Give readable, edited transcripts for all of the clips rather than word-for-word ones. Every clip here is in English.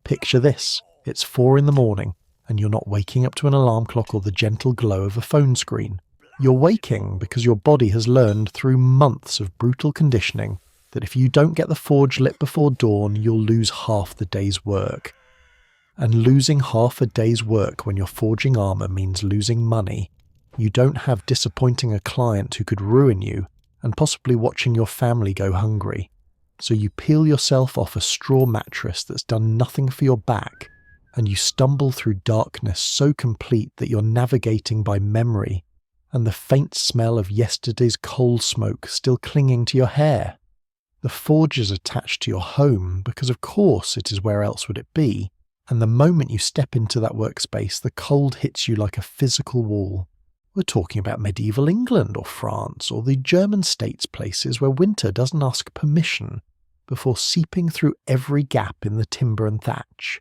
Picture this, it's 4 in the morning, and you're not waking up to an alarm clock or the gentle glow of a phone screen. You're waking because your body has learned through months of brutal conditioning that if you don't get the forge lit before dawn, you'll lose half the day's work. And losing half a day's work when you're forging armour means losing money. You don't have disappointing a client who could ruin you, and possibly watching your family go hungry. So you peel yourself off a straw mattress that's done nothing for your back, and you stumble through darkness so complete that you're navigating by memory, and the faint smell of yesterday's coal smoke still clinging to your hair. The forge is attached to your home because of course it is, where else would it be? And the moment you step into that workspace, the cold hits you like a physical wall. We're talking about medieval England or France or the German states, places where winter doesn't ask permission before seeping through every gap in the timber and thatch.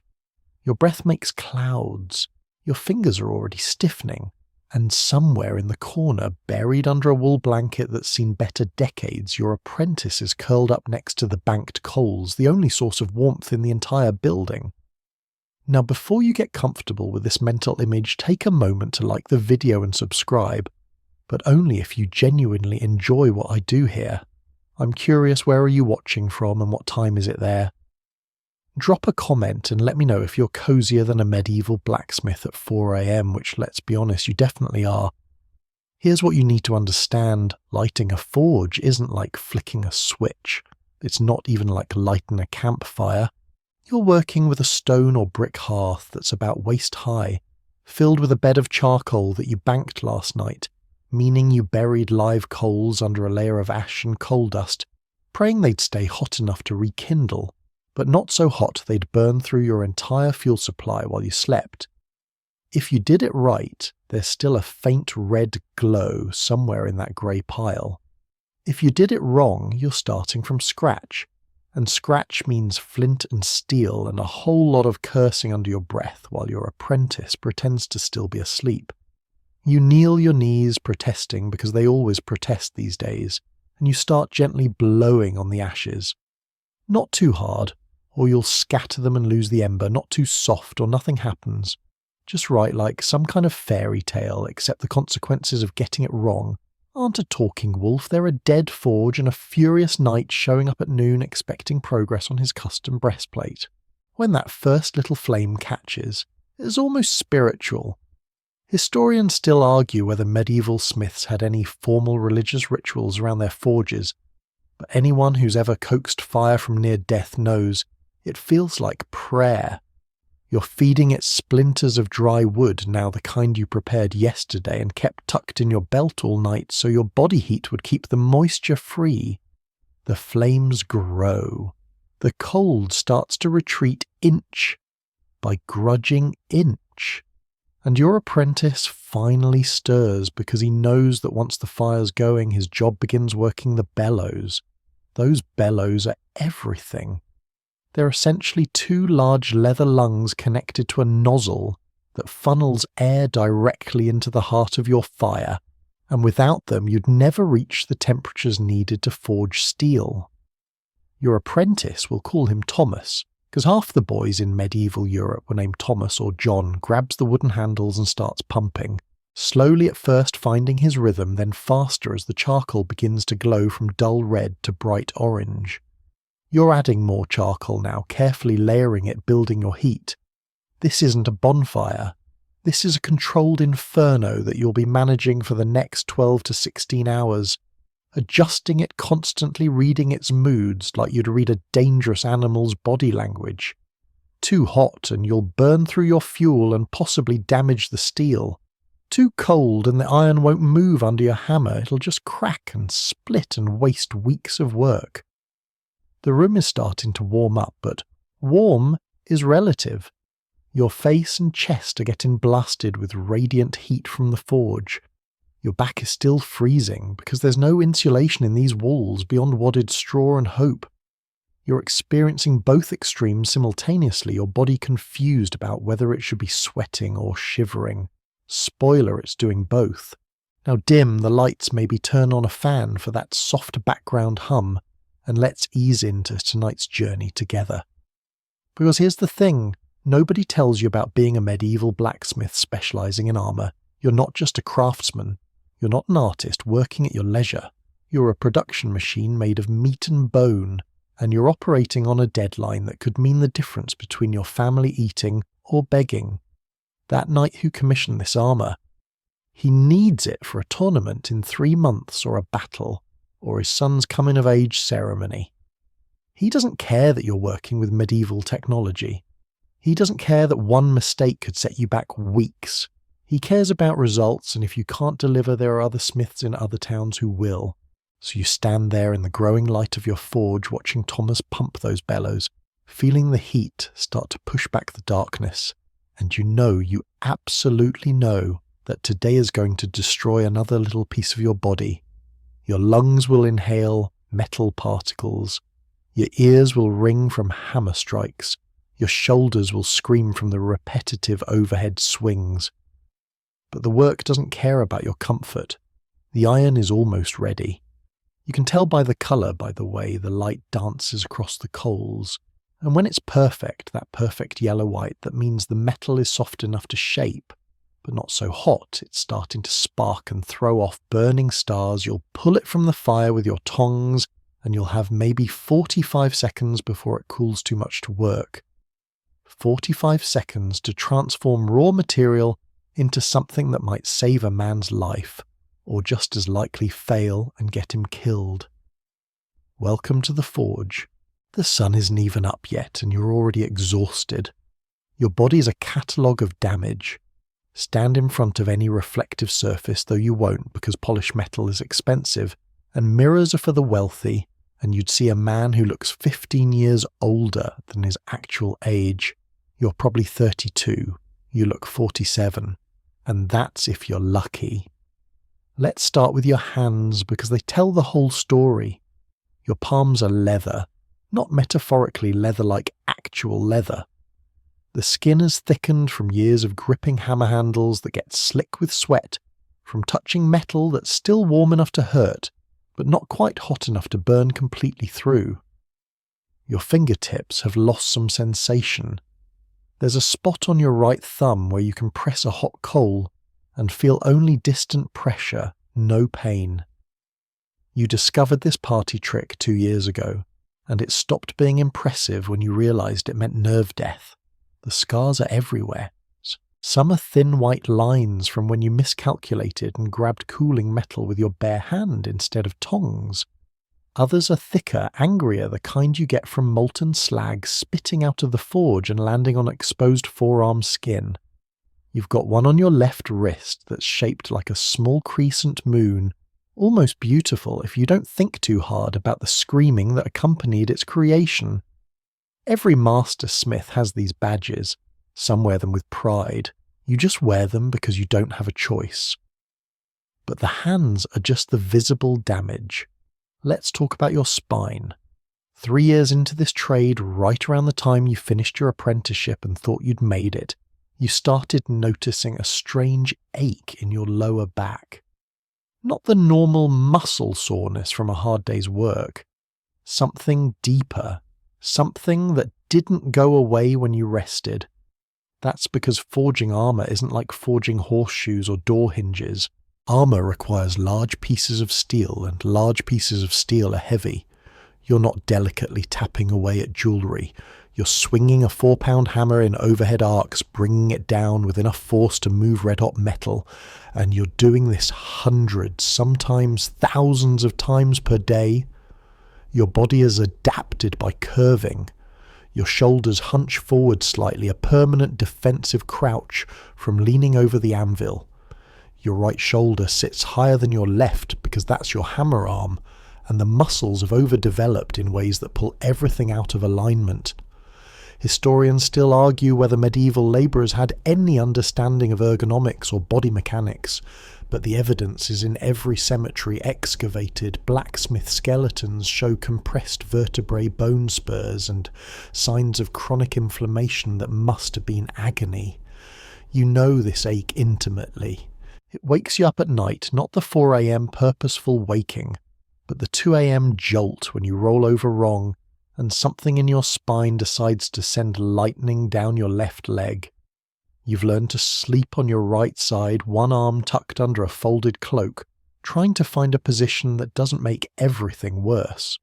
Your breath makes clouds, your fingers are already stiffening, and somewhere in the corner, buried under a wool blanket that's seen better decades, your apprentice is curled up next to the banked coals, the only source of warmth in the entire building. Now, before you get comfortable with this mental image, take a moment to like the video and subscribe, but only if you genuinely enjoy what I do here. I'm curious, where are you watching from and what time is it there? Drop a comment and let me know if you're cozier than a medieval blacksmith at 4 AM, which, let's be honest, you definitely are. Here's what you need to understand. Lighting a forge isn't like flicking a switch. It's not even like lighting a campfire. You're working with a stone or brick hearth that's about waist high, filled with a bed of charcoal that you banked last night, meaning you buried live coals under a layer of ash and coal dust, praying they'd stay hot enough to rekindle, but not so hot they'd burn through your entire fuel supply while you slept. If you did it right, there's still a faint red glow somewhere in that grey pile. If you did it wrong, you're starting from scratch. And scratch means flint and steel and a whole lot of cursing under your breath while your apprentice pretends to still be asleep. You kneel your knees protesting because they always protest these days, and you start gently blowing on the ashes. Not too hard, or you'll scatter them and lose the ember, not too soft or nothing happens. Just right, like some kind of fairy tale, except the consequences of getting it wrong aren't a talking wolf, they're a dead forge and a furious knight showing up at noon expecting progress on his custom breastplate. When that first little flame catches, it is almost spiritual. Historians still argue whether medieval smiths had any formal religious rituals around their forges, but anyone who's ever coaxed fire from near death knows it feels like prayer. You're feeding it splinters of dry wood, now the kind you prepared yesterday and kept tucked in your belt all night so your body heat would keep the moisture free. The flames grow. The cold starts to retreat inch by grudging inch. And your apprentice finally stirs because he knows that once the fire's going, his job begins working the bellows. Those bellows are everything. They're essentially 2 large leather lungs connected to a nozzle that funnels air directly into the heart of your fire, and without them you'd never reach the temperatures needed to forge steel. Your apprentice, will call him Thomas, because half the boys in medieval Europe were named Thomas or John, grabs the wooden handles and starts pumping, slowly at first finding his rhythm, then faster as the charcoal begins to glow from dull red to bright orange. You're adding more charcoal now, carefully layering it, building your heat. This isn't a bonfire. This is a controlled inferno that you'll be managing for the next 12 to 16 hours, adjusting it constantly, reading its moods like you'd read a dangerous animal's body language. Too hot and you'll burn through your fuel and possibly damage the steel. Too cold and the iron won't move under your hammer, it'll just crack and split and waste weeks of work. The room is starting to warm up, but warm is relative. Your face and chest are getting blasted with radiant heat from the forge. Your back is still freezing because there's no insulation in these walls beyond wadded straw and hope. You're experiencing both extremes simultaneously, your body confused about whether it should be sweating or shivering. Spoiler, it's doing both. Now dim the lights, maybe turn on a fan for that soft background hum, and let's ease into tonight's journey together. Because here's the thing, nobody tells you about being a medieval blacksmith specializing in armor. You're not just a craftsman. You're not an artist working at your leisure. You're a production machine made of meat and bone, and you're operating on a deadline that could mean the difference between your family eating or begging. That knight who commissioned this armor, he needs it for a tournament in 3 months or a battle, or his son's coming-of-age ceremony. He doesn't care that you're working with medieval technology. He doesn't care that one mistake could set you back weeks. He cares about results, and if you can't deliver, there are other smiths in other towns who will. So you stand there in the growing light of your forge watching Thomas pump those bellows, feeling the heat start to push back the darkness, and you absolutely know that today is going to destroy another little piece of your body. Your lungs will inhale metal particles. Your ears will ring from hammer strikes. Your shoulders will scream from the repetitive overhead swings. But the work doesn't care about your comfort. The iron is almost ready. You can tell by the colour, by the way the light dances across the coals. And when it's perfect, that perfect yellow-white, that means the metal is soft enough to shape, but not so hot it's starting to spark and throw off burning stars. You'll pull it from the fire with your tongs, and you'll have maybe 45 seconds before it cools too much to work. 45 seconds to transform raw material into something that might save a man's life, or just as likely fail and get him killed. Welcome to the forge. The sun isn't even up yet and you're already exhausted. Your body's a catalogue of damage. Stand in front of any reflective surface, though you won't because polished metal is expensive, and mirrors are for the wealthy, and you'd see a man who looks 15 years older than his actual age. You're probably 32. You look 47. And that's if you're lucky. Let's start with your hands because they tell the whole story. Your palms are leather, not metaphorically leather like actual leather. The skin has thickened from years of gripping hammer handles that get slick with sweat, from touching metal that's still warm enough to hurt, but not quite hot enough to burn completely through. Your fingertips have lost some sensation. There's a spot on your right thumb where you can press a hot coal and feel only distant pressure, no pain. You discovered this party trick 2 years ago, and it stopped being impressive when you realized it meant nerve death. The scars are everywhere. Some are thin white lines from when you miscalculated and grabbed cooling metal with your bare hand instead of tongs. Others are thicker, angrier, the kind you get from molten slag spitting out of the forge and landing on exposed forearm skin. You've got one on your left wrist that's shaped like a small crescent moon, almost beautiful if you don't think too hard about the screaming that accompanied its creation. Every master smith has these badges. Some wear them with pride. You just wear them because you don't have a choice. But the hands are just the visible damage. Let's talk about your spine. 3 years into this trade, right around the time you finished your apprenticeship and thought you'd made it, you started noticing a strange ache in your lower back. Not the normal muscle soreness from a hard day's work. Something deeper. Something that didn't go away when you rested. That's because forging armor isn't like forging horseshoes or door hinges. Armor requires large pieces of steel, and large pieces of steel are heavy. You're not delicately tapping away at jewellery. You're swinging a 4-pound hammer in overhead arcs, bringing it down with enough force to move red-hot metal, and you're doing this hundreds, sometimes thousands of times per day. Your body is adapted by curving. Your shoulders hunch forward slightly, a permanent defensive crouch from leaning over the anvil. Your right shoulder sits higher than your left because that's your hammer arm, and the muscles have overdeveloped in ways that pull everything out of alignment. Historians still argue whether medieval labourers had any understanding of ergonomics or body mechanics, but the evidence is in every cemetery excavated. Blacksmith skeletons show compressed vertebrae bone spurs and signs of chronic inflammation that must have been agony. You know this ache intimately. It wakes you up at night, not the 4 a.m. purposeful waking, but the 2 a.m. jolt when you roll over wrong and something in your spine decides to send lightning down your left leg. You've learned to sleep on your right side, one arm tucked under a folded cloak, trying to find a position that doesn't make everything worse.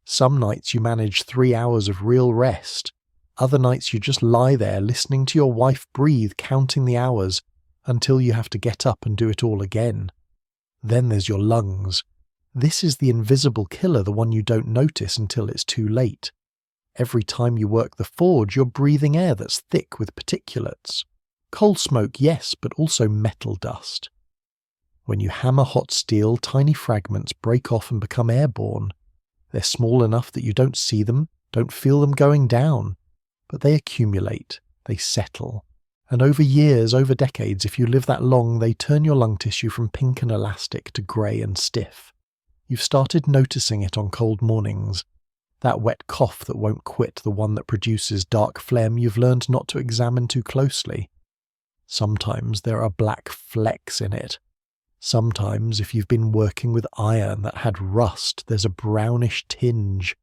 Some nights you manage 3 hours of real rest. Other nights you just lie there listening to your wife breathe, counting the hours, until you have to get up and do it all again. Then there's your lungs. This is the invisible killer, the one you don't notice until it's too late. Every time you work the forge, you're breathing air that's thick with particulates. Coal smoke, yes, but also metal dust. When you hammer hot steel, tiny fragments break off and become airborne. They're small enough that you don't see them, don't feel them going down, but they accumulate, they settle. And over years, over decades, if you live that long, they turn your lung tissue from pink and elastic to grey and stiff. You've started noticing it on cold mornings. That wet cough that won't quit, the one that produces dark phlegm, you've learned not to examine too closely. Sometimes there are black flecks in it. Sometimes, if you've been working with iron that had rust, there's a brownish tinge.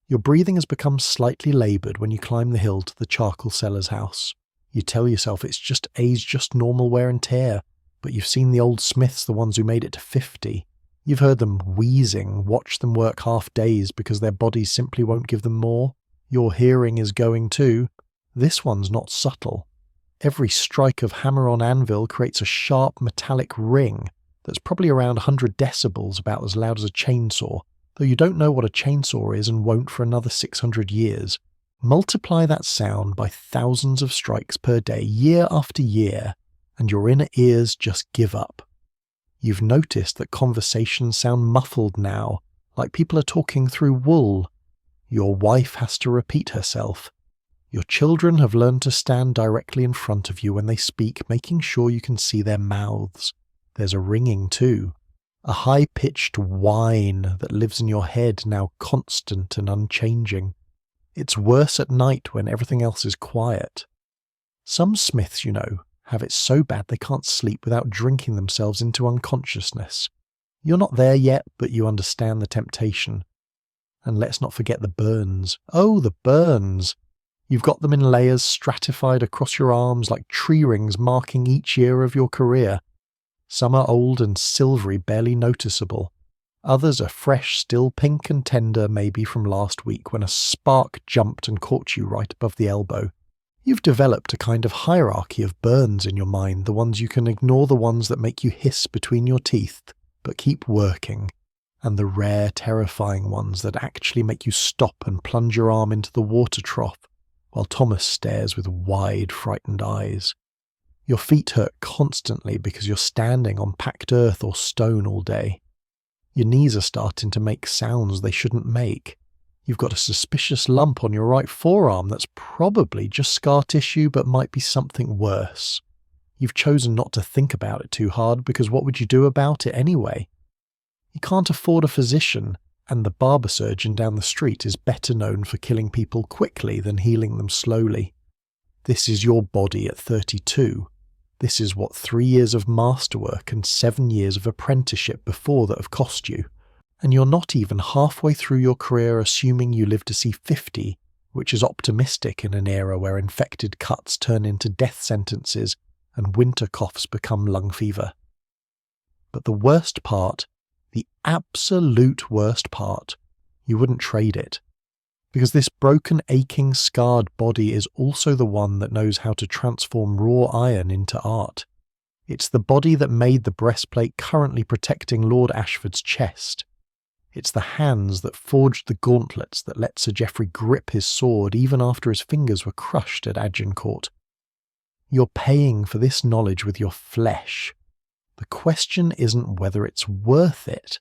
Your breathing has become slightly laboured when you climb the hill to the charcoal seller's house. You tell yourself it's just age, just normal wear and tear, but you've seen the old smiths, the ones who made it to 50. You've heard them wheezing, watched them work half days because their bodies simply won't give them more. Your hearing is going too. This one's not subtle. Every strike of hammer on anvil creates a sharp metallic ring that's probably around 100 decibels, about as loud as a chainsaw, though you don't know what a chainsaw is and won't for another 600 years. Multiply that sound by thousands of strikes per day, year after year, and your inner ears just give up. You've noticed that conversations sound muffled now, like people are talking through wool. Your wife has to repeat herself. Your children have learned to stand directly in front of you when they speak, making sure you can see their mouths. There's a ringing too, a high-pitched whine that lives in your head, now constant and unchanging. It's worse at night when everything else is quiet. Some smiths, you know, have it so bad they can't sleep without drinking themselves into unconsciousness. You're not there yet, but you understand the temptation. And let's not forget the burns. Oh, the burns! You've got them in layers stratified across your arms like tree rings marking each year of your career. Some are old and silvery, barely noticeable. Others are fresh, still pink and tender, maybe from last week when a spark jumped and caught you right above the elbow. You've developed a kind of hierarchy of burns in your mind, the ones you can ignore, the ones that make you hiss between your teeth, but keep working, and the rare, terrifying ones that actually make you stop and plunge your arm into the water trough, while Thomas stares with wide, frightened eyes. Your feet hurt constantly because you're standing on packed earth or stone all day. Your knees are starting to make sounds they shouldn't make. You've got a suspicious lump on your right forearm that's probably just scar tissue but might be something worse. You've chosen not to think about it too hard because what would you do about it anyway? You can't afford a physician, and the barber surgeon down the street is better known for killing people quickly than healing them slowly. This is your body at 32. This is what 3 years of masterwork and 7 years of apprenticeship before that have cost you. And you're not even halfway through your career assuming you live to see 50, which is optimistic in an era where infected cuts turn into death sentences and winter coughs become lung fever. But the worst part, the absolute worst part, you wouldn't trade it. Because this broken, aching, scarred body is also the one that knows how to transform raw iron into art. It's the body that made the breastplate currently protecting Lord Ashford's chest. It's the hands that forged the gauntlets that let Sir Geoffrey grip his sword even after his fingers were crushed at Agincourt. You're paying for this knowledge with your flesh. The question isn't whether it's worth it.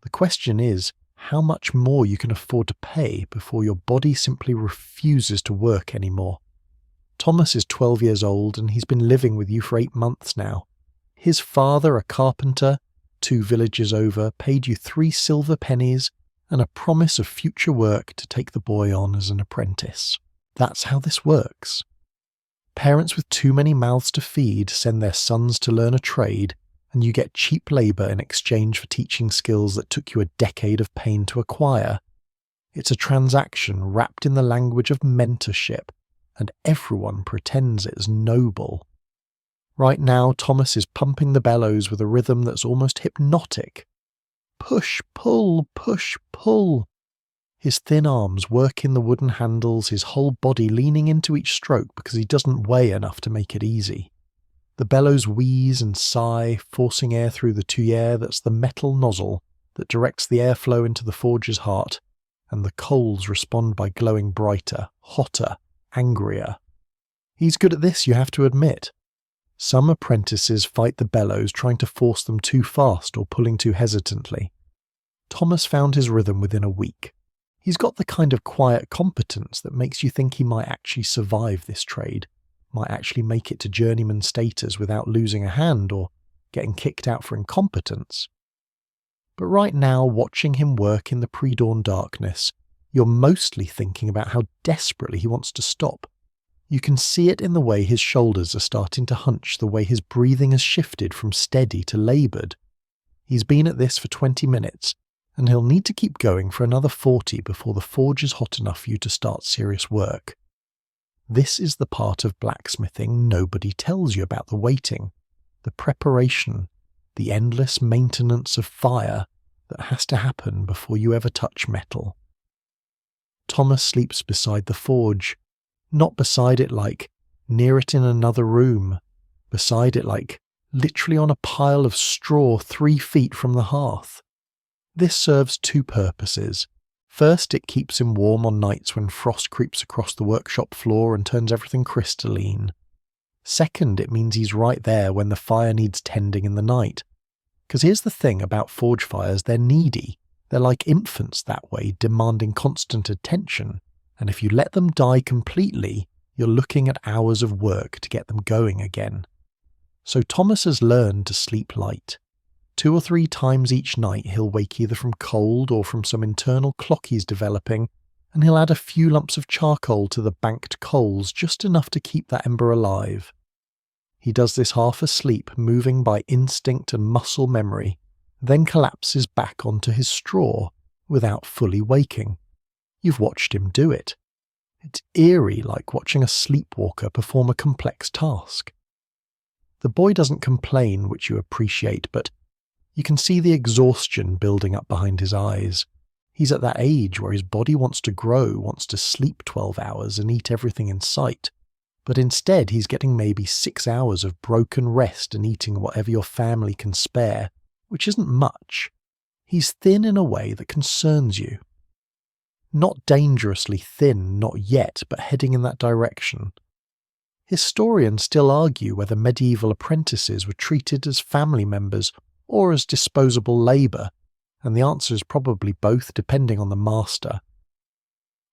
The question is how much more you can afford to pay before your body simply refuses to work anymore. Thomas is 12 years old and he's been living with you for 8 months now. His father, a carpenter, 2 villages over, paid you 3 silver pennies and a promise of future work to take the boy on as an apprentice. That's how this works. Parents with too many mouths to feed send their sons to learn a trade, and you get cheap labour in exchange for teaching skills that took you a decade of pain to acquire. It's a transaction wrapped in the language of mentorship, and everyone pretends it's noble. Right now, Thomas is pumping the bellows with a rhythm that's almost hypnotic. Push, pull, push, pull. His thin arms working the wooden handles, his whole body leaning into each stroke because he doesn't weigh enough to make it easy. The bellows wheeze and sigh, forcing air through the tuyere that's the metal nozzle that directs the airflow into the forge's heart, and the coals respond by glowing brighter, hotter, angrier. He's good at this, you have to admit. Some apprentices fight the bellows, trying to force them too fast or pulling too hesitantly. Thomas found his rhythm within a week. He's got the kind of quiet competence that makes you think he might actually survive this trade, might actually make it to journeyman status without losing a hand or getting kicked out for incompetence. But right now, watching him work in the pre-dawn darkness, you're mostly thinking about how desperately he wants to stop. You can see it in the way his shoulders are starting to hunch, the way his breathing has shifted from steady to laboured. He's been at this for 20 minutes, and he'll need to keep going for another 40 before the forge is hot enough for you to start serious work. This is the part of blacksmithing nobody tells you about: the waiting, the preparation, the endless maintenance of fire that has to happen before you ever touch metal. Thomas sleeps beside the forge, not beside it like near it in another room, beside it like literally on a pile of straw 3 feet from the hearth. This serves 2 purposes. First, it keeps him warm on nights when frost creeps across the workshop floor and turns everything crystalline. Second, it means he's right there when the fire needs tending in the night. Because here's the thing about forge fires, they're needy. They're like infants that way, demanding constant attention. And if you let them die completely, you're looking at hours of work to get them going again. So Thomas has learned to sleep light. 2 or 3 times each night he'll wake either from cold or from some internal clock he's developing, and he'll add a few lumps of charcoal to the banked coals, just enough to keep that ember alive. He does this half asleep, moving by instinct and muscle memory, then collapses back onto his straw without fully waking. You've watched him do it. It's eerie, like watching a sleepwalker perform a complex task. The boy doesn't complain, which you appreciate, but you can see the exhaustion building up behind his eyes. He's at that age where his body wants to grow, wants to sleep 12 hours and eat everything in sight. But instead he's getting maybe 6 hours of broken rest and eating whatever your family can spare, which isn't much. He's thin in a way that concerns you. Not dangerously thin, not yet, but heading in that direction. Historians still argue whether medieval apprentices were treated as family members or as disposable labour, and the answer is probably both, depending on the master.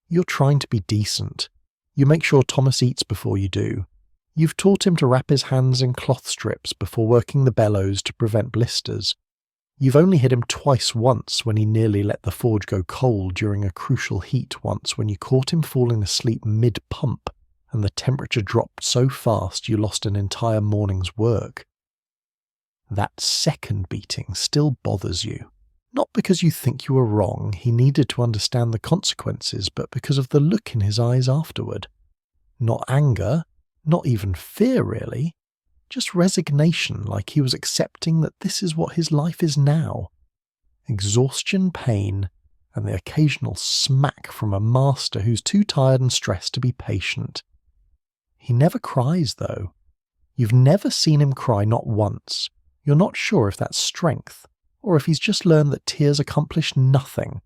You're trying to be decent. You make sure Thomas eats before you do. You've taught him to wrap his hands in cloth strips before working the bellows to prevent blisters. You've only hit him twice, once when he nearly let the forge go cold during a crucial heat, once when you caught him falling asleep mid-pump and the temperature dropped so fast you lost an entire morning's work. That second beating still bothers you, not because you think you were wrong, he needed to understand the consequences, but because of the look in his eyes afterward. Not anger, not even fear really, just resignation, like he was accepting that this is what his life is now. Exhaustion, pain, and the occasional smack from a master who's too tired and stressed to be patient. He never cries though. You've never seen him cry, not once. You're not sure if that's strength, or if he's just learned that tears accomplish nothing.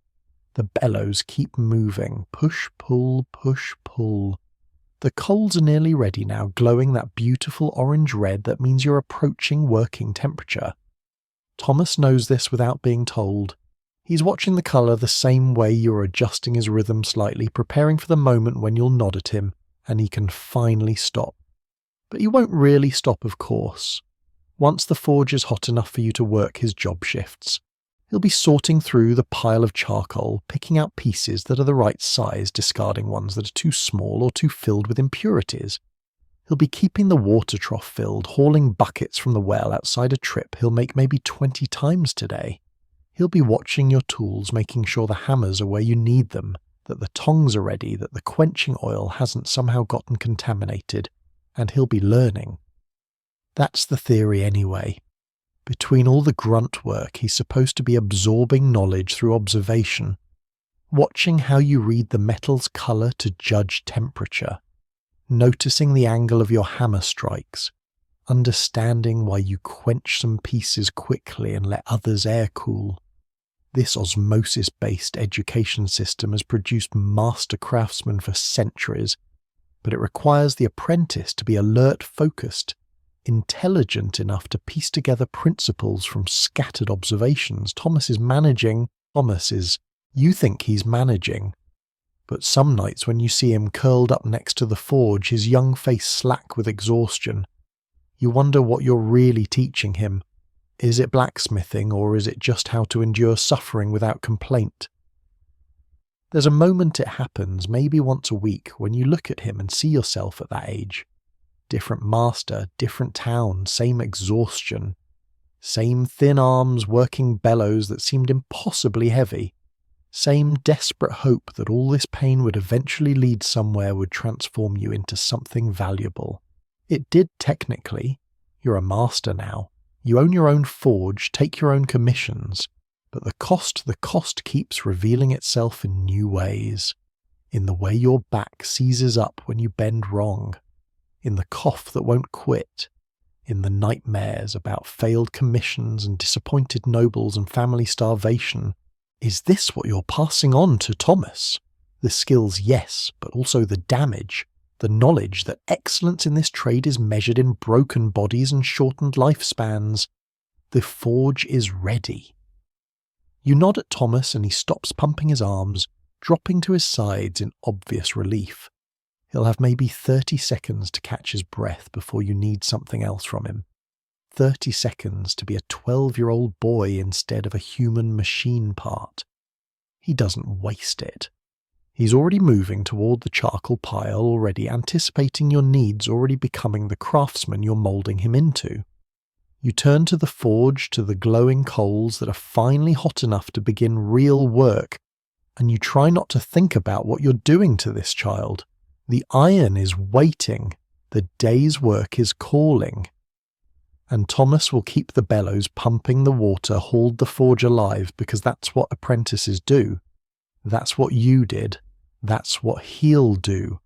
The bellows keep moving, push, pull, push, pull. The coals are nearly ready now, glowing that beautiful orange red that means you're approaching working temperature. Thomas knows this without being told. He's watching the colour the same way you're adjusting his rhythm slightly, preparing for the moment when you'll nod at him, and he can finally stop. But he won't really stop, of course. Once the forge is hot enough for you to work his job shifts, he'll be sorting through the pile of charcoal, picking out pieces that are the right size, discarding ones that are too small or too filled with impurities. He'll be keeping the water trough filled, hauling buckets from the well outside a trip he'll make maybe 20 times today. He'll be watching your tools, making sure the hammers are where you need them, that the tongs are ready, that the quenching oil hasn't somehow gotten contaminated, and he'll be learning. That's the theory anyway. Between all the grunt work, he's supposed to be absorbing knowledge through observation, watching how you read the metal's colour to judge temperature, noticing the angle of your hammer strikes, understanding why you quench some pieces quickly and let others air cool. This osmosis-based education system has produced master craftsmen for centuries, but it requires the apprentice to be alert, focused, intelligent enough to piece together principles from scattered observations. You think he's managing, but some nights when you see him curled up next to the forge, his young face slack with exhaustion, you wonder what you're really teaching him. Is it blacksmithing, or is it just how to endure suffering without complaint? There's a moment it happens, maybe once a week, when you look at him and see yourself at that age. Different master, different town, same exhaustion. Same thin arms working bellows that seemed impossibly heavy. Same desperate hope that all this pain would eventually lead somewhere, would transform you into something valuable. It did technically. You're a master now. You own your own forge, take your own commissions, but the cost keeps revealing itself in new ways. In the way your back seizes up when you bend wrong. In the cough that won't quit. In the nightmares about failed commissions and disappointed nobles and family starvation. Is this what you're passing on to Thomas? The skills, yes, but also the damage. The knowledge that excellence in this trade is measured in broken bodies and shortened lifespans. The forge is ready. You nod at Thomas and he stops pumping his arms, dropping to his sides in obvious relief. He'll have maybe 30 seconds to catch his breath before you need something else from him. 30 seconds to be a 12-year-old boy instead of a human machine part. He doesn't waste it. He's already moving toward the charcoal pile, already anticipating your needs, already becoming the craftsman you're moulding him into. You turn to the forge, to the glowing coals that are finally hot enough to begin real work, and you try not to think about what you're doing to this child. The iron is waiting. The day's work is calling. And Thomas will keep the bellows pumping the water, hold the forge alive, because that's what apprentices do. That's what you did. That's what he'll do.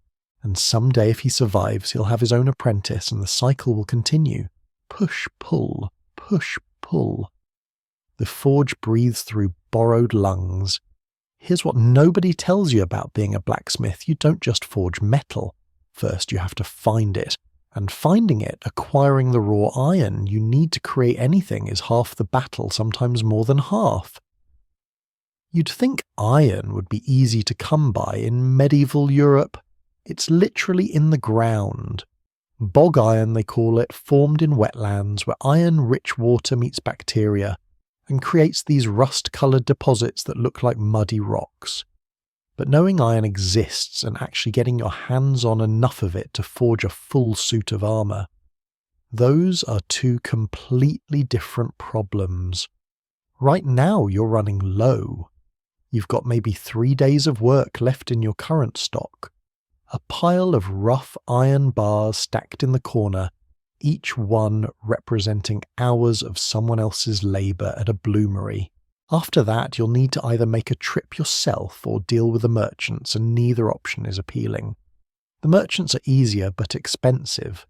And someday, if he survives, he'll have his own apprentice and the cycle will continue. Push, pull, push, pull. The forge breathes through borrowed lungs. Here's what nobody tells you about being a blacksmith. You don't just forge metal. First, you have to find it. And finding it, acquiring the raw iron you need to create anything, is half the battle, sometimes more than half. You'd think iron would be easy to come by in medieval Europe. It's literally in the ground. Bog iron, they call it, formed in wetlands where iron-rich water meets bacteria and creates these rust-coloured deposits that look like muddy rocks. But knowing iron exists and actually getting your hands on enough of it to forge a full suit of armour, those are two completely different problems. Right now you're running low. You've got maybe 3 days of work left in your current stock. A pile of rough iron bars stacked in the corner, each one representing hours of someone else's labour at a bloomery. After that, you'll need to either make a trip yourself or deal with the merchants, and neither option is appealing. The merchants are easier but expensive.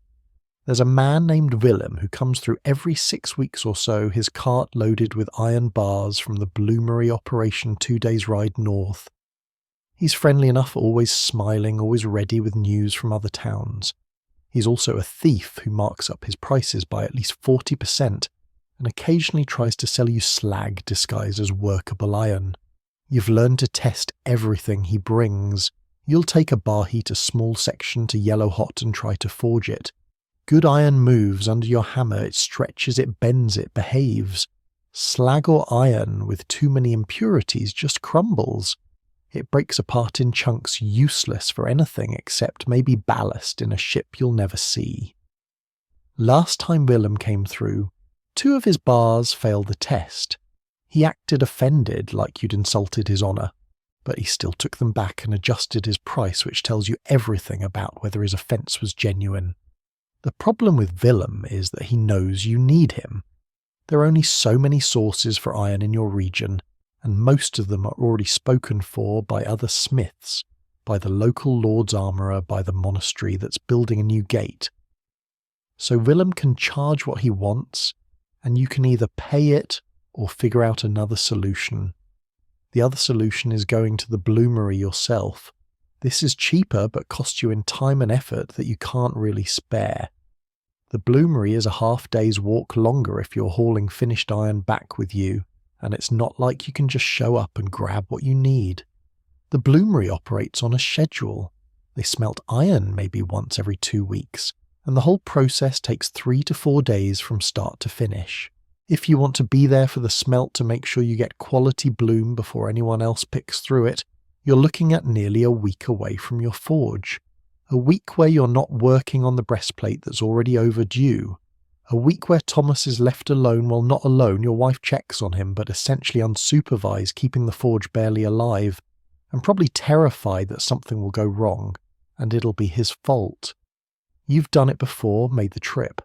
There's a man named Willem who comes through every 6 weeks or so, his cart loaded with iron bars from the bloomery operation 2 days' ride north. He's friendly enough, always smiling, always ready with news from other towns. He's also a thief who marks up his prices by at least 40% and occasionally tries to sell you slag disguised as workable iron. You've learned to test everything he brings. You'll take a bar heater small section to yellow hot and try to forge it. Good iron moves under your hammer, it stretches, it bends, it behaves. Slag or iron with too many impurities just crumbles. It breaks apart in chunks useless for anything except maybe ballast in a ship you'll never see. Last time Willem came through, 2 of his bars failed the test. He acted offended, like you'd insulted his honour. But he still took them back and adjusted his price, which tells you everything about whether his offence was genuine. The problem with Willem is that he knows you need him. There are only so many sources for iron in your region, and most of them are already spoken for by other smiths, by the local lord's armourer, by the monastery that's building a new gate. So Willem can charge what he wants, and you can either pay it or figure out another solution. The other solution is going to the bloomery yourself. This is cheaper but costs you in time and effort that you can't really spare. The bloomery is a half-day's walk longer if you're hauling finished iron back with you, and it's not like you can just show up and grab what you need. The bloomery operates on a schedule. They smelt iron maybe once every 2 weeks, and the whole process takes 3 to 4 days from start to finish. If you want to be there for the smelt to make sure you get quality bloom before anyone else picks through it, you're looking at nearly a week away from your forge. A week where you're not working on the breastplate that's already overdue. A week where Thomas is left alone, well, not alone, your wife checks on him, but essentially unsupervised, keeping the forge barely alive, and probably terrified that something will go wrong, and it'll be his fault. You've done it before, made the trip.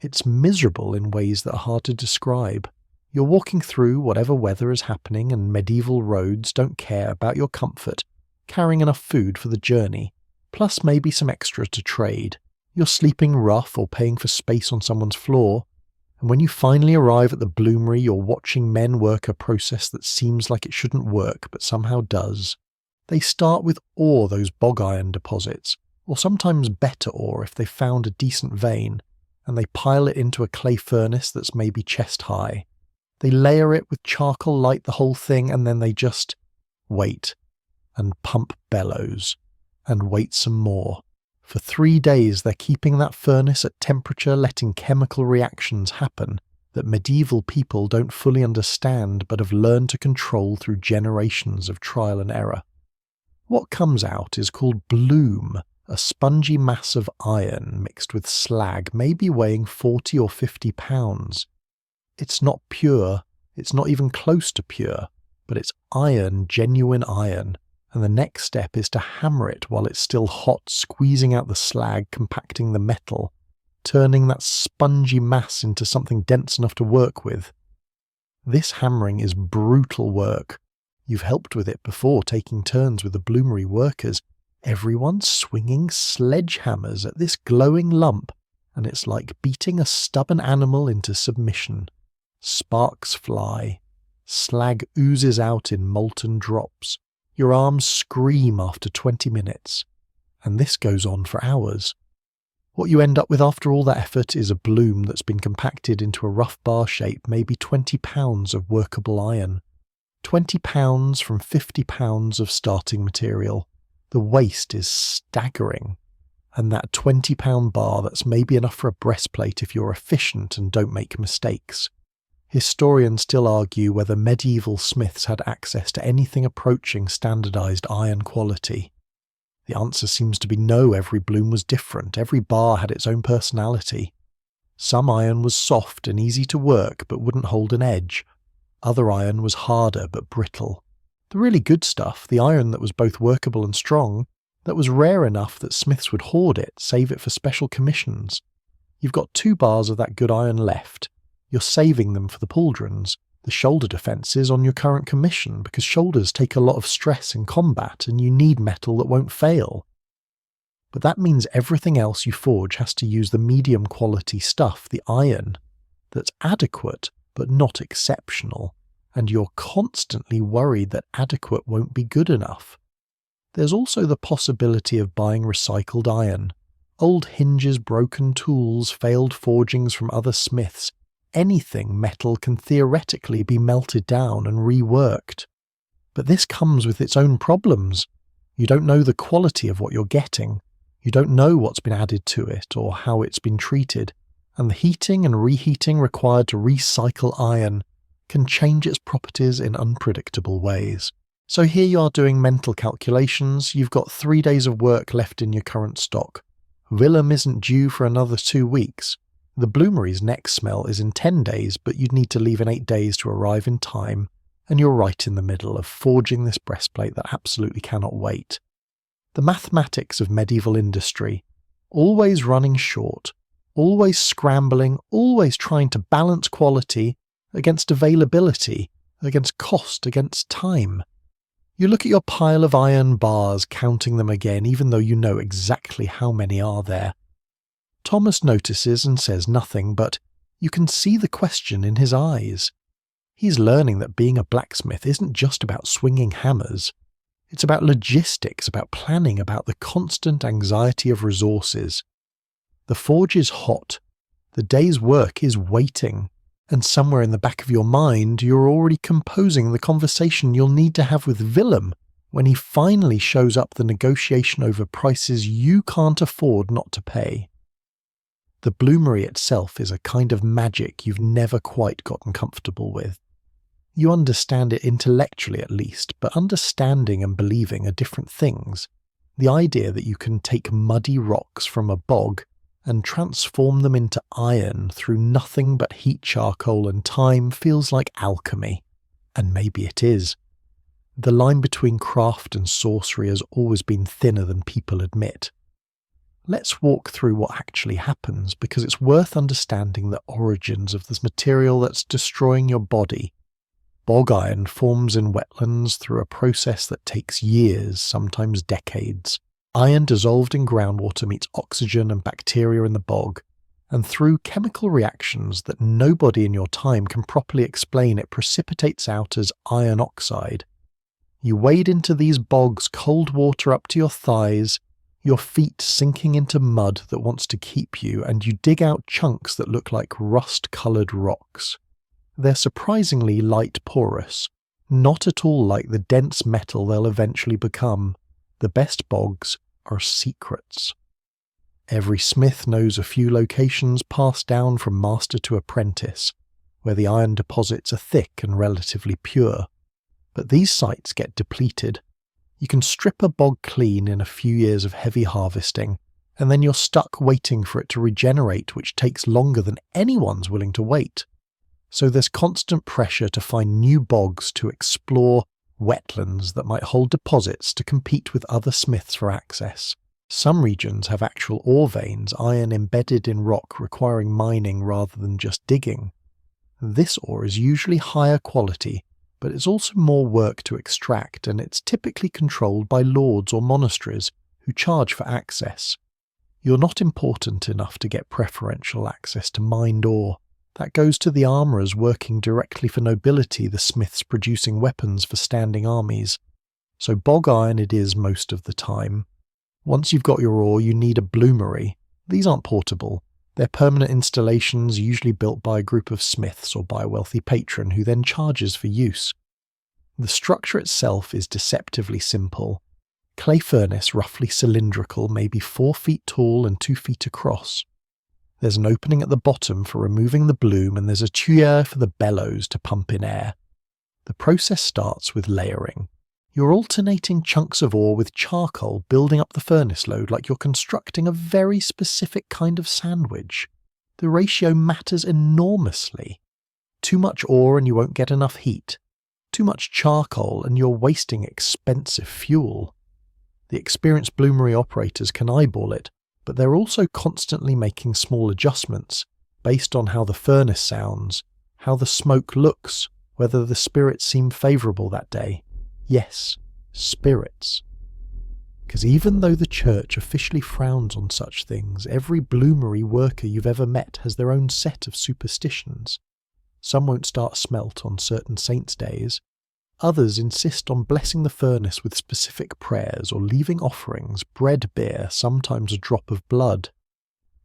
It's miserable in ways that are hard to describe. You're walking through whatever weather is happening, and medieval roads don't care about your comfort, carrying enough food for the journey, plus maybe some extra to trade. You're sleeping rough or paying for space on someone's floor, and when you finally arrive at the bloomery, you're watching men work a process that seems like it shouldn't work but somehow does. They start with ore, those bog iron deposits, or sometimes better ore if they found a decent vein, and they pile it into a clay furnace that's maybe chest high. They layer it with charcoal, light the whole thing, and then they just wait and pump bellows. And wait some more. For 3 days they're keeping that furnace at temperature, letting chemical reactions happen that medieval people don't fully understand but have learned to control through generations of trial and error. What comes out is called bloom, a spongy mass of iron mixed with slag, maybe weighing 40 or 50 pounds. It's not pure, it's not even close to pure, but it's iron, genuine iron. And the next step is to hammer it while it's still hot, squeezing out the slag, compacting the metal, turning that spongy mass into something dense enough to work with. This hammering is brutal work. You've helped with it before, taking turns with the bloomery workers, everyone swinging sledgehammers at this glowing lump, and it's like beating a stubborn animal into submission. Sparks fly. Slag oozes out in molten drops. Your arms scream after 20 minutes, and this goes on for hours. What you end up with after all that effort is a bloom that's been compacted into a rough bar shape, maybe 20 pounds of workable iron. 20 pounds from 50 pounds of starting material. The waste is staggering. And that 20-pound bar, that's maybe enough for a breastplate if you're efficient and don't make mistakes. Historians still argue whether medieval smiths had access to anything approaching standardized iron quality. The answer seems to be no. Every bloom was different, every bar had its own personality. Some iron was soft and easy to work but wouldn't hold an edge. Other iron was harder but brittle. The really good stuff, the iron that was both workable and strong, that was rare enough that smiths would hoard it, save it for special commissions. You've got 2 bars of that good iron left. You're saving them for the pauldrons, the shoulder defences on your current commission, because shoulders take a lot of stress in combat and you need metal that won't fail. But that means everything else you forge has to use the medium quality stuff, the iron, that's adequate but not exceptional, and you're constantly worried that adequate won't be good enough. There's also the possibility of buying recycled iron. Old hinges, broken tools, failed forgings from other smiths. Anything metal can theoretically be melted down and reworked. But this comes with its own problems. You don't know the quality of what you're getting. You don't know what's been added to it or how it's been treated. And the heating and reheating required to recycle iron can change its properties in unpredictable ways. So here you are doing mental calculations. You've got 3 days of work left in your current stock. Willem isn't due for another 2 weeks. The bloomery's next smell is in 10 days, but you'd need to leave in 8 days to arrive in time, and you're right in the middle of forging this breastplate that absolutely cannot wait. The mathematics of medieval industry, always running short, always scrambling, always trying to balance quality against availability, against cost, against time. You look at your pile of iron bars, counting them again, even though you know exactly how many are there. Thomas notices and says nothing, but you can see the question in his eyes. He's learning that being a blacksmith isn't just about swinging hammers. It's about logistics, about planning, about the constant anxiety of resources. The forge is hot. The day's work is waiting. And somewhere in the back of your mind, you're already composing the conversation you'll need to have with Willem when he finally shows up the negotiation over prices you can't afford not to pay. The bloomery itself is a kind of magic you've never quite gotten comfortable with. You understand it intellectually at least, but understanding and believing are different things. The idea that you can take muddy rocks from a bog and transform them into iron through nothing but heat, charcoal and time feels like alchemy. And maybe it is. The line between craft and sorcery has always been thinner than people admit. Let's walk through what actually happens, because it's worth understanding the origins of this material that's destroying your body. Bog iron forms in wetlands through a process that takes years, sometimes decades. Iron dissolved in groundwater meets oxygen and bacteria in the bog, and through chemical reactions that nobody in your time can properly explain, it precipitates out as iron oxide. You wade into these bogs, cold water up to your thighs, your feet sinking into mud that wants to keep you, and you dig out chunks that look like rust-coloured rocks. They're surprisingly light porous, not at all like the dense metal they'll eventually become. The best bogs are secrets. Every smith knows a few locations passed down from master to apprentice, where the iron deposits are thick and relatively pure. But these sites get depleted. You can strip a bog clean in a few years of heavy harvesting, and then you're stuck waiting for it to regenerate, which takes longer than anyone's willing to wait. So there's constant pressure to find new bogs to explore, wetlands that might hold deposits to compete with other smiths for access. Some regions have actual ore veins, iron embedded in rock requiring mining rather than just digging. This ore is usually higher quality, but it's also more work to extract, and it's typically controlled by lords or monasteries who charge for access. You're not important enough to get preferential access to mined ore. That goes to the armourers working directly for nobility, the smiths producing weapons for standing armies. So bog iron it is most of the time. Once you've got your ore, you need a bloomery. These aren't portable. They're permanent installations, usually built by a group of smiths or by a wealthy patron who then charges for use. The structure itself is deceptively simple. Clay furnace, roughly cylindrical, maybe 4 feet tall and 2 feet across. There's an opening at the bottom for removing the bloom, and there's a tuyere for the bellows to pump in air. The process starts with layering. You're alternating chunks of ore with charcoal, building up the furnace load like you're constructing a very specific kind of sandwich. The ratio matters enormously. Too much ore and you won't get enough heat. Too much charcoal and you're wasting expensive fuel. The experienced bloomery operators can eyeball it, but they're also constantly making small adjustments based on how the furnace sounds, how the smoke looks, whether the spirits seem favourable that day. Yes, spirits. Because even though the church officially frowns on such things, every bloomery worker you've ever met has their own set of superstitions. Some won't start smelt on certain saints' days. Others insist on blessing the furnace with specific prayers or leaving offerings, bread, beer, sometimes a drop of blood.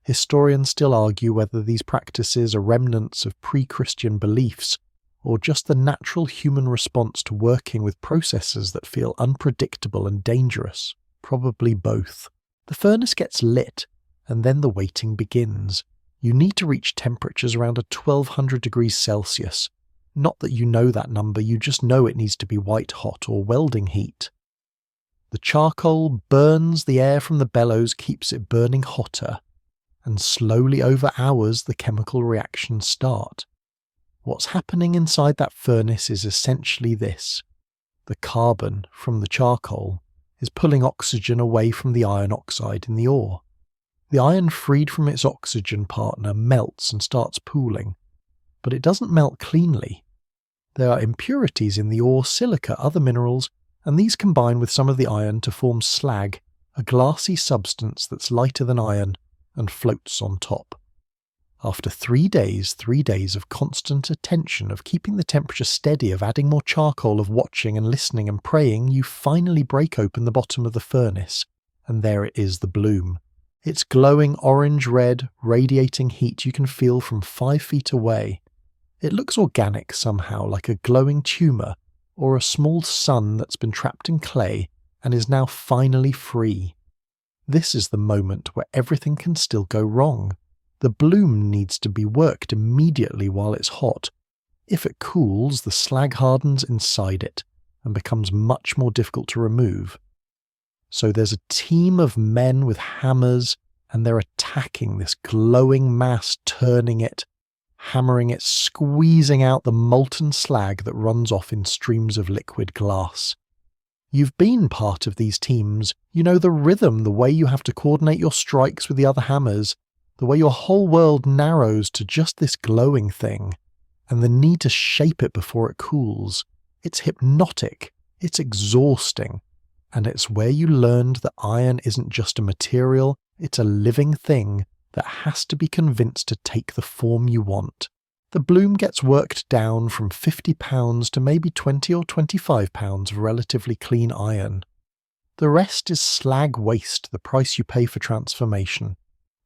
Historians still argue whether these practices are remnants of pre-Christian beliefs or just the natural human response to working with processes that feel unpredictable and dangerous. Probably both. The furnace gets lit, and then the waiting begins. You need to reach temperatures around 1200 degrees Celsius. Not that you know that number, you just know it needs to be white hot or welding heat. The charcoal burns the air from the bellows, keeps it burning hotter, and slowly over hours the chemical reactions start. What's happening inside that furnace is essentially this. The carbon from the charcoal is pulling oxygen away from the iron oxide in the ore. The iron freed from its oxygen partner melts and starts pooling, but it doesn't melt cleanly. There are impurities in the ore, silica, other minerals, and these combine with some of the iron to form slag, a glassy substance that's lighter than iron and floats on top. After 3 days of constant attention, of keeping the temperature steady, of adding more charcoal, of watching and listening and praying, you finally break open the bottom of the furnace, and there it is, the bloom. It's glowing orange-red, radiating heat you can feel from 5 feet away. It looks organic somehow, like a glowing tumour, or a small sun that's been trapped in clay and is now finally free. This is the moment where everything can still go wrong. The bloom needs to be worked immediately while it's hot. If it cools, the slag hardens inside it and becomes much more difficult to remove. So there's a team of men with hammers, and they're attacking this glowing mass, turning it, hammering it, squeezing out the molten slag that runs off in streams of liquid glass. You've been part of these teams. You know the rhythm, the way you have to coordinate your strikes with the other hammers, the way your whole world narrows to just this glowing thing, and the need to shape it before it cools. It's hypnotic, it's exhausting, and it's where you learned that iron isn't just a material, it's a living thing that has to be convinced to take the form you want. The bloom gets worked down from 50 pounds to maybe 20 or 25 pounds of relatively clean iron. The rest is slag waste, the price you pay for transformation.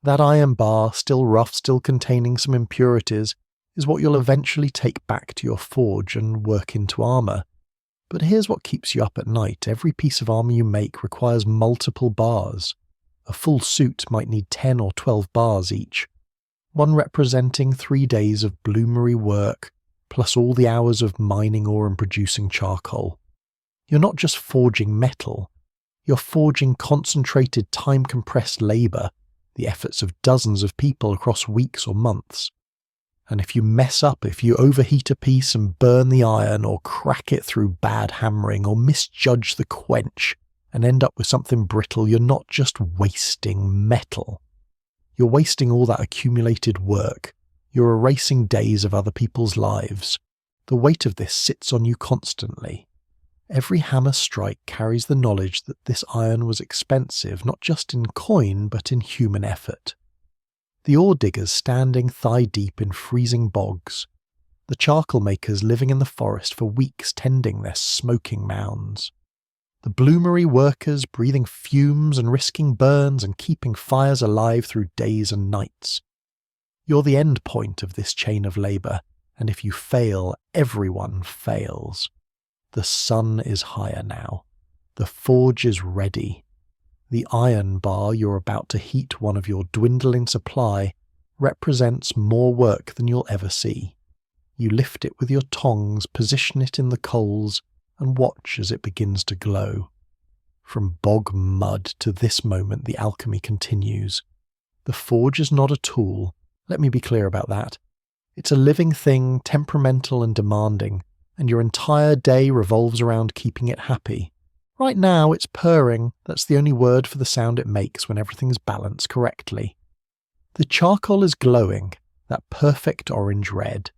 That iron bar, still rough, still containing some impurities, is what you'll eventually take back to your forge and work into armour. But here's what keeps you up at night. Every piece of armour you make requires multiple bars. A full suit might need 10 or 12 bars each, one representing 3 days of bloomery work, plus all the hours of mining ore and producing charcoal. You're not just forging metal, you're forging concentrated time-compressed labour, the efforts of dozens of people across weeks or months. And if you mess up, if you overheat a piece and burn the iron, or crack it through bad hammering, or misjudge the quench, and end up with something brittle, you're not just wasting metal. You're wasting all that accumulated work. You're erasing days of other people's lives. The weight of this sits on you constantly. Every hammer strike carries the knowledge that this iron was expensive, not just in coin, but in human effort. The ore diggers standing thigh-deep in freezing bogs. The charcoal makers living in the forest for weeks tending their smoking mounds. The bloomery workers breathing fumes and risking burns and keeping fires alive through days and nights. You're the end point of this chain of labour, and if you fail, everyone fails. The sun is higher now. The forge is ready. The iron bar you're about to heat one of your dwindling supply represents more work than you'll ever see. You lift it with your tongs, position it in the coals, and watch as it begins to glow. From bog mud to this moment, the alchemy continues. The forge is not a tool, let me be clear about that. It's a living thing, temperamental and demanding, and your entire day revolves around keeping it happy. Right now it's purring, that's the only word for the sound it makes when everything's balanced correctly. The charcoal is glowing, that perfect orange red.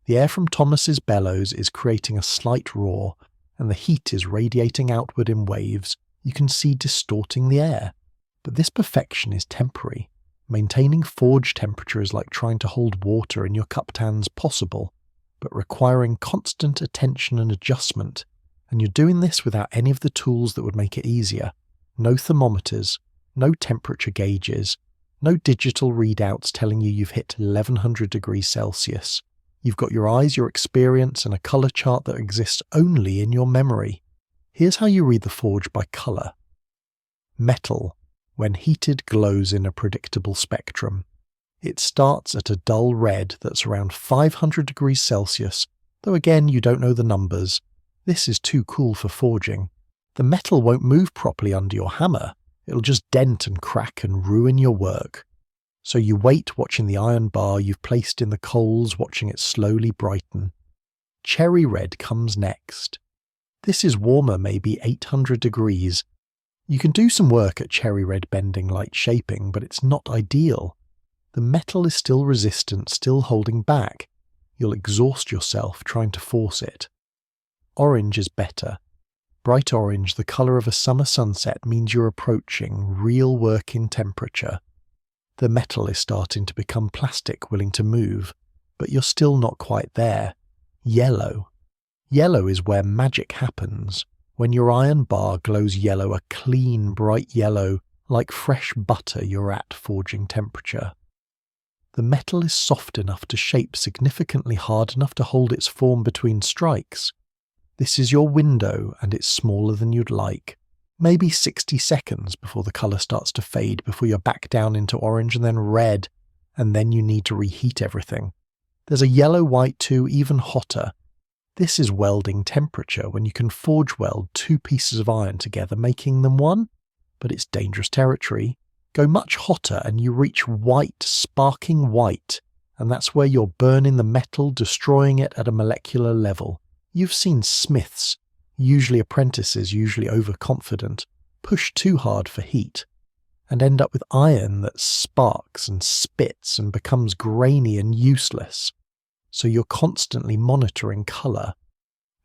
The air from Thomas's bellows is creating a slight roar, and the heat is radiating outward in waves you can see distorting the air. But this perfection is temporary. Maintaining forge temperature is like trying to hold water in your cupped hands possible, but requiring constant attention and adjustment, and you're doing this without any of the tools that would make it easier. No thermometers, no temperature gauges, no digital readouts telling you you've hit 1100 degrees Celsius. You've got your eyes, your experience, and a colour chart that exists only in your memory. Here's how you read the forge by colour. Metal, when heated, glows in a predictable spectrum. It starts at a dull red that's around 500 degrees Celsius, though again you don't know the numbers. This is too cool for forging. The metal won't move properly under your hammer. It'll just dent and crack and ruin your work. So you wait watching the iron bar you've placed in the coals, watching it slowly brighten. Cherry red comes next. This is warmer, maybe 800 degrees. You can do some work at cherry red bending light shaping, but it's not ideal. The metal is still resistant, still holding back. You'll exhaust yourself trying to force it. Orange is better. Bright orange, the colour of a summer sunset, means you're approaching real working temperature. The metal is starting to become plastic, willing to move, but you're still not quite there. Yellow. Yellow is where magic happens. When your iron bar glows yellow, a clean, bright yellow, like fresh butter, you're at forging temperature. The metal is soft enough to shape, significantly hard enough to hold its form between strikes. This is your window, and it's smaller than you'd like. Maybe 60 seconds before the colour starts to fade, before you're back down into orange and then red, and then you need to reheat everything. There's a yellow-white too, even hotter. This is welding temperature, when you can forge weld two pieces of iron together, making them one. But it's dangerous territory. Go much hotter and you reach white, sparking white, and that's where you're burning the metal, destroying it at a molecular level. You've seen smiths, usually apprentices, usually overconfident, push too hard for heat, and end up with iron that sparks and spits and becomes grainy and useless. So you're constantly monitoring colour.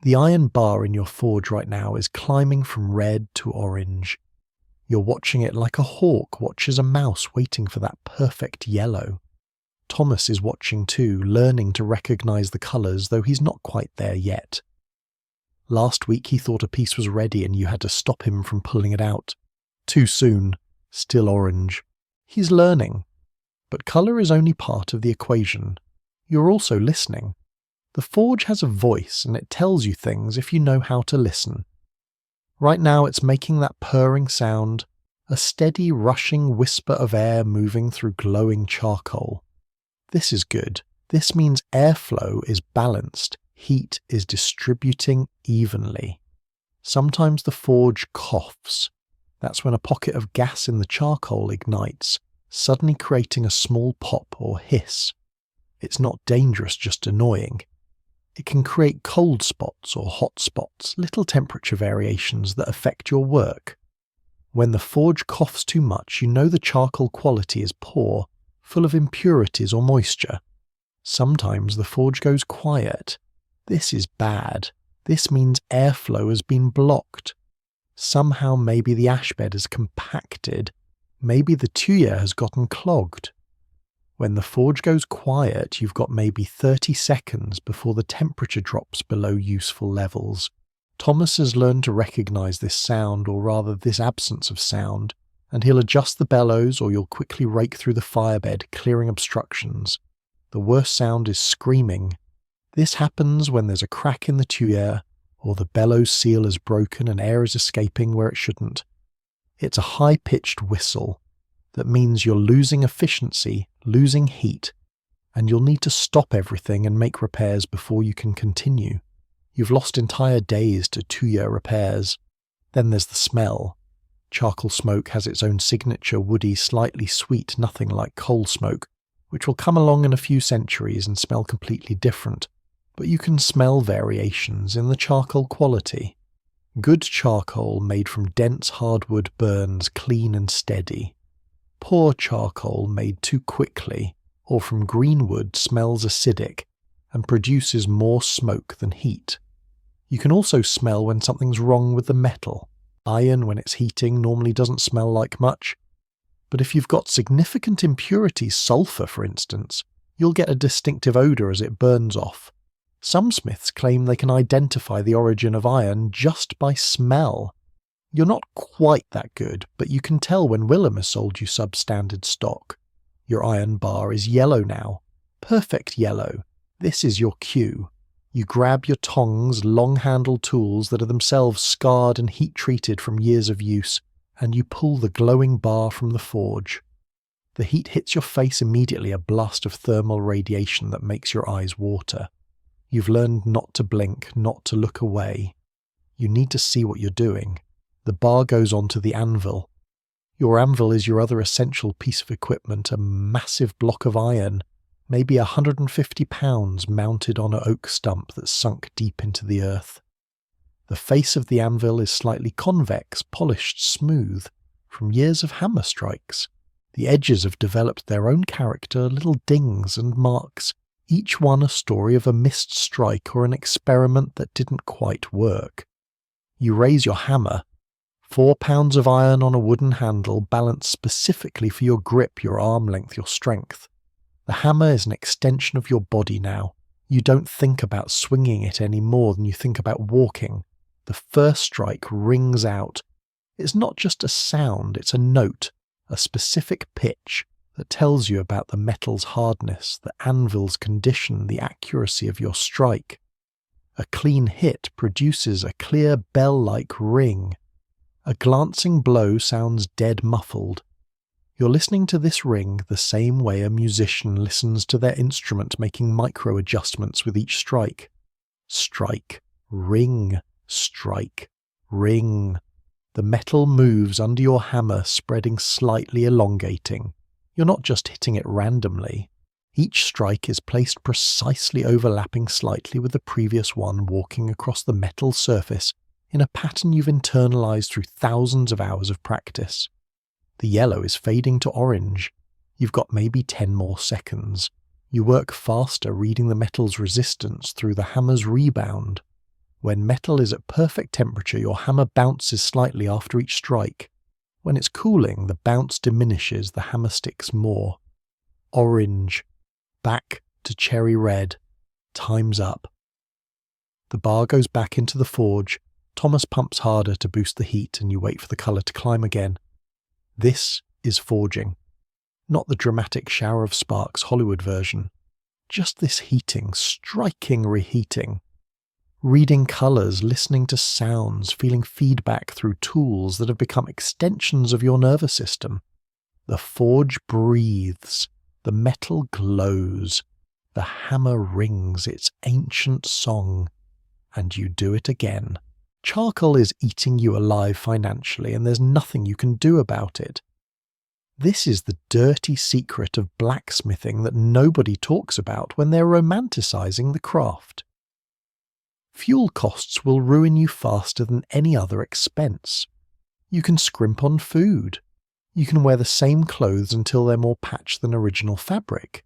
The iron bar in your forge right now is climbing from red to orange. You're watching it like a hawk watches a mouse, waiting for that perfect yellow. Thomas is watching too, learning to recognise the colours, though he's not quite there yet. Last week he thought a piece was ready and you had to stop him from pulling it out. Too soon. Still orange. He's learning. But colour is only part of the equation. You're also listening. The forge has a voice and it tells you things if you know how to listen. Right now it's making that purring sound, a steady rushing whisper of air moving through glowing charcoal. This is good. This means airflow is balanced, heat is distributing evenly. Sometimes the forge coughs. That's when a pocket of gas in the charcoal ignites, suddenly creating a small pop or hiss. It's not dangerous, just annoying. It can create cold spots or hot spots, little temperature variations that affect your work. When the forge coughs too much, you know the charcoal quality is poor, full of impurities or moisture. Sometimes the forge goes quiet. This is bad. This means airflow has been blocked. Somehow maybe the ash bed has compacted. Maybe the tuyere has gotten clogged. When the forge goes quiet, you've got maybe 30 seconds before the temperature drops below useful levels. Thomas has learned to recognise this sound, or rather this absence of sound, and he'll adjust the bellows or you'll quickly rake through the firebed, clearing obstructions. The worst sound is screaming. This happens when there's a crack in the tuyere, or the bellows seal is broken and air is escaping where it shouldn't. It's a high-pitched whistle. That means you're losing efficiency, losing heat, and you'll need to stop everything and make repairs before you can continue. You've lost entire days to tuyere repairs. Then there's the smell. Charcoal smoke has its own signature woody, slightly sweet, nothing like coal smoke, which will come along in a few centuries and smell completely different, but you can smell variations in the charcoal quality. Good charcoal made from dense hardwood burns clean and steady. Poor charcoal made too quickly or from green wood smells acidic and produces more smoke than heat. You can also smell when something's wrong with the metal. Iron, when it's heating, normally doesn't smell like much. But if you've got significant impurities, sulfur for instance, you'll get a distinctive odour as it burns off. Some smiths claim they can identify the origin of iron just by smell. You're not quite that good, but you can tell when Willem has sold you substandard stock. Your iron bar is yellow now. Perfect yellow. This is your cue. You grab your tongs, long-handled tools that are themselves scarred and heat-treated from years of use, and you pull the glowing bar from the forge. The heat hits your face immediately, a blast of thermal radiation that makes your eyes water. You've learned not to blink, not to look away. You need to see what you're doing. The bar goes onto the anvil. Your anvil is your other essential piece of equipment, a massive block of iron, maybe 150 pounds mounted on an oak stump that's sunk deep into the earth. The face of the anvil is slightly convex, polished smooth, from years of hammer strikes. The edges have developed their own character, little dings and marks, each one a story of a missed strike or an experiment that didn't quite work. You raise your hammer, 4 pounds of iron on a wooden handle balanced specifically for your grip, your arm length, your strength. The hammer is an extension of your body now. You don't think about swinging it any more than you think about walking. The first strike rings out. It's not just a sound, it's a note, a specific pitch that tells you about the metal's hardness, the anvil's condition, the accuracy of your strike. A clean hit produces a clear bell-like ring. A glancing blow sounds dead muffled. You're listening to this ring the same way a musician listens to their instrument, making micro-adjustments with each strike. Strike, ring, strike, ring. The metal moves under your hammer, spreading slightly, elongating. You're not just hitting it randomly. Each strike is placed precisely overlapping slightly with the previous one, walking across the metal surface in a pattern you've internalized through thousands of hours of practice. The yellow is fading to orange. You've got maybe 10 more seconds. You work faster, reading the metal's resistance through the hammer's rebound. When metal is at perfect temperature, your hammer bounces slightly after each strike. When it's cooling, the bounce diminishes, the hammer sticks more. Orange. Back to cherry red. Time's up. The bar goes back into the forge. Thomas pumps harder to boost the heat, and you wait for the colour to climb again. This is forging. Not the dramatic shower of sparks Hollywood version. Just this heating, striking reheating. Reading colours, listening to sounds, feeling feedback through tools that have become extensions of your nervous system. The forge breathes. The metal glows. The hammer rings its ancient song. And you do it again. Charcoal is eating you alive financially, and there's nothing you can do about it. This is the dirty secret of blacksmithing that nobody talks about when they're romanticizing the craft. Fuel costs will ruin you faster than any other expense. You can scrimp on food. You can wear the same clothes until they're more patched than original fabric.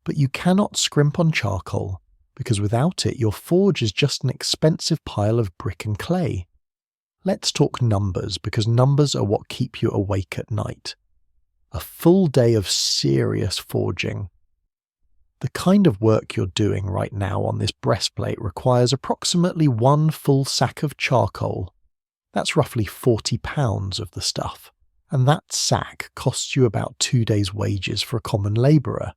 But you cannot scrimp on charcoal, because without it your forge is just an expensive pile of brick and clay. Let's talk numbers, because numbers are what keep you awake at night. A full day of serious forging. The kind of work you're doing right now on this breastplate requires approximately 1 full sack of charcoal. That's roughly 40 pounds of the stuff, and that sack costs you about 2 days' wages for a common labourer.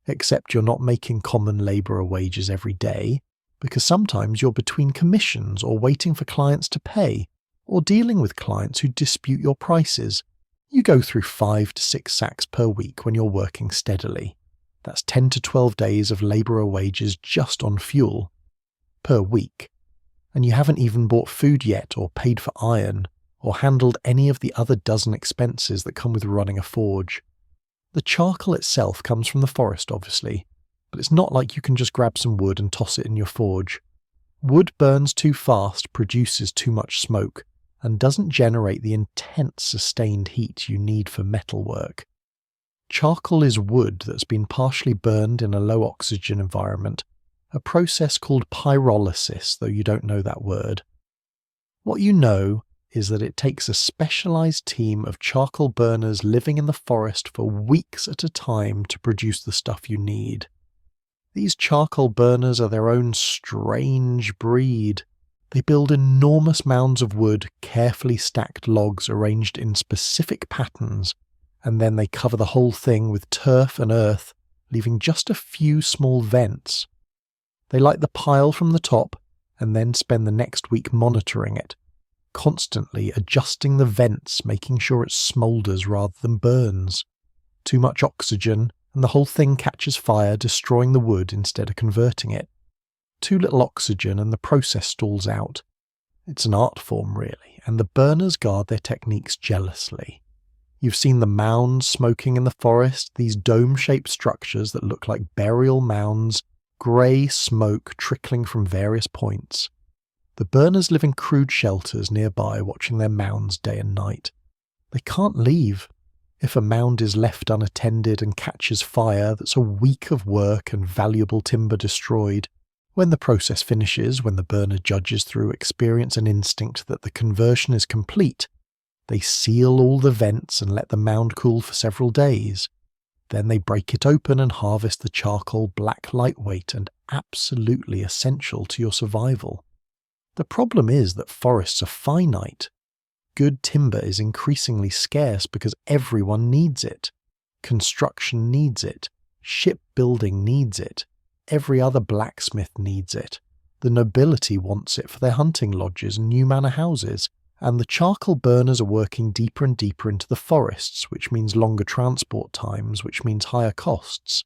Except you're not making common labourer wages every day, because sometimes you're between commissions or waiting for clients to pay, or dealing with clients who dispute your prices. You go through 5 to 6 sacks per week when you're working steadily. That's 10 to 12 days of labourer wages just on fuel per week. And you haven't even bought food yet, or paid for iron, or handled any of the other dozen expenses that come with running a forge. The charcoal itself comes from the forest, obviously, but it's not like you can just grab some wood and toss it in your forge. Wood burns too fast, produces too much smoke, and doesn't generate the intense sustained heat you need for metalwork. Charcoal is wood that's been partially burned in a low-oxygen environment, a process called pyrolysis, though you don't know that word. What you know is that it takes a specialized team of charcoal burners living in the forest for weeks at a time to produce the stuff you need. These charcoal burners are their own strange breed. They build enormous mounds of wood, carefully stacked logs arranged in specific patterns, and then they cover the whole thing with turf and earth, leaving just a few small vents. They light the pile from the top, and then spend the next week monitoring it, constantly adjusting the vents, making sure it smoulders rather than burns. Too much oxygen, and the whole thing catches fire, destroying the wood instead of converting it. Too little oxygen, and the process stalls out. It's an art form, really, and the burners guard their techniques jealously. You've seen the mounds smoking in the forest, these dome-shaped structures that look like burial mounds, grey smoke trickling from various points. The burners live in crude shelters nearby, watching their mounds day and night. They can't leave. If a mound is left unattended and catches fire, that's a week of work and valuable timber destroyed. When the process finishes, when the burner judges through experience and instinct that the conversion is complete, they seal all the vents and let the mound cool for several days. Then they break it open and harvest the charcoal black lightweight and absolutely essential to your survival. The problem is that forests are finite. Good timber is increasingly scarce because everyone needs it. Construction needs it. Shipbuilding needs it. Every other blacksmith needs it. The nobility wants it for their hunting lodges and new manor houses. And the charcoal burners are working deeper and deeper into the forests, which means longer transport times, which means higher costs.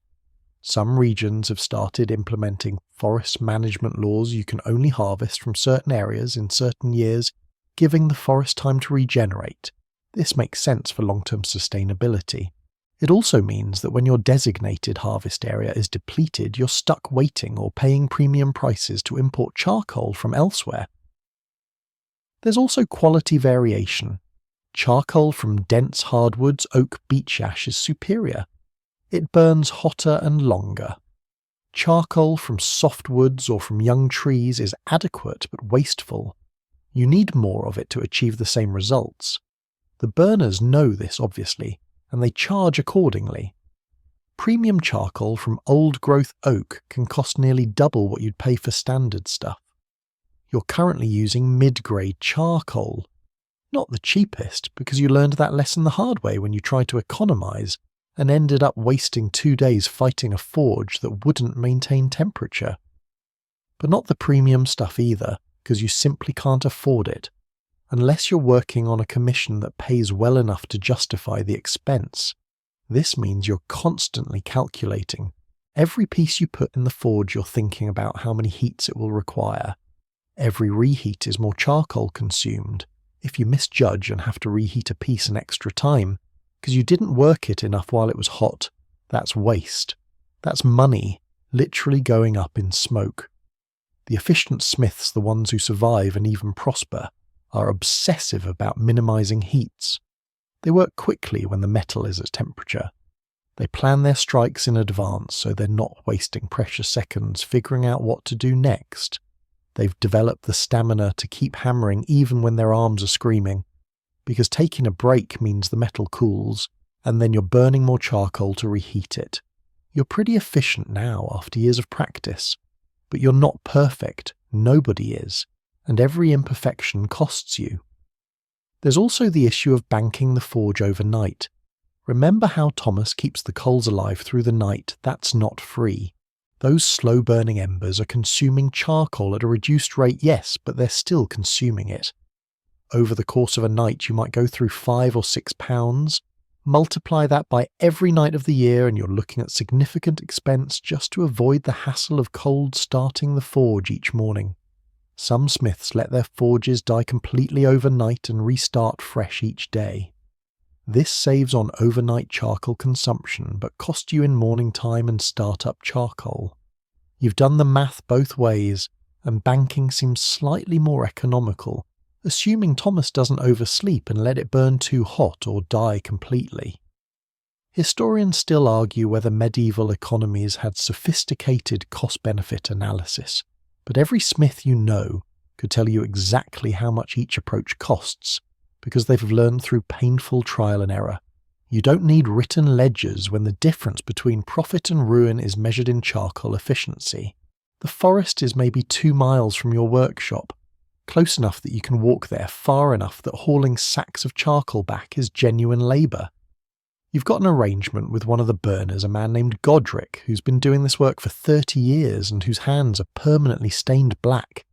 Some regions have started implementing forest management laws. You can only harvest from certain areas in certain years, giving the forest time to regenerate. This makes sense for long-term sustainability. It also means that when your designated harvest area is depleted, you're stuck waiting or paying premium prices to import charcoal from elsewhere. There's also quality variation. Charcoal from dense hardwoods, oak, beech ash is superior. It burns hotter and longer. Charcoal from softwoods or from young trees is adequate but wasteful. You need more of it to achieve the same results. The burners know this, obviously, and they charge accordingly. Premium charcoal from old-growth oak can cost nearly double what you'd pay for standard stuff. You're currently using mid-grade charcoal. Not the cheapest, because you learned that lesson the hard way when you tried to economize and ended up wasting 2 days fighting a forge that wouldn't maintain temperature. But not the premium stuff either, because you simply can't afford it, unless you're working on a commission that pays well enough to justify the expense. This means you're constantly calculating. Every piece you put in the forge, you're thinking about how many heats it will require. Every reheat is more charcoal consumed. If you misjudge and have to reheat a piece an extra time, because you didn't work it enough while it was hot, that's waste. That's money, literally going up in smoke. The efficient smiths, the ones who survive and even prosper, are obsessive about minimizing heats. They work quickly when the metal is at temperature. They plan their strikes in advance so they're not wasting precious seconds figuring out what to do next. They've developed the stamina to keep hammering even when their arms are screaming, because taking a break means the metal cools, and then you're burning more charcoal to reheat it. You're pretty efficient now after years of practice, but you're not perfect, nobody is, and every imperfection costs you. There's also the issue of banking the forge overnight. Remember how Thomas keeps the coals alive through the night? That's not free. Those slow-burning embers are consuming charcoal at a reduced rate, yes, but they're still consuming it. Over the course of a night, you might go through 5 or 6 pounds. Multiply that by every night of the year and you're looking at significant expense just to avoid the hassle of cold starting the forge each morning. Some smiths let their forges die completely overnight and restart fresh each day. This saves on overnight charcoal consumption but costs you in morning time and start-up charcoal. You've done the math both ways, and banking seems slightly more economical, assuming Thomas doesn't oversleep and let it burn too hot or die completely. Historians still argue whether medieval economies had sophisticated cost-benefit analysis, but every smith you know could tell you exactly how much each approach costs, because they've learned through painful trial and error. You don't need written ledgers when the difference between profit and ruin is measured in charcoal efficiency. The forest is maybe 2 miles from your workshop, close enough that you can walk there, far enough that hauling sacks of charcoal back is genuine labour. You've got an arrangement with one of the burners, a man named Godric, who's been doing this work for 30 years and whose hands are permanently stained black.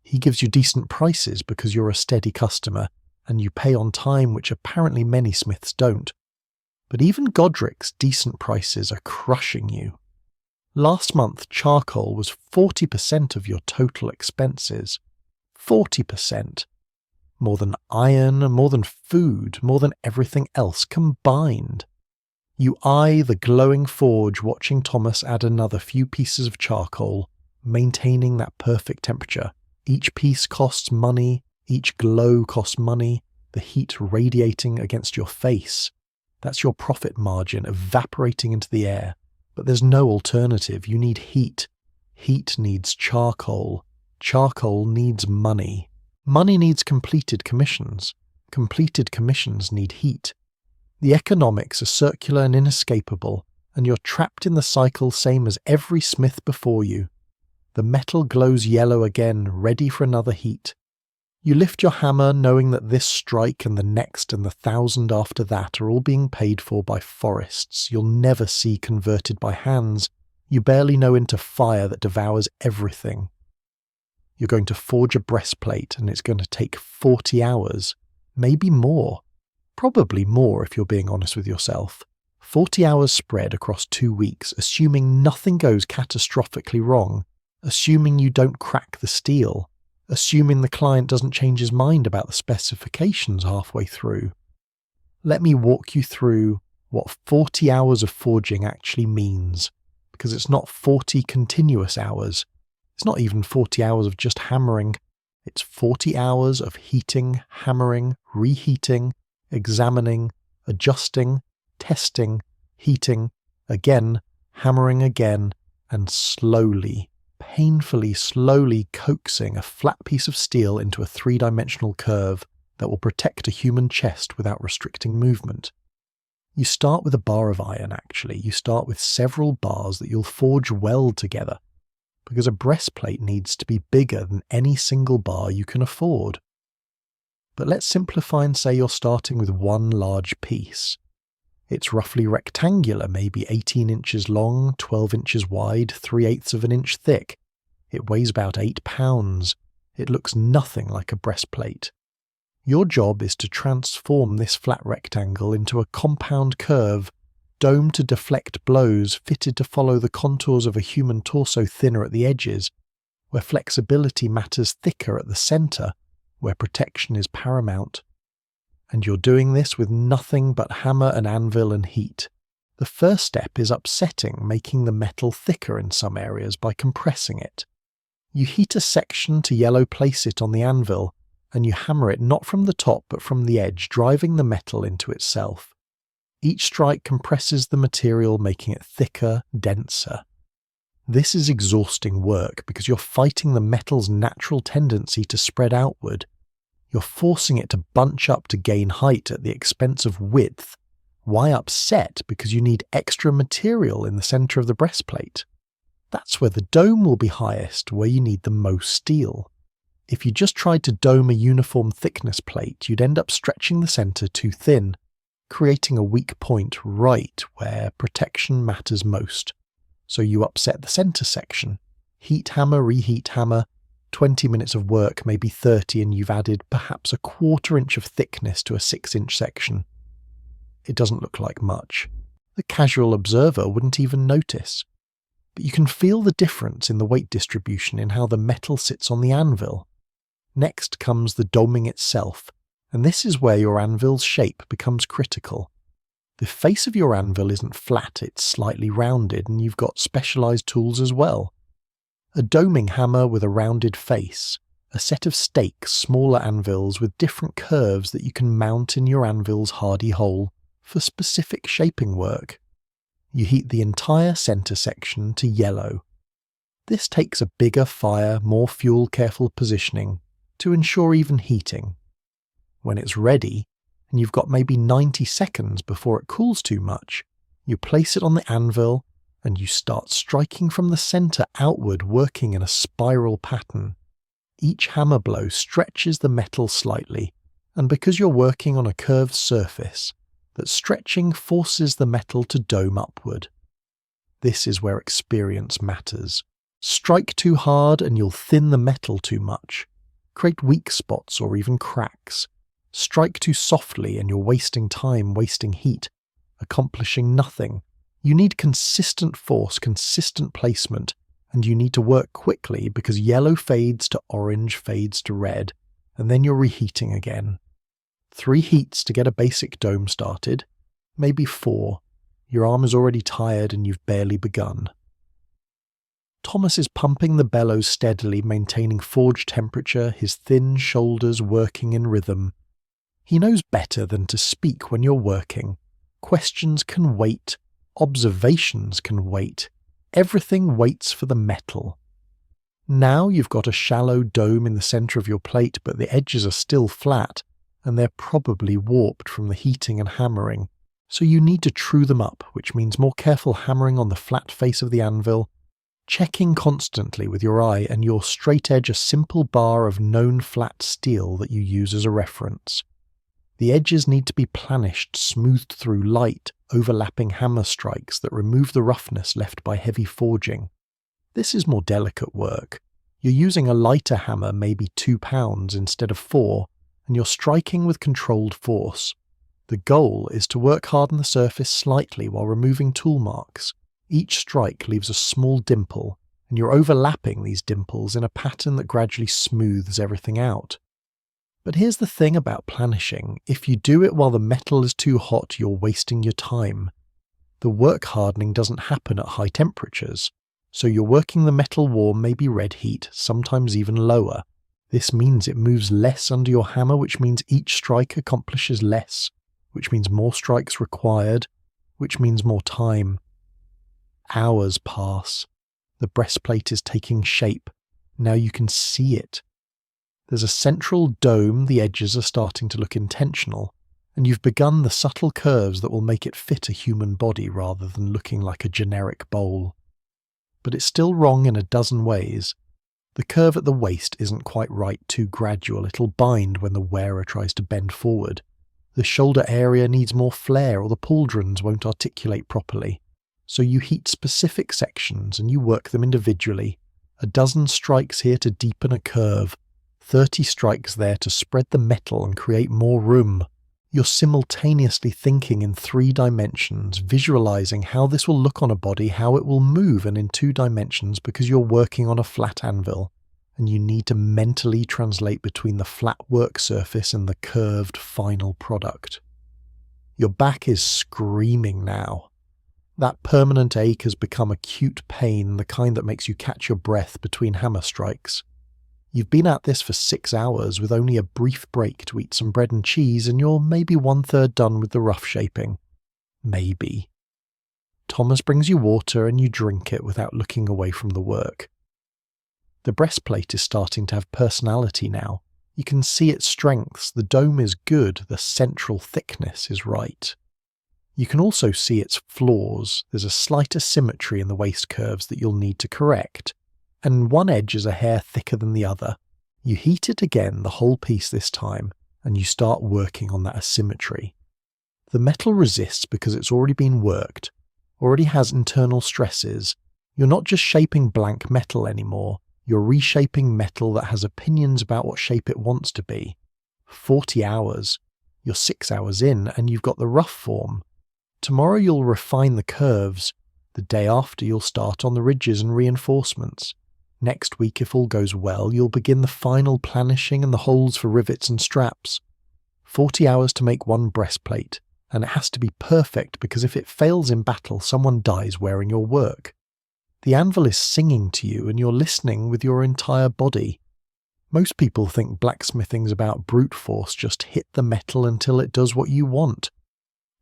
He gives you decent prices because you're a steady customer, and you pay on time, which apparently many smiths don't. But even Godric's decent prices are crushing you. Last month, charcoal was 40% of your total expenses. 40%. more than iron, more than food, more than everything else combined. You eye the glowing forge, watching Thomas add another few pieces of charcoal, maintaining that perfect temperature. Each piece costs money, each glow costs money, the heat radiating against your face. That's your profit margin evaporating into the air. But there's no alternative. You need heat. Heat needs charcoal. Charcoal needs money. Money needs completed commissions. Completed commissions need heat. The economics are circular and inescapable, and you're trapped in the cycle same as every smith before you. The metal glows yellow again, ready for another heat. You lift your hammer knowing that this strike and the next and the 1,000 after that are all being paid for by forests you'll never see converted by hands you barely know into fire that devours everything. You're going to forge a breastplate and it's going to take 40 hours, maybe more. Probably more if you're being honest with yourself. 40 hours spread across 2 weeks, assuming nothing goes catastrophically wrong, assuming you don't crack the steel, assuming the client doesn't change his mind about the specifications halfway through. Let me walk you through what 40 hours of forging actually means, because it's not 40 continuous hours. It's not even 40 hours of just hammering. It's 40 hours of heating, hammering, reheating, examining, adjusting, testing, heating, again, hammering again, and slowly, painfully slowly coaxing a flat piece of steel into a 3-dimensional curve that will protect a human chest without restricting movement. You start with a bar of iron, actually. You start with several bars that you'll forge weld together, because a breastplate needs to be bigger than any single bar you can afford. But let's simplify and say you're starting with one large piece. It's roughly rectangular, maybe 18 inches long, 12 inches wide, 3/8 of an inch thick. It weighs about 8 pounds. It looks nothing like a breastplate. Your job is to transform this flat rectangle into a compound curve, domed to deflect blows, fitted to follow the contours of a human torso thinner at the edges, where flexibility matters thicker at the centre, where protection is paramount. And you're doing this with nothing but hammer and anvil and heat. The first step is upsetting, making the metal thicker in some areas by compressing it. You heat a section to yellow place it on the anvil, and you hammer it not from the top but from the edge, driving the metal into itself. Each strike compresses the material, making it thicker, denser. This is exhausting work because you're fighting the metal's natural tendency to spread outward. You're forcing it to bunch up to gain height at the expense of width. Why upset? Because you need extra material in the centre of the breastplate. That's where the dome will be highest, where you need the most steel. If you just tried to dome a uniform thickness plate, you'd end up stretching the centre too thin, creating a weak point right where protection matters most. So you upset the centre section. Heat hammer, reheat hammer, 20 minutes of work, maybe 30, and you've added perhaps a 1/4 inch of thickness to a 6-inch section. It doesn't look like much. The casual observer wouldn't even notice. But you can feel the difference in the weight distribution in how the metal sits on the anvil. Next comes the doming itself, and this is where your anvil's shape becomes critical. The face of your anvil isn't flat, it's slightly rounded, and you've got specialised tools as well. A doming hammer with a rounded face, a set of stakes, smaller anvils with different curves that you can mount in your anvil's hardy hole for specific shaping work. You heat the entire centre section to yellow. This takes a bigger fire, more fuel-careful positioning to ensure even heating. When it's ready, and you've got maybe 90 seconds before it cools too much, you place it on the anvil and you start striking from the centre outward, working in a spiral pattern. Each hammer blow stretches the metal slightly, and because you're working on a curved surface, that stretching forces the metal to dome upward. This is where experience matters. Strike too hard and you'll thin the metal too much, create weak spots or even cracks. Strike too softly and you're wasting time, wasting heat, accomplishing nothing. You need consistent force, consistent placement, and you need to work quickly because yellow fades to orange, fades to red, and then you're reheating again. 3 heats to get a basic dome started, maybe 4. Your arm is already tired and you've barely begun. Thomas is pumping the bellows steadily, maintaining forge temperature, his thin shoulders working in rhythm. He knows better than to speak when you're working. Questions can wait. Observations can wait. Everything waits for the metal. Now you've got a shallow dome in the centre of your plate, but the edges are still flat, and they're probably warped from the heating and hammering. So you need to true them up, which means more careful hammering on the flat face of the anvil, checking constantly with your eye and your straight edge a simple bar of known flat steel that you use as a reference. The edges need to be planished, smoothed through light, overlapping hammer strikes that remove the roughness left by heavy forging. This is more delicate work. You're using a lighter hammer, maybe 2 pounds instead of 4, and you're striking with controlled force. The goal is to work hard on the surface slightly while removing tool marks. Each strike leaves a small dimple, and you're overlapping these dimples in a pattern that gradually smooths everything out. But here's the thing about planishing. If you do it while the metal is too hot, you're wasting your time. The work hardening doesn't happen at high temperatures, so you're working the metal warm, maybe red heat, sometimes even lower. This means it moves less under your hammer, which means each strike accomplishes less, which means more strikes required, which means more time. Hours pass. The breastplate is taking shape. Now you can see it. There's a central dome, the edges are starting to look intentional, and you've begun the subtle curves that will make it fit a human body rather than looking like a generic bowl. But it's still wrong in a dozen ways. The curve at the waist isn't quite right, too gradual, it'll bind when the wearer tries to bend forward. The shoulder area needs more flair or the pauldrons won't articulate properly. So you heat specific sections and you work them individually. A dozen strikes here to deepen a curve. 30 strikes there to spread the metal and create more room. You're simultaneously thinking in 3 dimensions, visualizing how this will look on a body, how it will move, and in 2 dimensions because you're working on a flat anvil, and you need to mentally translate between the flat work surface and the curved final product. Your back is screaming now. That permanent ache has become acute pain, the kind that makes you catch your breath between hammer strikes. You've been at this for 6 hours with only a brief break to eat some bread and cheese, and you're maybe 1/3 done with the rough shaping. Maybe. Thomas brings you water and you drink it without looking away from the work. The breastplate is starting to have personality now. You can see its strengths, the dome is good, the central thickness is right. You can also see its flaws. There's a slight asymmetry in the waist curves that you'll need to correct, and one edge is a hair thicker than the other. You heat it again, the whole piece this time, and you start working on that asymmetry. The metal resists because it's already been worked, already has internal stresses. You're not just shaping blank metal anymore, you're reshaping metal that has opinions about what shape it wants to be. 40 hours. You're 6 hours in, and you've got the rough form. Tomorrow you'll refine the curves. The day after you'll start on the ridges and reinforcements. Next week, if all goes well, you'll begin the final planishing and the holes for rivets and straps. 40 hours to make one breastplate, and it has to be perfect because if it fails in battle, someone dies wearing your work. The anvil is singing to you and you're listening with your entire body. Most people think blacksmithing's about brute force, just hit the metal until it does what you want.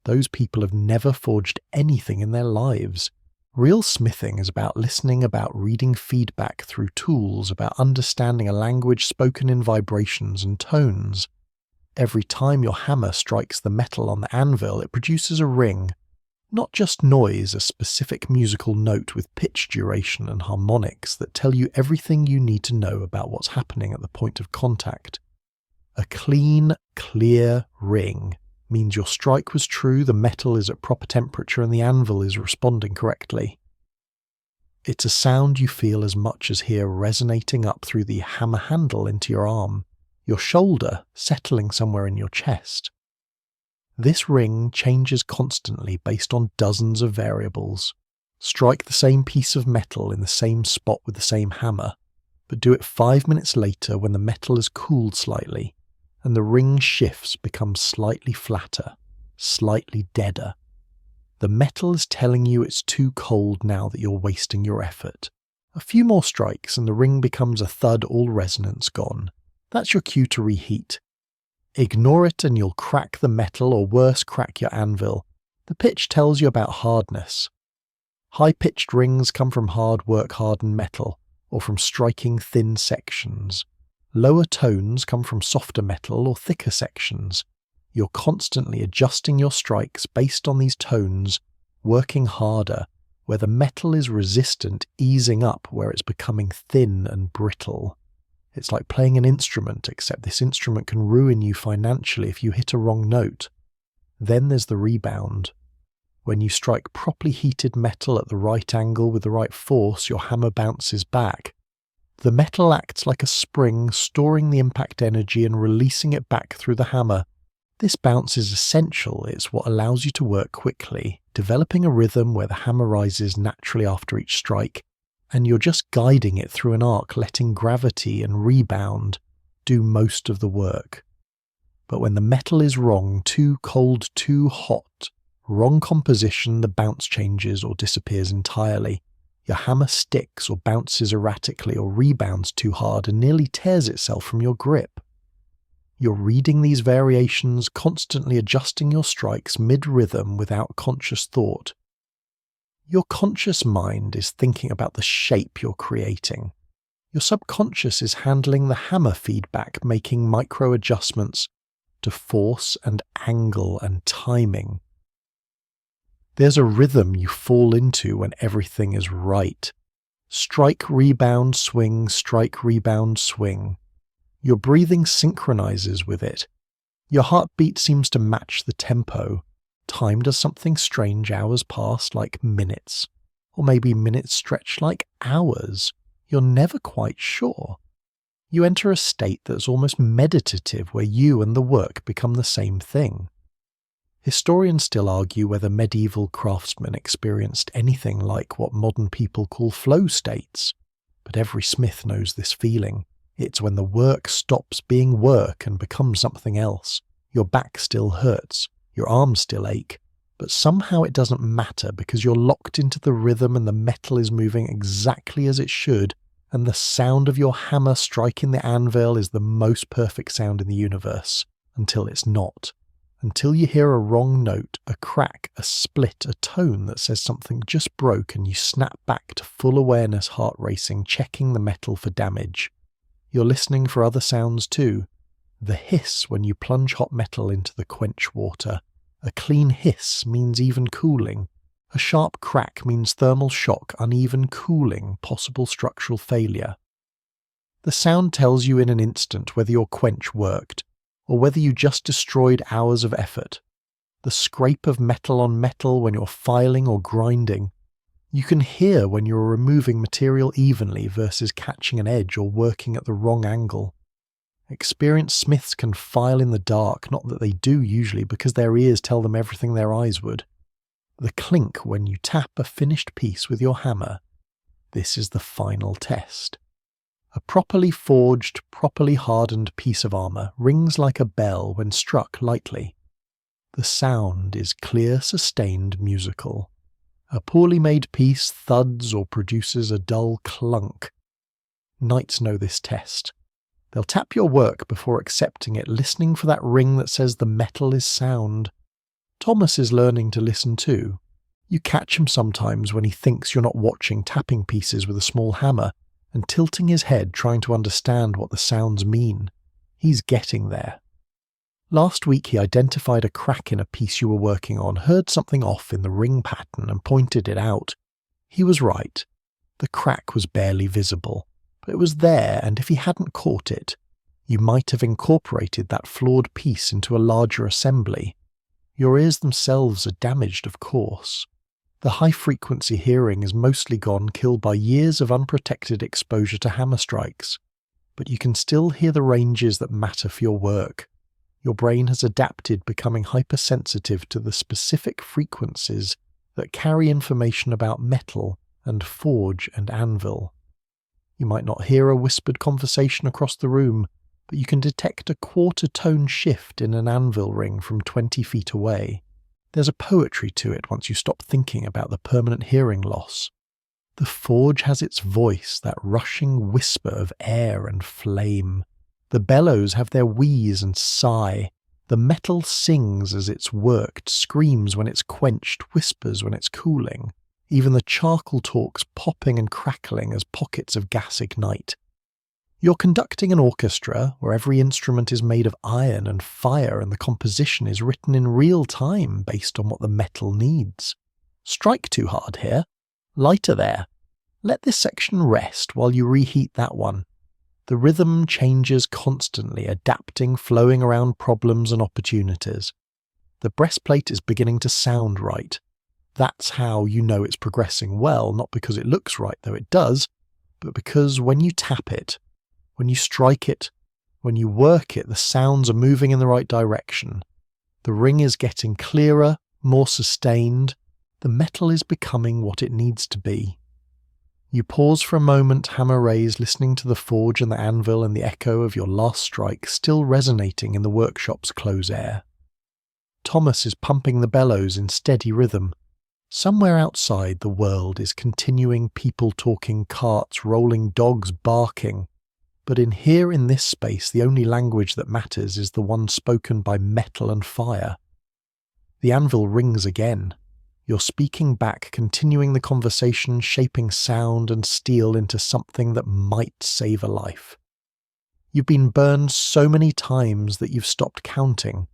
Those people have never forged anything in their lives. Real smithing is about listening, about reading feedback through tools, about understanding a language spoken in vibrations and tones. Every time your hammer strikes the metal on the anvil, it produces a ring. Not just noise, a specific musical note with pitch duration and harmonics that tell you everything you need to know about what's happening at the point of contact. A clean, clear ring means your strike was true, the metal is at proper temperature, and the anvil is responding correctly. It's a sound you feel as much as hear resonating up through the hammer handle into your arm, your shoulder settling somewhere in your chest. This ring changes constantly based on dozens of variables. Strike the same piece of metal in the same spot with the same hammer, but do it 5 minutes later when the metal has cooled slightly and the ring shifts, becomes slightly flatter, slightly deader. The metal is telling you it's too cold now that you're wasting your effort. A few more strikes and the ring becomes a thud, all resonance gone. That's your cue to reheat. Ignore it and you'll crack the metal, or worse, crack your anvil. The pitch tells you about hardness. High-pitched rings come from hard work-hardened metal, or from striking thin sections. Lower tones come from softer metal or thicker sections. You're constantly adjusting your strikes based on these tones, working harder, where the metal is resistant, easing up where it's becoming thin and brittle. It's like playing an instrument, except this instrument can ruin you financially if you hit a wrong note. Then there's the rebound. When you strike properly heated metal at the right angle with the right force, your hammer bounces back. The metal acts like a spring, storing the impact energy and releasing it back through the hammer. This bounce is essential. It's what allows you to work quickly, developing a rhythm where the hammer rises naturally after each strike, and you're just guiding it through an arc, letting gravity and rebound do most of the work. But when the metal is wrong, too cold, too hot, wrong composition, the bounce changes or disappears entirely. Your hammer sticks or bounces erratically or rebounds too hard and nearly tears itself from your grip. You're reading these variations, constantly adjusting your strikes mid-rhythm without conscious thought. Your conscious mind is thinking about the shape you're creating. Your subconscious is handling the hammer feedback, making micro-adjustments to force and angle and timing. There's a rhythm you fall into when everything is right. Strike, rebound, swing, strike, rebound, swing. Your breathing synchronizes with it. Your heartbeat seems to match the tempo. Time does something strange, hours pass like minutes. Or maybe minutes stretch like hours. You're never quite sure. You enter a state that's almost meditative, where you and the work become the same thing. Historians still argue whether medieval craftsmen experienced anything like what modern people call flow states. But every smith knows this feeling. It's when the work stops being work and becomes something else. Your back still hurts, your arms still ache, but somehow it doesn't matter because you're locked into the rhythm and the metal is moving exactly as it should, and the sound of your hammer striking the anvil is the most perfect sound in the universe, until it's not. Until you hear a wrong note, a crack, a split, a tone that says something just broke and you snap back to full awareness, heart racing, checking the metal for damage. You're listening for other sounds too. The hiss when you plunge hot metal into the quench water. A clean hiss means even cooling. A sharp crack means thermal shock, uneven cooling, possible structural failure. The sound tells you in an instant whether your quench worked, or whether you just destroyed hours of effort. The scrape of metal on metal when you're filing or grinding. You can hear when you're removing material evenly versus catching an edge or working at the wrong angle. Experienced smiths can file in the dark, not that they do usually, because their ears tell them everything their eyes would. The clink when you tap a finished piece with your hammer. This is the final test. A properly forged, properly hardened piece of armor rings like a bell when struck lightly. The sound is clear, sustained, musical. A poorly made piece thuds or produces a dull clunk. Knights know this test. They'll tap your work before accepting it, listening for that ring that says the metal is sound. Thomas is learning to listen too. You catch him sometimes when he thinks you're not watching, tapping pieces with a small hammer and tilting his head trying to understand what the sounds mean. He's getting there. Last week he identified a crack in a piece you were working on, heard something off in the ring pattern and pointed it out. He was right. The crack was barely visible, but it was there, and if he hadn't caught it, you might have incorporated that flawed piece into a larger assembly. Your ears themselves are damaged, of course. The high-frequency hearing is mostly gone, killed by years of unprotected exposure to hammer strikes. But you can still hear the ranges that matter for your work. Your brain has adapted, becoming hypersensitive to the specific frequencies that carry information about metal and forge and anvil. You might not hear a whispered conversation across the room, but you can detect a quarter-tone shift in an anvil ring from 20 feet away. There's a poetry to it once you stop thinking about the permanent hearing loss. The forge has its voice, that rushing whisper of air and flame. The bellows have their wheeze and sigh. The metal sings as it's worked, screams when it's quenched, whispers when it's cooling. Even the charcoal talks popping and crackling as pockets of gas ignite. You're conducting an orchestra where every instrument is made of iron and fire and the composition is written in real time based on what the metal needs. Strike too hard here. Lighter there. Let this section rest while you reheat that one. The rhythm changes constantly, adapting, flowing around problems and opportunities. The breastplate is beginning to sound right. That's how you know it's progressing well, not because it looks right, though it does, but because when you tap it, when you strike it, when you work it, the sounds are moving in the right direction. The ring is getting clearer, more sustained. The metal is becoming what it needs to be. You pause for a moment, hammer raised, listening to the forge and the anvil and the echo of your last strike still resonating in the workshop's close air. Thomas is pumping the bellows in steady rhythm. Somewhere outside, the world is continuing, people talking, carts rolling, dogs barking. But in this space, the only language that matters is the one spoken by metal and fire. The anvil rings again. You're speaking back, continuing the conversation, shaping sound and steel into something that might save a life. You've been burned so many times that you've stopped counting.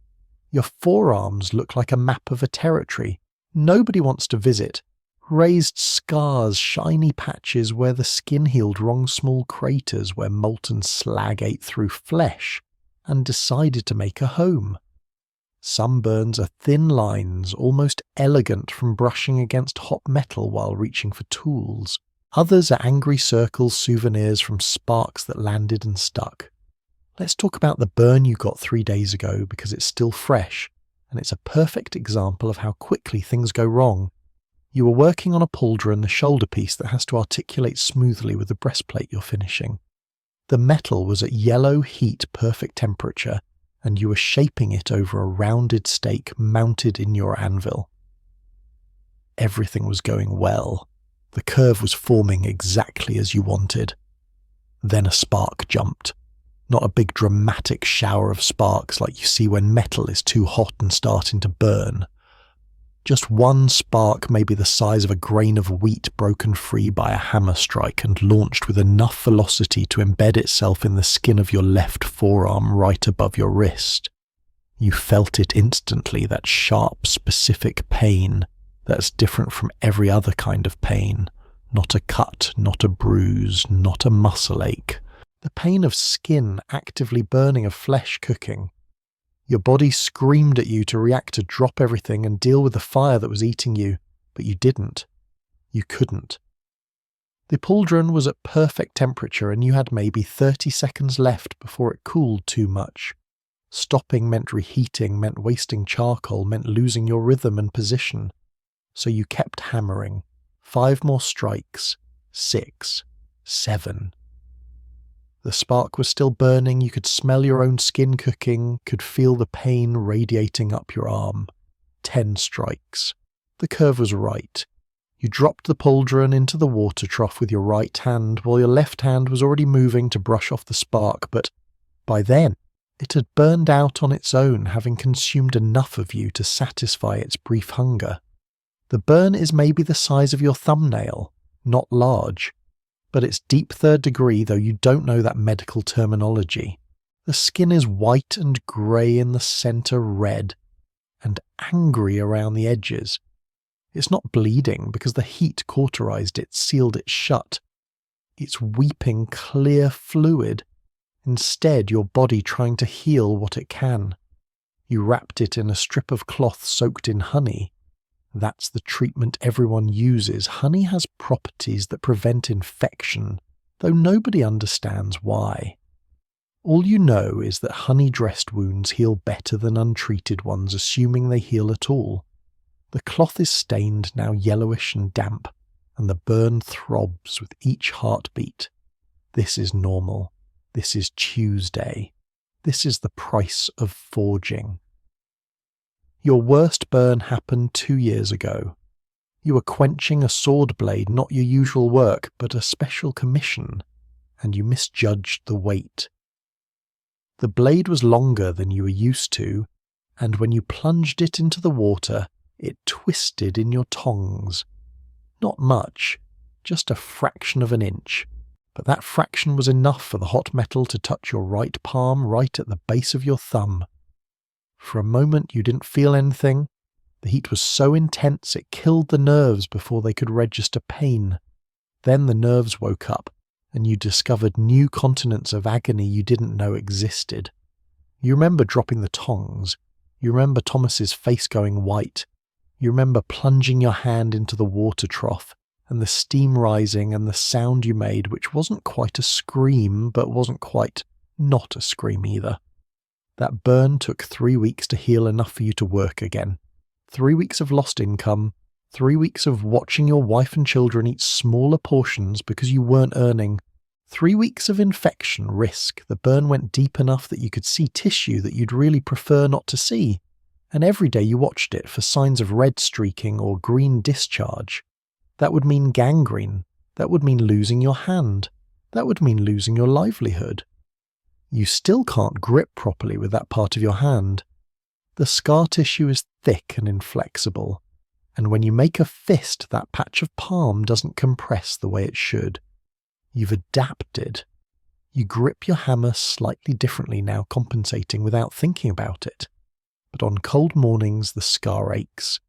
Your forearms look like a map of a territory nobody wants to visit. Raised scars, shiny patches where the skin healed wrong, small craters where molten slag ate through flesh and decided to make a home. Sunburns are thin lines, almost elegant from brushing against hot metal while reaching for tools. Others are angry circles, souvenirs from sparks that landed and stuck. Let's talk about the burn you got 3 days ago because it's still fresh, and it's a perfect example of how quickly things go wrong. You were working on a pauldron, the shoulder piece that has to articulate smoothly with the breastplate you're finishing. The metal was at yellow heat perfect temperature, and you were shaping it over a rounded stake mounted in your anvil. Everything was going well. The curve was forming exactly as you wanted. Then a spark jumped. Not a big dramatic shower of sparks like you see when metal is too hot and starting to burn. Just one spark, maybe the size of a grain of wheat broken free by a hammer strike and launched with enough velocity to embed itself in the skin of your left forearm right above your wrist. You felt it instantly, that sharp, specific pain that's different from every other kind of pain. Not a cut, not a bruise, not a muscle ache. The pain of skin actively burning, of flesh cooking. Your body screamed at you to react, to drop everything and deal with the fire that was eating you, but you didn't. You couldn't. The pauldron was at perfect temperature and you had maybe 30 seconds left before it cooled too much. Stopping meant reheating, meant wasting charcoal, meant losing your rhythm and position. So you kept hammering. 5 more strikes. 6. 7. The spark was still burning, you could smell your own skin cooking, could feel the pain radiating up your arm. 10 strikes. The curve was right. You dropped the pauldron into the water trough with your right hand, while your left hand was already moving to brush off the spark, but by then it had burned out on its own, having consumed enough of you to satisfy its brief hunger. The burn is maybe the size of your thumbnail, not large. But it's deep 3rd degree, though you don't know that medical terminology. The skin is white and grey in the centre, red, and angry around the edges. It's not bleeding because the heat cauterized it, sealed it shut. It's weeping clear fluid. Instead, your body trying to heal what it can. You wrapped it in a strip of cloth soaked in honey. That's the treatment everyone uses. Honey has properties that prevent infection, though nobody understands why. All you know is that honey-dressed wounds heal better than untreated ones, assuming they heal at all. The cloth is stained, now yellowish and damp, and the burn throbs with each heartbeat. This is normal. This is Tuesday. This is the price of forging. Your worst burn happened 2 years ago. You were quenching a sword blade, not your usual work, but a special commission, and you misjudged the weight. The blade was longer than you were used to, and when you plunged it into the water, it twisted in your tongs. Not much, just a fraction of an inch, but that fraction was enough for the hot metal to touch your right palm right at the base of your thumb. For a moment you didn't feel anything. The heat was so intense it killed the nerves before they could register pain. Then the nerves woke up, and you discovered new continents of agony you didn't know existed. You remember dropping the tongs. You remember Thomas's face going white. You remember plunging your hand into the water trough, and the steam rising and the sound you made, which wasn't quite a scream, but wasn't quite not a scream either. That burn took 3 weeks to heal enough for you to work again. 3 weeks of lost income, 3 weeks of watching your wife and children eat smaller portions because you weren't earning, 3 weeks of infection risk. The burn went deep enough that you could see tissue that you'd really prefer not to see, and every day you watched it for signs of red streaking or green discharge. That would mean gangrene. That would mean losing your hand. That would mean losing your livelihood. You still can't grip properly with that part of your hand. The scar tissue is thick and inflexible, and when you make a fist, that patch of palm doesn't compress the way it should. You've adapted. You grip your hammer slightly differently now, compensating without thinking about it. But on cold mornings the scar aches,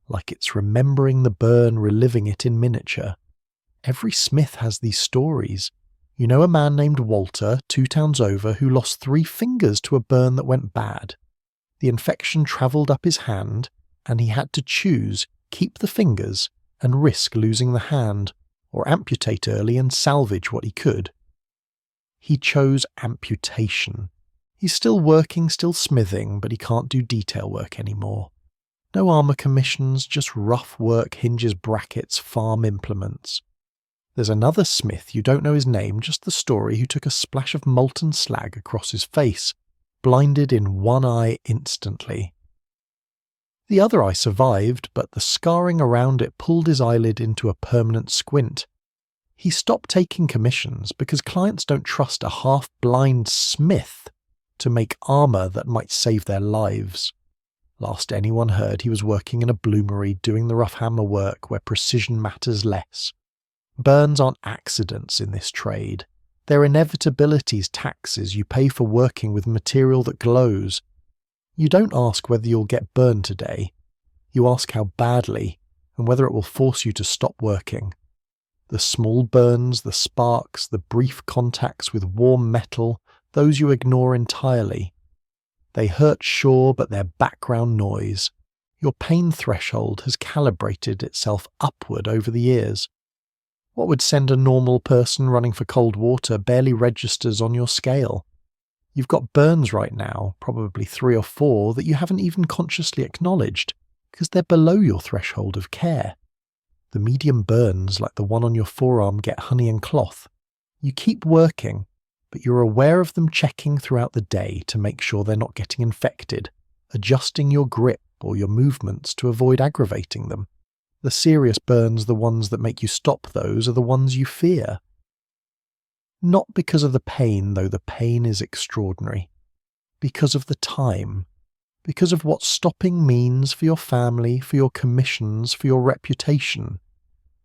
like it's remembering the burn, reliving it in miniature. Every smith has these stories. You know a man named Walter, 2 towns over, who lost 3 fingers to a burn that went bad. The infection travelled up his hand, and he had to choose keep the fingers and risk losing the hand, or amputate early and salvage what he could. He chose amputation. He's still working, still smithing, but he can't do detail work anymore. No armour commissions, just rough work, hinges, brackets, farm implements. There's another smith, you don't know his name, just the story, who took a splash of molten slag across his face, blinded in one eye instantly. The other eye survived, but the scarring around it pulled his eyelid into a permanent squint. He stopped taking commissions because clients don't trust a half-blind smith to make armour that might save their lives. Last anyone heard, he was working in a bloomery doing the rough hammer work where precision matters less. Burns aren't accidents in this trade. They're inevitabilities, taxes you pay for working with material that glows. You don't ask whether you'll get burned today. You ask how badly, and whether it will force you to stop working. The small burns, the sparks, the brief contacts with warm metal, those you ignore entirely. They hurt sure, but they're background noise. Your pain threshold has calibrated itself upward over the years. What would send a normal person running for cold water barely registers on your scale. You've got burns right now, probably 3 or 4, that you haven't even consciously acknowledged, because they're below your threshold of care. The medium burns, like the one on your forearm, get honey and cloth. You keep working, but you're aware of them checking throughout the day to make sure they're not getting infected, adjusting your grip or your movements to avoid aggravating them. The serious burns, the ones that make you stop those, are the ones you fear. Not because of the pain, though the pain is extraordinary. Because of the time. Because of what stopping means for your family, for your commissions, for your reputation.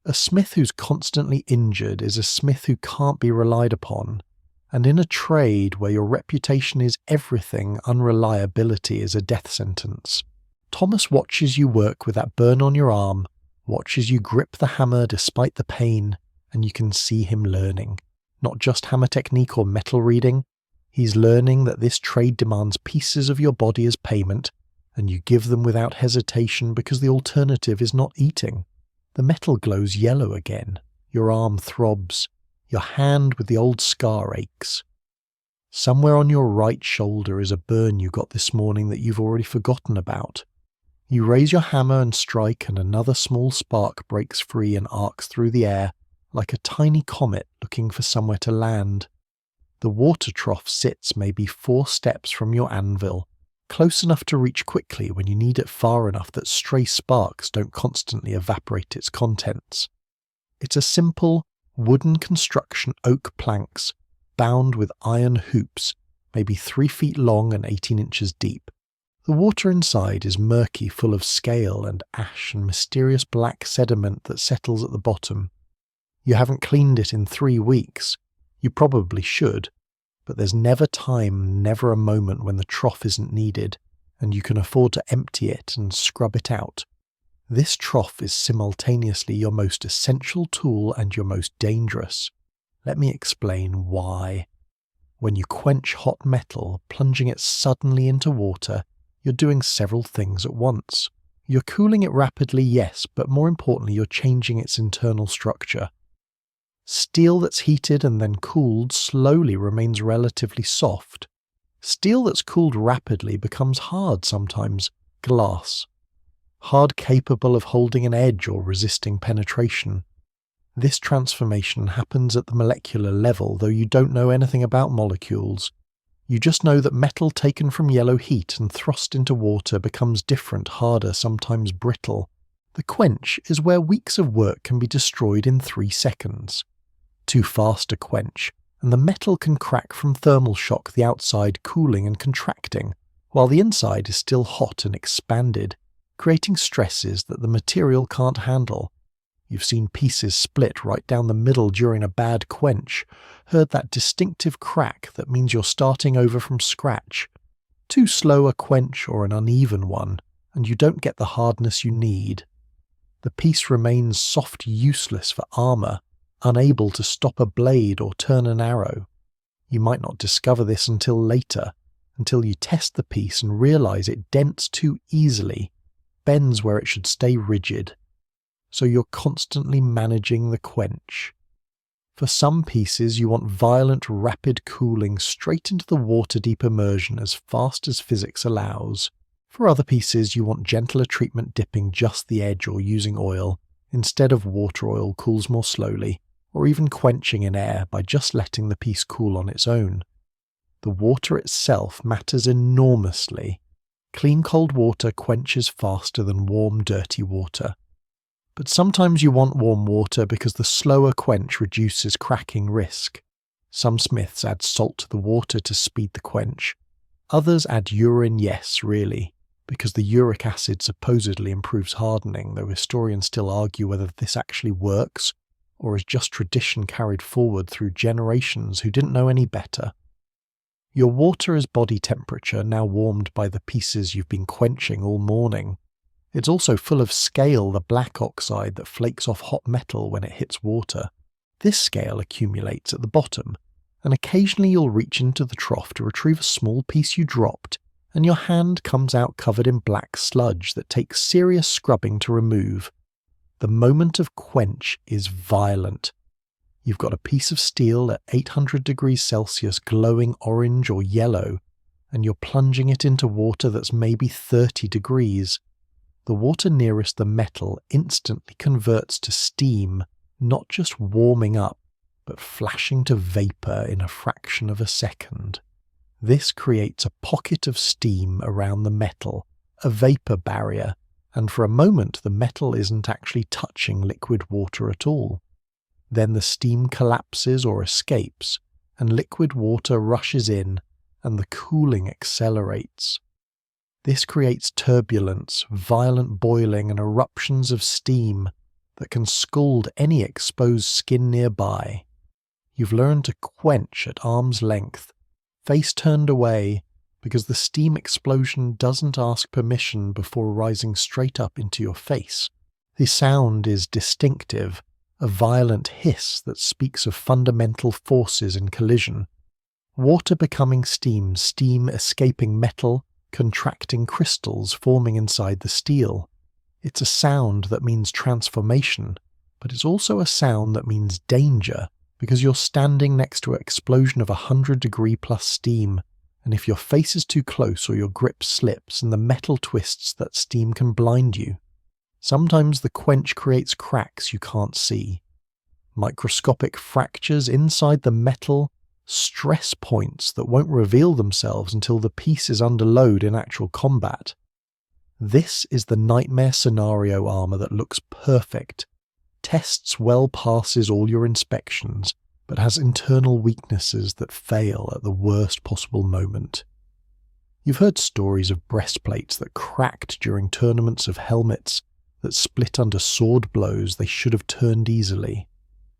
A smith who's constantly injured is a smith who can't be relied upon. And in a trade where your reputation is everything, unreliability is a death sentence. Thomas watches you work with that burn on your arm, watches you grip the hammer despite the pain, and you can see him learning. Not just hammer technique or metal reading. He's learning that this trade demands pieces of your body as payment, and you give them without hesitation because the alternative is not eating. The metal glows yellow again. Your arm throbs. Your hand with the old scar aches. Somewhere on your right shoulder is a burn you got this morning that you've already forgotten about. You raise your hammer and strike, and another small spark breaks free and arcs through the air, like a tiny comet looking for somewhere to land. The water trough sits maybe 4 steps from your anvil, close enough to reach quickly when you need it far enough that stray sparks don't constantly evaporate its contents. It's a simple, wooden construction oak planks, bound with iron hoops, maybe 3 feet long and 18 inches deep. The water inside is murky, full of scale and ash and mysterious black sediment that settles at the bottom. You haven't cleaned it in 3 weeks. You probably should, but there's never time, never a moment when the trough isn't needed, and you can afford to empty it and scrub it out. This trough is simultaneously your most essential tool and your most dangerous. Let me explain why. When you quench hot metal, plunging it suddenly into water, you're doing several things at once. You're cooling it rapidly, yes, but more importantly, you're changing its internal structure. Steel that's heated and then cooled slowly remains relatively soft. Steel that's cooled rapidly becomes hard sometimes, glass. Hard, capable of holding an edge or resisting penetration. This transformation happens at the molecular level, though you don't know anything about molecules. You just know that metal taken from yellow heat and thrust into water becomes different, harder, sometimes brittle. The quench is where weeks of work can be destroyed in 3 seconds. Too fast to quench, and the metal can crack from thermal shock, the outside cooling and contracting, while the inside is still hot and expanded, creating stresses that the material can't handle. You've seen pieces split right down the middle during a bad quench, heard that distinctive crack that means you're starting over from scratch. Too slow a quench or an uneven one, and you don't get the hardness you need. The piece remains soft, useless for armor, unable to stop a blade or turn an arrow. You might not discover this until later, until you test the piece and realize it dents too easily, bends where it should stay rigid. So you're constantly managing the quench. For some pieces you want violent, rapid cooling straight into the water-deep immersion as fast as physics allows. For other pieces you want gentler treatment, dipping just the edge or using oil, instead of water. Oil cools more slowly, or even quenching in air by just letting the piece cool on its own. The water itself matters enormously. Clean cold water quenches faster than warm dirty water. But sometimes you want warm water because the slower quench reduces cracking risk. Some smiths add salt to the water to speed the quench. Others add urine, yes, really, because the uric acid supposedly improves hardening, though historians still argue whether this actually works or is just tradition carried forward through generations who didn't know any better. Your water is body temperature, now warmed by the pieces you've been quenching all morning. It's also full of scale, the black oxide that flakes off hot metal when it hits water. This scale accumulates at the bottom, and occasionally you'll reach into the trough to retrieve a small piece you dropped, and your hand comes out covered in black sludge that takes serious scrubbing to remove. The moment of quench is violent. You've got a piece of steel at 800 degrees Celsius glowing orange or yellow, and you're plunging it into water that's maybe 30 degrees. The water nearest the metal instantly converts to steam, not just warming up, but flashing to vapor in a fraction of a second. This creates a pocket of steam around the metal, a vapor barrier, and for a moment the metal isn't actually touching liquid water at all. Then the steam collapses or escapes, and liquid water rushes in, and the cooling accelerates. This creates turbulence, violent boiling, and eruptions of steam that can scald any exposed skin nearby. You've learned to quench at arm's length, face turned away, because the steam explosion doesn't ask permission before rising straight up into your face. The sound is distinctive, a violent hiss that speaks of fundamental forces in collision. Water becoming steam, steam escaping metal, contracting crystals forming inside the steel. It's a sound that means transformation, but it's also a sound that means danger, because you're standing next to an explosion of 100-degree-plus steam, and if your face is too close or your grip slips and the metal twists, that steam can blind you. Sometimes the quench creates cracks you can't see. microscopic fractures inside the metal, stress points that won't reveal themselves until the piece is under load in actual combat. This is the nightmare scenario armor that looks perfect, tests well, passes all your inspections, but has internal weaknesses that fail at the worst possible moment. You've heard stories of breastplates that cracked during tournaments, of helmets that split under sword blows they should have turned easily.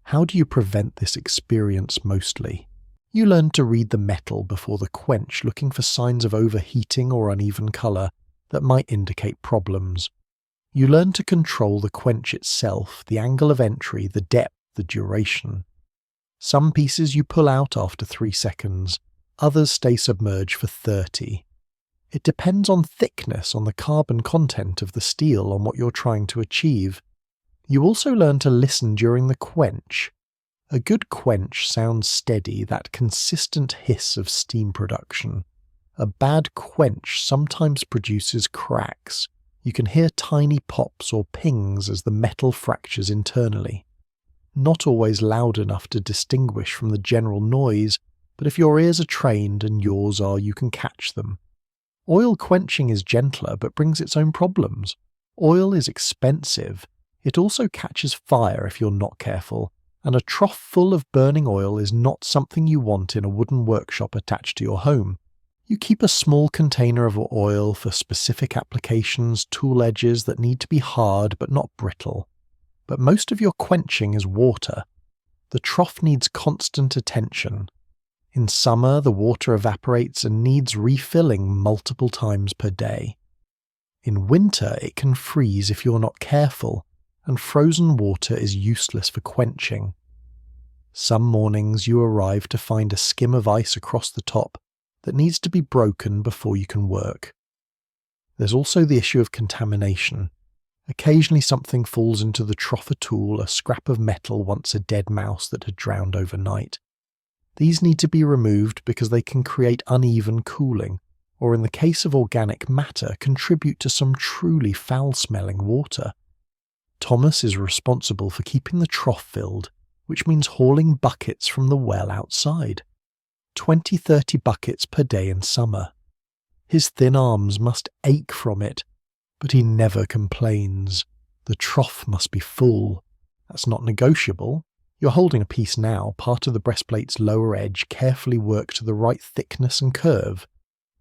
How do you prevent this experience mostly? You learn to read the metal before the quench, looking for signs of overheating or uneven colour that might indicate problems. You learn to control the quench itself, the angle of entry, the depth, the duration. Some pieces you pull out after 3 seconds, others stay submerged for 30. It depends on thickness, on the carbon content of the steel, on what you're trying to achieve. You also learn to listen during the quench. A good quench sounds steady, that consistent hiss of steam production. A bad quench sometimes produces cracks. You can hear tiny pops or pings as the metal fractures internally. Not always loud enough to distinguish from the general noise, but if your ears are trained, and yours are, you can catch them. Oil quenching is gentler but brings its own problems. Oil is expensive. It also catches fire if you're not careful, and a trough full of burning oil is not something you want in a wooden workshop attached to your home. You keep a small container of oil for specific applications, tool edges that need to be hard but not brittle. But most of your quenching is water. The trough needs constant attention. In summer, the water evaporates and needs refilling multiple times per day. In winter, it can freeze if you're not careful, and frozen water is useless for quenching. Some mornings you arrive to find a skim of ice across the top that needs to be broken before you can work. There's also the issue of contamination. Occasionally something falls into the trough, a tool, a scrap of metal, once a dead mouse that had drowned overnight. These need to be removed because they can create uneven cooling, or in the case of organic matter, contribute to some truly foul-smelling water. Thomas is responsible for keeping the trough filled, which means hauling buckets from the well outside. 20-30 buckets per day in summer. His thin arms must ache from it, but he never complains. The trough must be full. That's not negotiable. You're holding a piece now, part of the breastplate's lower edge, carefully worked to the right thickness and curve.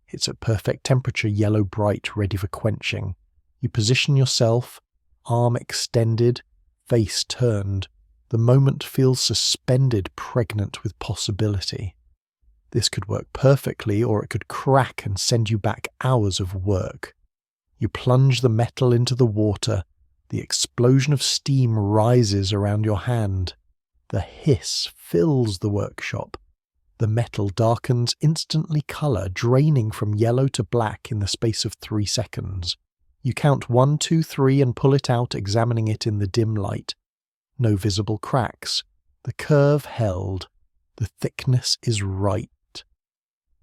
It's at perfect temperature, yellow bright, ready for quenching. You position yourself, arm extended, face turned. The moment feels suspended, pregnant with possibility. This could work perfectly, or it could crack and send you back hours of work. You plunge the metal into the water. The explosion of steam rises around your hand. The hiss fills the workshop. The metal darkens instantly, colour draining from yellow to black in the space of 3 seconds. You count 1, 2, 3 and pull it out, examining it in the dim light. No visible cracks. The curve held. The thickness is right.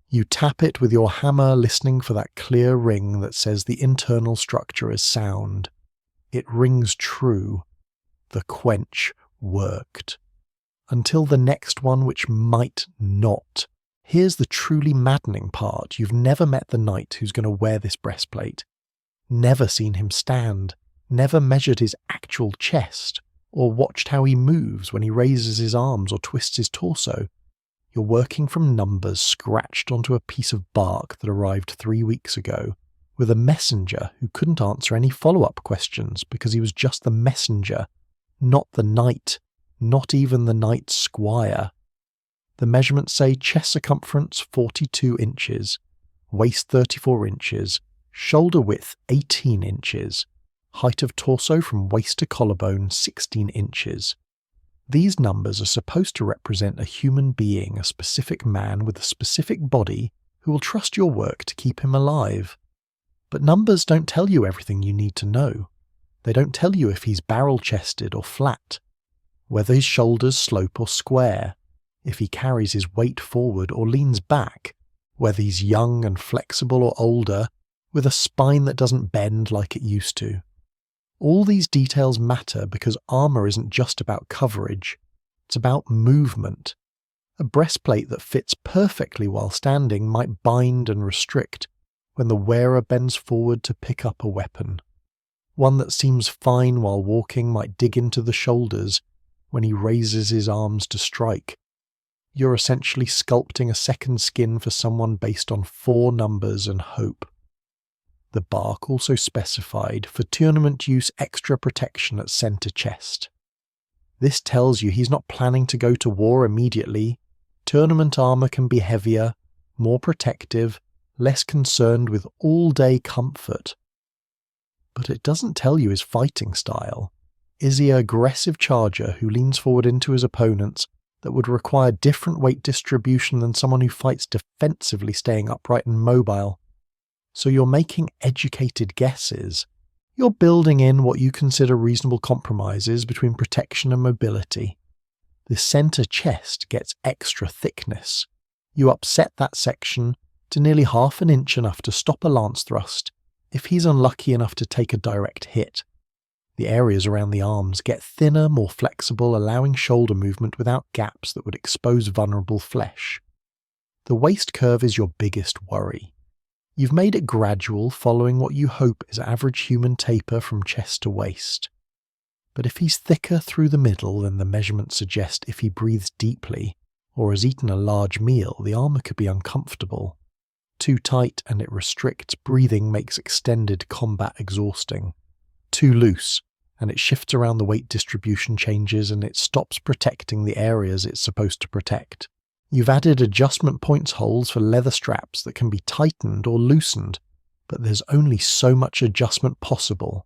You tap it with your hammer, listening for that clear ring that says the internal structure is sound. It rings true. The quench worked. Until the next one, which might not. Here's the truly maddening part. You've never met the knight who's going to wear this breastplate. Never seen him stand. Never measured his actual chest, or watched how he moves when he raises his arms or twists his torso. You're working from numbers scratched onto a piece of bark that arrived 3 weeks ago, with a messenger who couldn't answer any follow-up questions because he was just the messenger, not the knight, not even the knight's squire. The measurements say chest circumference 42 inches, waist 34 inches, shoulder width 18 inches, height of torso from waist to collarbone 16 inches. These numbers are supposed to represent a human being, a specific man with a specific body who will trust your work to keep him alive. But numbers don't tell you everything you need to know. They don't tell you if he's barrel-chested or flat, whether his shoulders slope or square, if he carries his weight forward or leans back, whether he's young and flexible or older, with a spine that doesn't bend like it used to. All these details matter because armour isn't just about coverage. It's about movement. A breastplate that fits perfectly while standing might bind and restrict when the wearer bends forward to pick up a weapon. One that seems fine while walking might dig into the shoulders when he raises his arms to strike. You're essentially sculpting a second skin for someone based on 4 numbers and hope. The bark also specified for tournament use extra protection at centre chest. This tells you he's not planning to go to war immediately. Tournament armour can be heavier, more protective, less concerned with all-day comfort. But it doesn't tell you his fighting style. Is he an aggressive charger who leans forward into his opponents that would require different weight distribution than someone who fights defensively staying upright and mobile? So you're making educated guesses. You're building in what you consider reasonable compromises between protection and mobility. The centre chest gets extra thickness. You upset that section to nearly half an inch, enough to stop a lance thrust if he's unlucky enough to take a direct hit. The areas around the arms get thinner, more flexible, allowing shoulder movement without gaps that would expose vulnerable flesh. The waist curve is your biggest worry. You've made it gradual, following what you hope is average human taper from chest to waist. But if he's thicker through the middle than the measurements suggest, if he breathes deeply, or has eaten a large meal, the armour could be uncomfortable. Too tight and it restricts breathing, makes extended combat exhausting. Too loose, and it shifts around, the weight distribution changes and it stops protecting the areas it's supposed to protect. You've added adjustment points holes for leather straps that can be tightened or loosened, but there's only so much adjustment possible.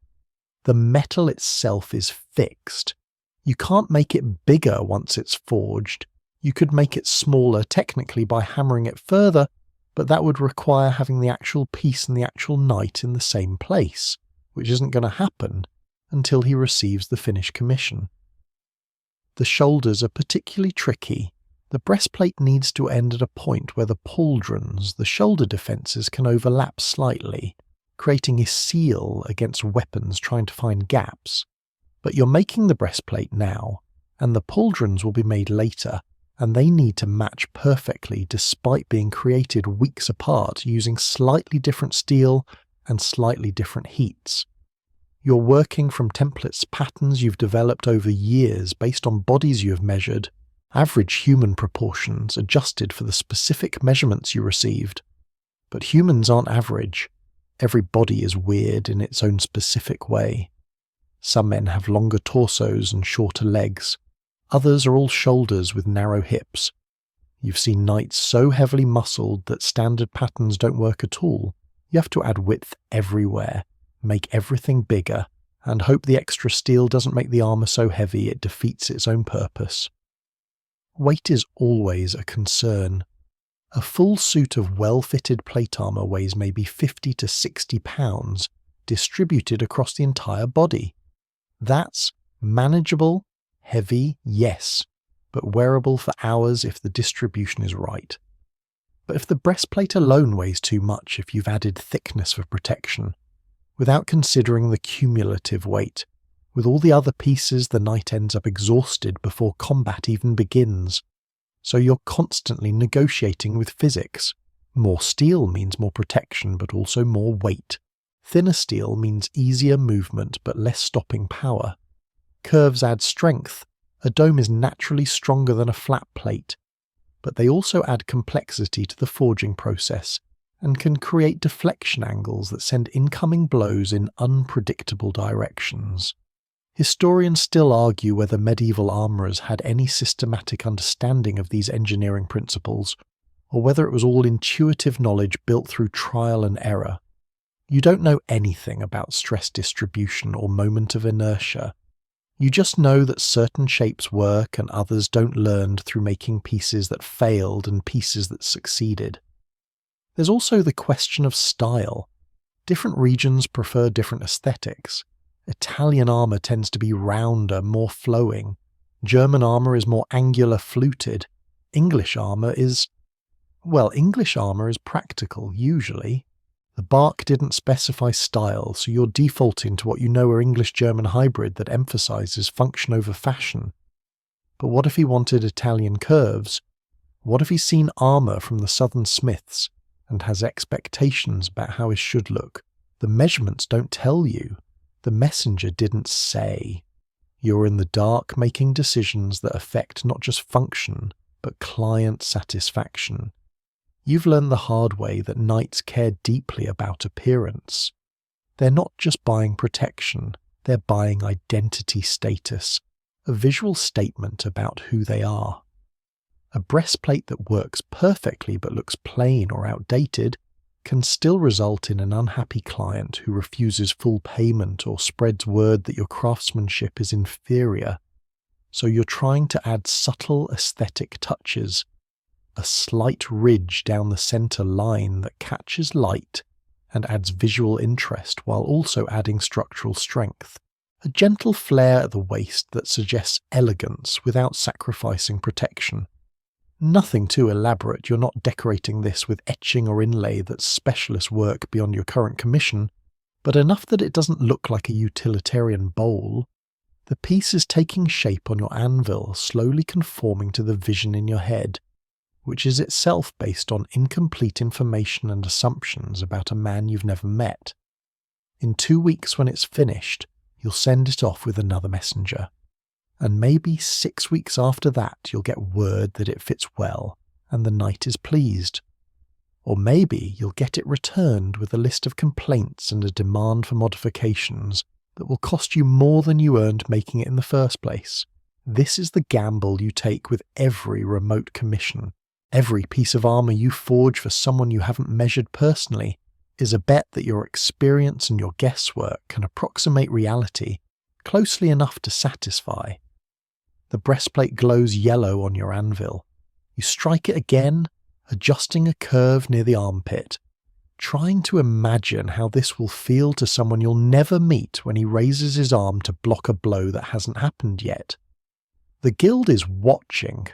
The metal itself is fixed. You can't make it bigger once it's forged. You could make it smaller technically by hammering it further, but that would require having the actual piece and the actual knight in the same place, which isn't going to happen until he receives the finished commission. The shoulders are particularly tricky. The breastplate needs to end at a point where the pauldrons, the shoulder defences, can overlap slightly, creating a seal against weapons trying to find gaps. But you're making the breastplate now, and the pauldrons will be made later, and they need to match perfectly despite being created weeks apart using slightly different steel and slightly different heats. You're working from templates, patterns you've developed over years based on bodies you have measured, average human proportions adjusted for the specific measurements you received. But humans aren't average. Every body is weird in its own specific way. Some men have longer torsos and shorter legs. Others are all shoulders with narrow hips. You've seen knights so heavily muscled that standard patterns don't work at all. You have to add width everywhere, make everything bigger, and hope the extra steel doesn't make the armour so heavy it defeats its own purpose. Weight is always a concern. A full suit of well-fitted plate armour weighs maybe 50 to 60 pounds, distributed across the entire body. That's manageable, heavy, yes, but wearable for hours if the distribution is right. But if the breastplate alone weighs too much, if you've added thickness for protection, without considering the cumulative weight, with all the other pieces, the knight ends up exhausted before combat even begins. So you're constantly negotiating with physics. More steel means more protection, but also more weight. Thinner steel means easier movement, but less stopping power. Curves add strength. A dome is naturally stronger than a flat plate, but they also add complexity to the forging process and can create deflection angles that send incoming blows in unpredictable directions. Historians still argue whether medieval armourers had any systematic understanding of these engineering principles, or whether it was all intuitive knowledge built through trial and error. You don't know anything about stress distribution or moment of inertia. You just know that certain shapes work and others don't, learned through making pieces that failed and pieces that succeeded. There's also the question of style. Different regions prefer different aesthetics. Italian armour tends to be rounder, more flowing. German armour is more angular, fluted. English armour is practical, usually. The bark didn't specify style, so you're defaulting to what you know are English-German hybrid that emphasises function over fashion. But what if he wanted Italian curves? What if he's seen armour from the southern smiths and has expectations about how it should look? The measurements don't tell you. The messenger didn't say. You're in the dark making decisions that affect not just function, but client satisfaction. You've learned the hard way that knights care deeply about appearance. They're not just buying protection, they're buying identity status, a visual statement about who they are. A breastplate that works perfectly but looks plain or outdated can still result in an unhappy client who refuses full payment or spreads word that your craftsmanship is inferior. So you're trying to add subtle aesthetic touches, a slight ridge down the center line that catches light and adds visual interest while also adding structural strength, a gentle flare at the waist that suggests elegance without sacrificing protection. Nothing too elaborate. You're not decorating this with etching or inlay that's specialist work beyond your current commission, but enough that it doesn't look like a utilitarian bowl. The piece is taking shape on your anvil, slowly conforming to the vision in your head, which is itself based on incomplete information and assumptions about a man you've never met. In 2 weeks when it's finished, you'll send it off with another messenger. And maybe 6 weeks after that you'll get word that it fits well and the knight is pleased. Or maybe you'll get it returned with a list of complaints and a demand for modifications that will cost you more than you earned making it in the first place. This is the gamble you take with every remote commission. Every piece of armour you forge for someone you haven't measured personally is a bet that your experience and your guesswork can approximate reality closely enough to satisfy. The breastplate glows yellow on your anvil. You strike it again, adjusting a curve near the armpit, trying to imagine how this will feel to someone you'll never meet when he raises his arm to block a blow that hasn't happened yet. The guild is watching.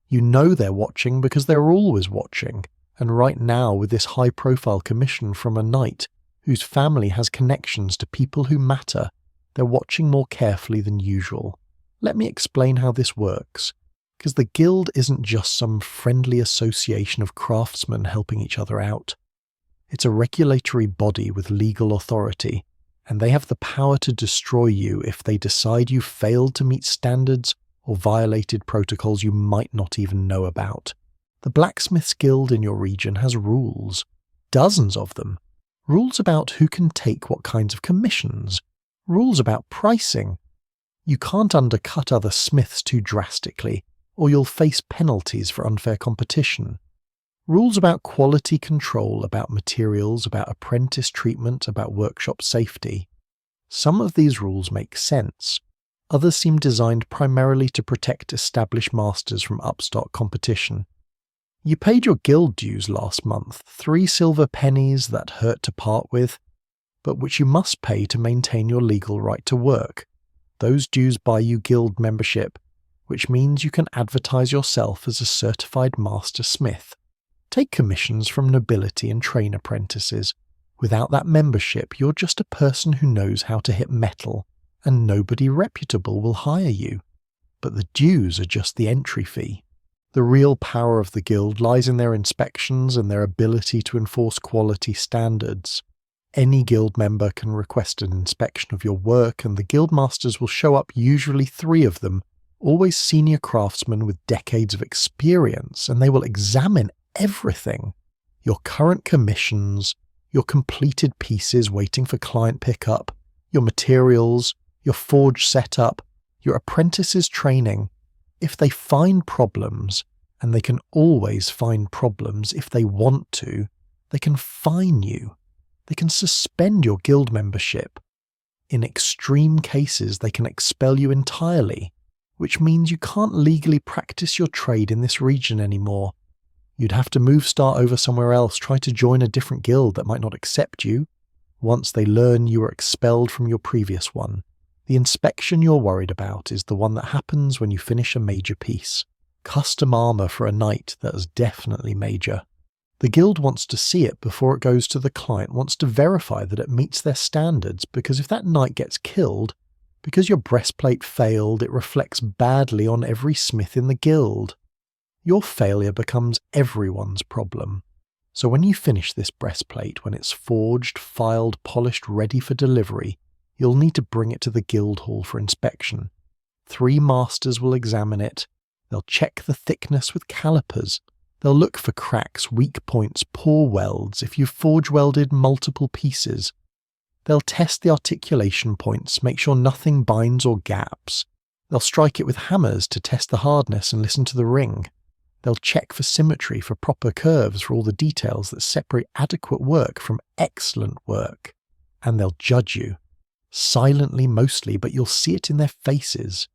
You know they're watching because they're always watching, and right now with this high-profile commission from a knight whose family has connections to people who matter, they're watching more carefully than usual. Let me explain how this works, because the guild isn't just some friendly association of craftsmen helping each other out. It's a regulatory body with legal authority, and they have the power to destroy you if they decide you failed to meet standards or violated protocols you might not even know about. The Blacksmiths Guild in your region has rules, dozens of them. Rules about who can take what kinds of commissions, rules about pricing. You can't undercut other smiths too drastically, or you'll face penalties for unfair competition. Rules about quality control, about materials, about apprentice treatment, about workshop safety. Some of these rules make sense. Others seem designed primarily to protect established masters from upstart competition. You paid your guild dues last month, 3 silver pennies that hurt to part with, but which you must pay to maintain your legal right to work. Those dues buy you guild membership, which means you can advertise yourself as a certified master smith. Take commissions from nobility and train apprentices. Without that membership, you're just a person who knows how to hit metal, and nobody reputable will hire you. But the dues are just the entry fee. The real power of the guild lies in their inspections and their ability to enforce quality standards. Any guild member can request an inspection of your work, and the guildmasters will show up, usually 3 of them, always senior craftsmen with decades of experience, and they will examine everything. Your current commissions, your completed pieces waiting for client pickup, your materials, your forge setup, your apprentices' training. If they find problems, and they can always find problems if they want to, they can fine you. They can suspend your guild membership. In extreme cases, they can expel you entirely, which means you can't legally practice your trade in this region anymore. You'd have to start over somewhere else, try to join a different guild that might not accept you. Once they learn you were expelled from your previous one, the inspection you're worried about is the one that happens when you finish a major piece. Custom armor for a knight that is definitely major. The guild wants to see it before it goes to the client, wants to verify that it meets their standards, because if that knight gets killed, Because your breastplate failed, it reflects badly on every smith in the guild. Your failure becomes everyone's problem. So when you finish this breastplate, when it's forged, filed, polished, ready for delivery, you'll need to bring it to the guild hall for inspection. 3 masters will examine it. They'll check the thickness with calipers. They'll look for cracks, weak points, poor welds if you've forge welded multiple pieces. They'll test the articulation points, make sure nothing binds or gaps. They'll strike it with hammers to test the hardness and listen to the ring. They'll check for symmetry, for proper curves, for all the details that separate adequate work from excellent work. And they'll judge you. Silently mostly, but you'll see it in their faces.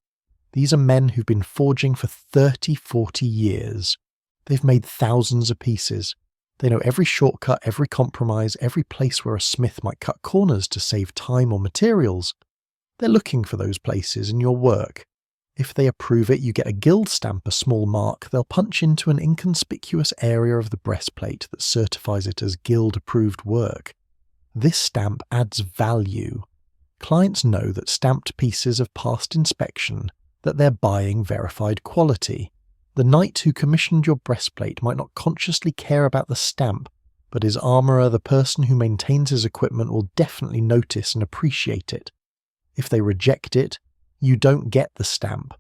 These are men who've been forging for 30, 40 years. They've made thousands of pieces. They know every shortcut, every compromise, every place where a smith might cut corners to save time or materials. They're looking for those places in your work. If they approve it, you get a guild stamp, a small mark they'll punch into an inconspicuous area of the breastplate that certifies it as guild-approved work. This stamp adds value. Clients know that stamped pieces have passed inspection, that they're buying verified quality. The knight who commissioned your breastplate might not consciously care about the stamp, but his armourer, the person who maintains his equipment, will definitely notice and appreciate it. If they reject it, you don't get the stamp.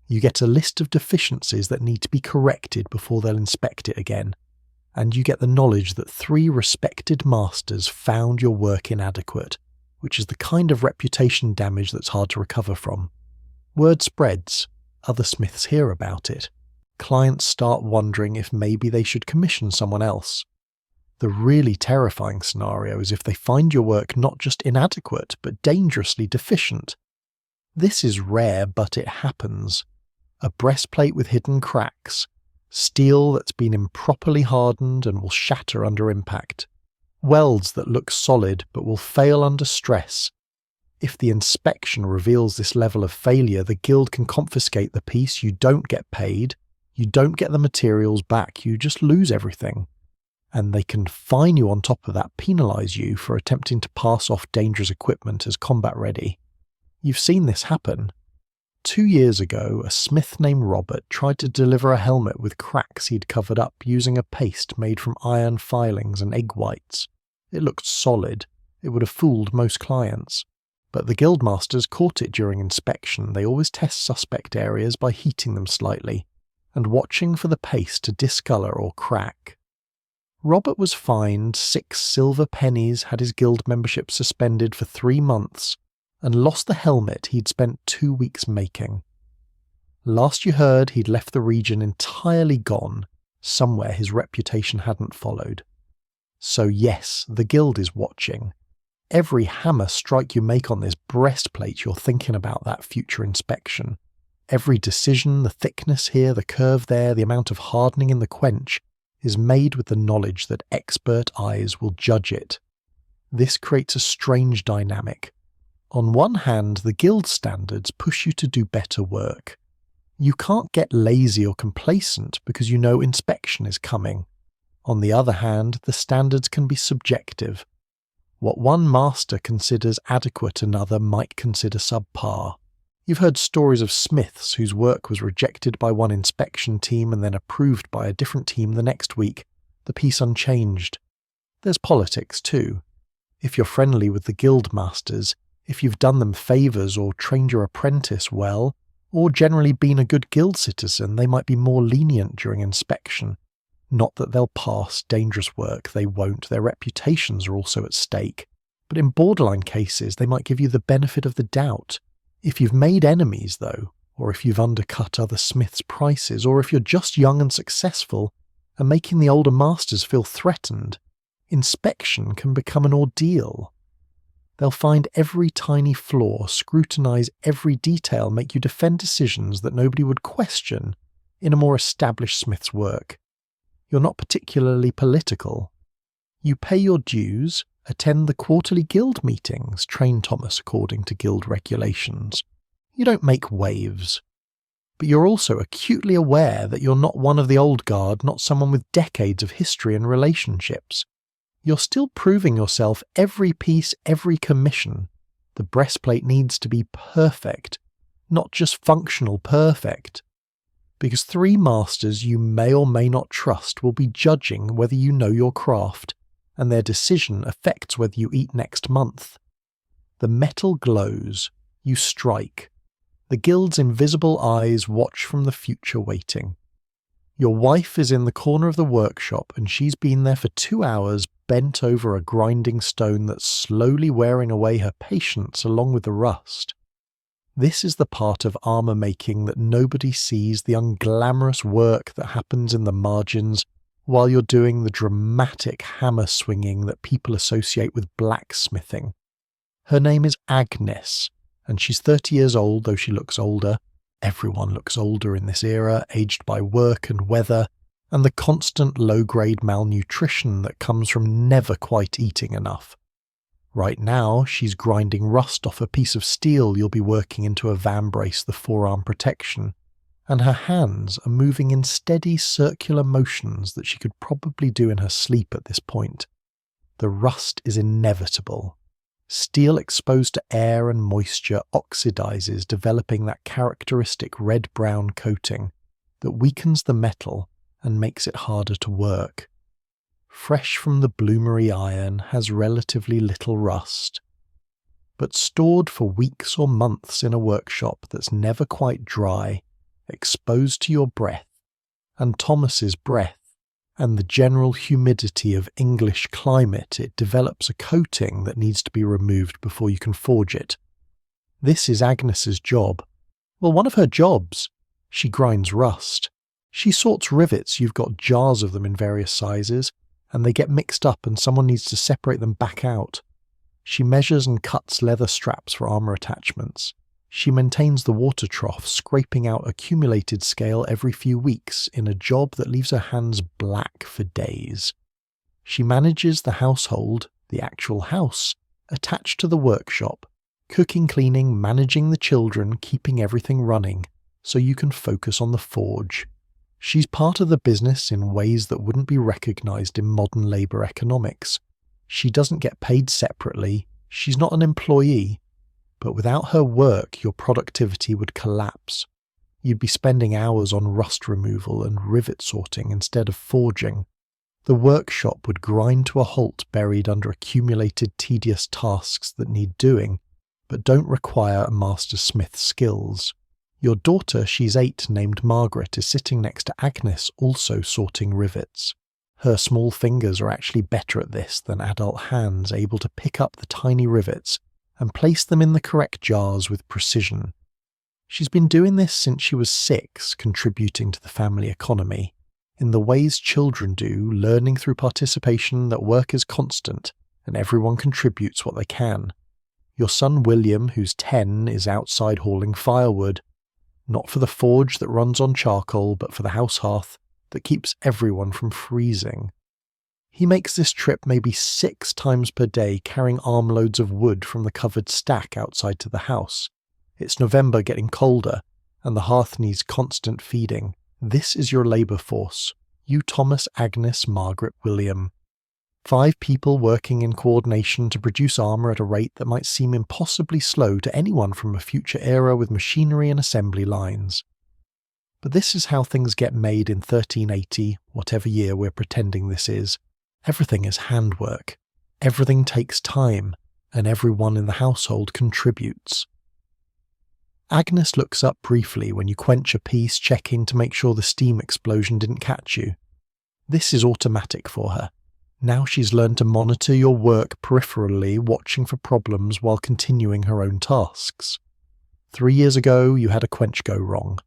You get a list of deficiencies that need to be corrected before they'll inspect it again. And you get the knowledge that 3 respected masters found your work inadequate, which is the kind of reputation damage that's hard to recover from. Word spreads. Other smiths hear about it. Clients start wondering if maybe they should commission someone else. The really terrifying scenario is if they find your work not just inadequate, but dangerously deficient. This is rare, but it happens. A breastplate with hidden cracks, steel that's been improperly hardened and will shatter under impact, welds that look solid but will fail under stress. If the inspection reveals this level of failure, the guild can confiscate the piece, you don't get paid, you don't get the materials back, you just lose everything. And they can fine you on top of that, penalise you for attempting to pass off dangerous equipment as combat ready. You've seen this happen. 2 years ago, a smith named Robert tried to deliver a helmet with cracks he'd covered up using a paste made from iron filings and egg whites. It looked solid. It would have fooled most clients. But the guildmasters caught it during inspection. They always test suspect areas by heating them slightly and watching for the paste to discolour or crack. Robert was fined 6 silver pennies, had his guild membership suspended for 3 months, and lost the helmet he'd spent 2 weeks making. Last you heard, he'd left the region entirely gone, somewhere his reputation hadn't followed. So yes, the guild is watching. Every hammer strike you make on this breastplate, you're thinking about that future inspection. Every decision, the thickness here, the curve there, the amount of hardening in the quench, is made with the knowledge that expert eyes will judge it. This creates a strange dynamic. On one hand, the guild standards push you to do better work. You can't get lazy or complacent because you know inspection is coming. On the other hand, the standards can be subjective. What one master considers adequate, another might consider subpar. You've heard stories of smiths whose work was rejected by one inspection team and then approved by a different team the next week, the piece unchanged. There's politics too. If you're friendly with the guild masters, if you've done them favours or trained your apprentice well, or generally been a good guild citizen, they might be more lenient during inspection. Not that they'll pass dangerous work, they won't, their reputations are also at stake. But in borderline cases, they might give you the benefit of the doubt. If you've made enemies, though, or if you've undercut other smiths' prices, or if you're just young and successful, and making the older masters feel threatened, inspection can become an ordeal. They'll find every tiny flaw, scrutinise every detail, make you defend decisions that nobody would question in a more established smith's work. You're not particularly political. You pay your dues, attend the quarterly guild meetings, train Thomas according to guild regulations. You don't make waves. But you're also acutely aware that you're not one of the old guard, not someone with decades of history and relationships. You're still proving yourself every piece, every commission. The breastplate needs to be perfect, not just functional perfect. Because 3 masters you may or may not trust will be judging whether you know your craft, and their decision affects whether you eat next month. The metal glows, you strike. The guild's invisible eyes watch from the future waiting. Your wife is in the corner of the workshop and she's been there for 2 hours bent over a grinding stone that's slowly wearing away her patience along with the rust. This is the part of armour making that nobody sees, the unglamorous work that happens in the margins while you're doing the dramatic hammer swinging that people associate with blacksmithing. Her name is Agnes, and she's 30 years old, though she looks older. Everyone looks older in this era, aged by work and weather, and the constant low-grade malnutrition that comes from never quite eating enough. Right now, she's grinding rust off a piece of steel you'll be working into a vambrace, the forearm protection, and her hands are moving in steady circular motions that she could probably do in her sleep at this point. The rust is inevitable. Steel exposed to air and moisture oxidizes, developing that characteristic red-brown coating that weakens the metal and makes it harder to work. Fresh from the bloomery iron has relatively little rust, but stored for weeks or months in a workshop that's never quite dry, exposed to your breath, and Thomas's breath, and the general humidity of English climate, it develops a coating that needs to be removed before you can forge it. This is Agnes's job. Well, one of her jobs. She grinds rust. She sorts rivets, you've got jars of them in various sizes, and they get mixed up and someone needs to separate them back out. She measures and cuts leather straps for armour attachments. She maintains the water trough, scraping out accumulated scale every few weeks in a job that leaves her hands black for days. She manages the household, the actual house, attached to the workshop, cooking, cleaning, managing the children, keeping everything running, so you can focus on the forge. She's part of the business in ways that wouldn't be recognised in modern labour economics. She doesn't get paid separately, she's not an employee, but without her work your productivity would collapse. You'd be spending hours on rust removal and rivet sorting instead of forging. The workshop would grind to a halt buried under accumulated tedious tasks that need doing, but don't require a master smith's skills. Your daughter, she's 8, named Margaret, is sitting next to Agnes, also sorting rivets. Her small fingers are actually better at this than adult hands, able to pick up the tiny rivets and place them in the correct jars with precision. She's been doing this since she was 6, contributing to the family economy, in the ways children do, learning through participation that work is constant and everyone contributes what they can. Your son William, who's 10, is outside hauling firewood, not for the forge that runs on charcoal, but for the house hearth that keeps everyone from freezing. He makes this trip maybe 6 times per day, carrying armloads of wood from the covered stack outside to the house. It's November, getting colder, and the hearth needs constant feeding. This is your labour force. You, Thomas, Agnes, Margaret, William. 5 people working in coordination to produce armour at a rate that might seem impossibly slow to anyone from a future era with machinery and assembly lines. But this is how things get made in 1380, whatever year we're pretending this is. Everything is handwork. Everything takes time, and everyone in the household contributes. Agnes looks up briefly when you quench a piece, checking to make sure the steam explosion didn't catch you. This is automatic for her. Now she's learned to monitor your work peripherally, watching for problems while continuing her own tasks. 3 years ago, you had a quench go wrong.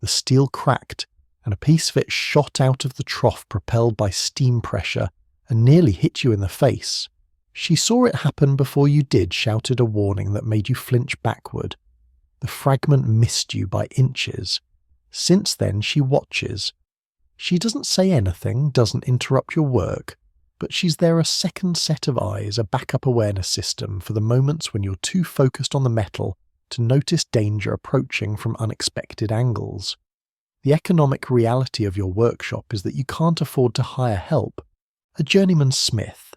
The steel cracked, and a piece of it shot out of the trough propelled by steam pressure and nearly hit you in the face. She saw it happen before you did, shouted a warning that made you flinch backward. The fragment missed you by inches. Since then, she watches. She doesn't say anything, doesn't interrupt your work, but she's there, a second set of eyes, a backup awareness system for the moments when you're too focused on the metal to notice danger approaching from unexpected angles. The economic reality of your workshop is that you can't afford to hire help. A journeyman smith,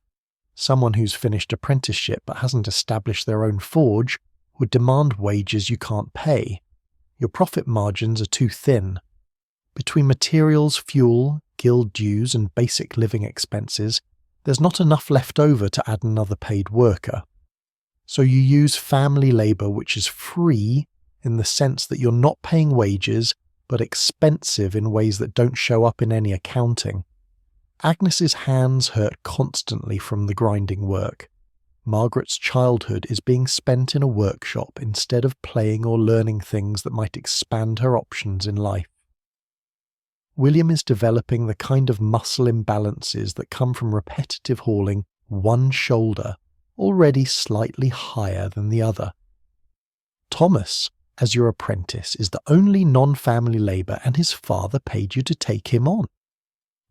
Someone who's finished apprenticeship but hasn't established their own forge would demand wages you can't pay. Your profit margins are too thin. Between materials, fuel, guild dues and basic living expenses, there's not enough left over to add another paid worker. So you use family labour which is free in the sense that you're not paying wages but expensive in ways that don't show up in any accounting. Agnes's hands hurt constantly from the grinding work. Margaret's childhood is being spent in a workshop instead of playing or learning things that might expand her options in life. William is developing the kind of muscle imbalances that come from repetitive hauling one shoulder, already slightly higher than the other. Thomas, as your apprentice, is the only non-family labour and his father paid you to take him on.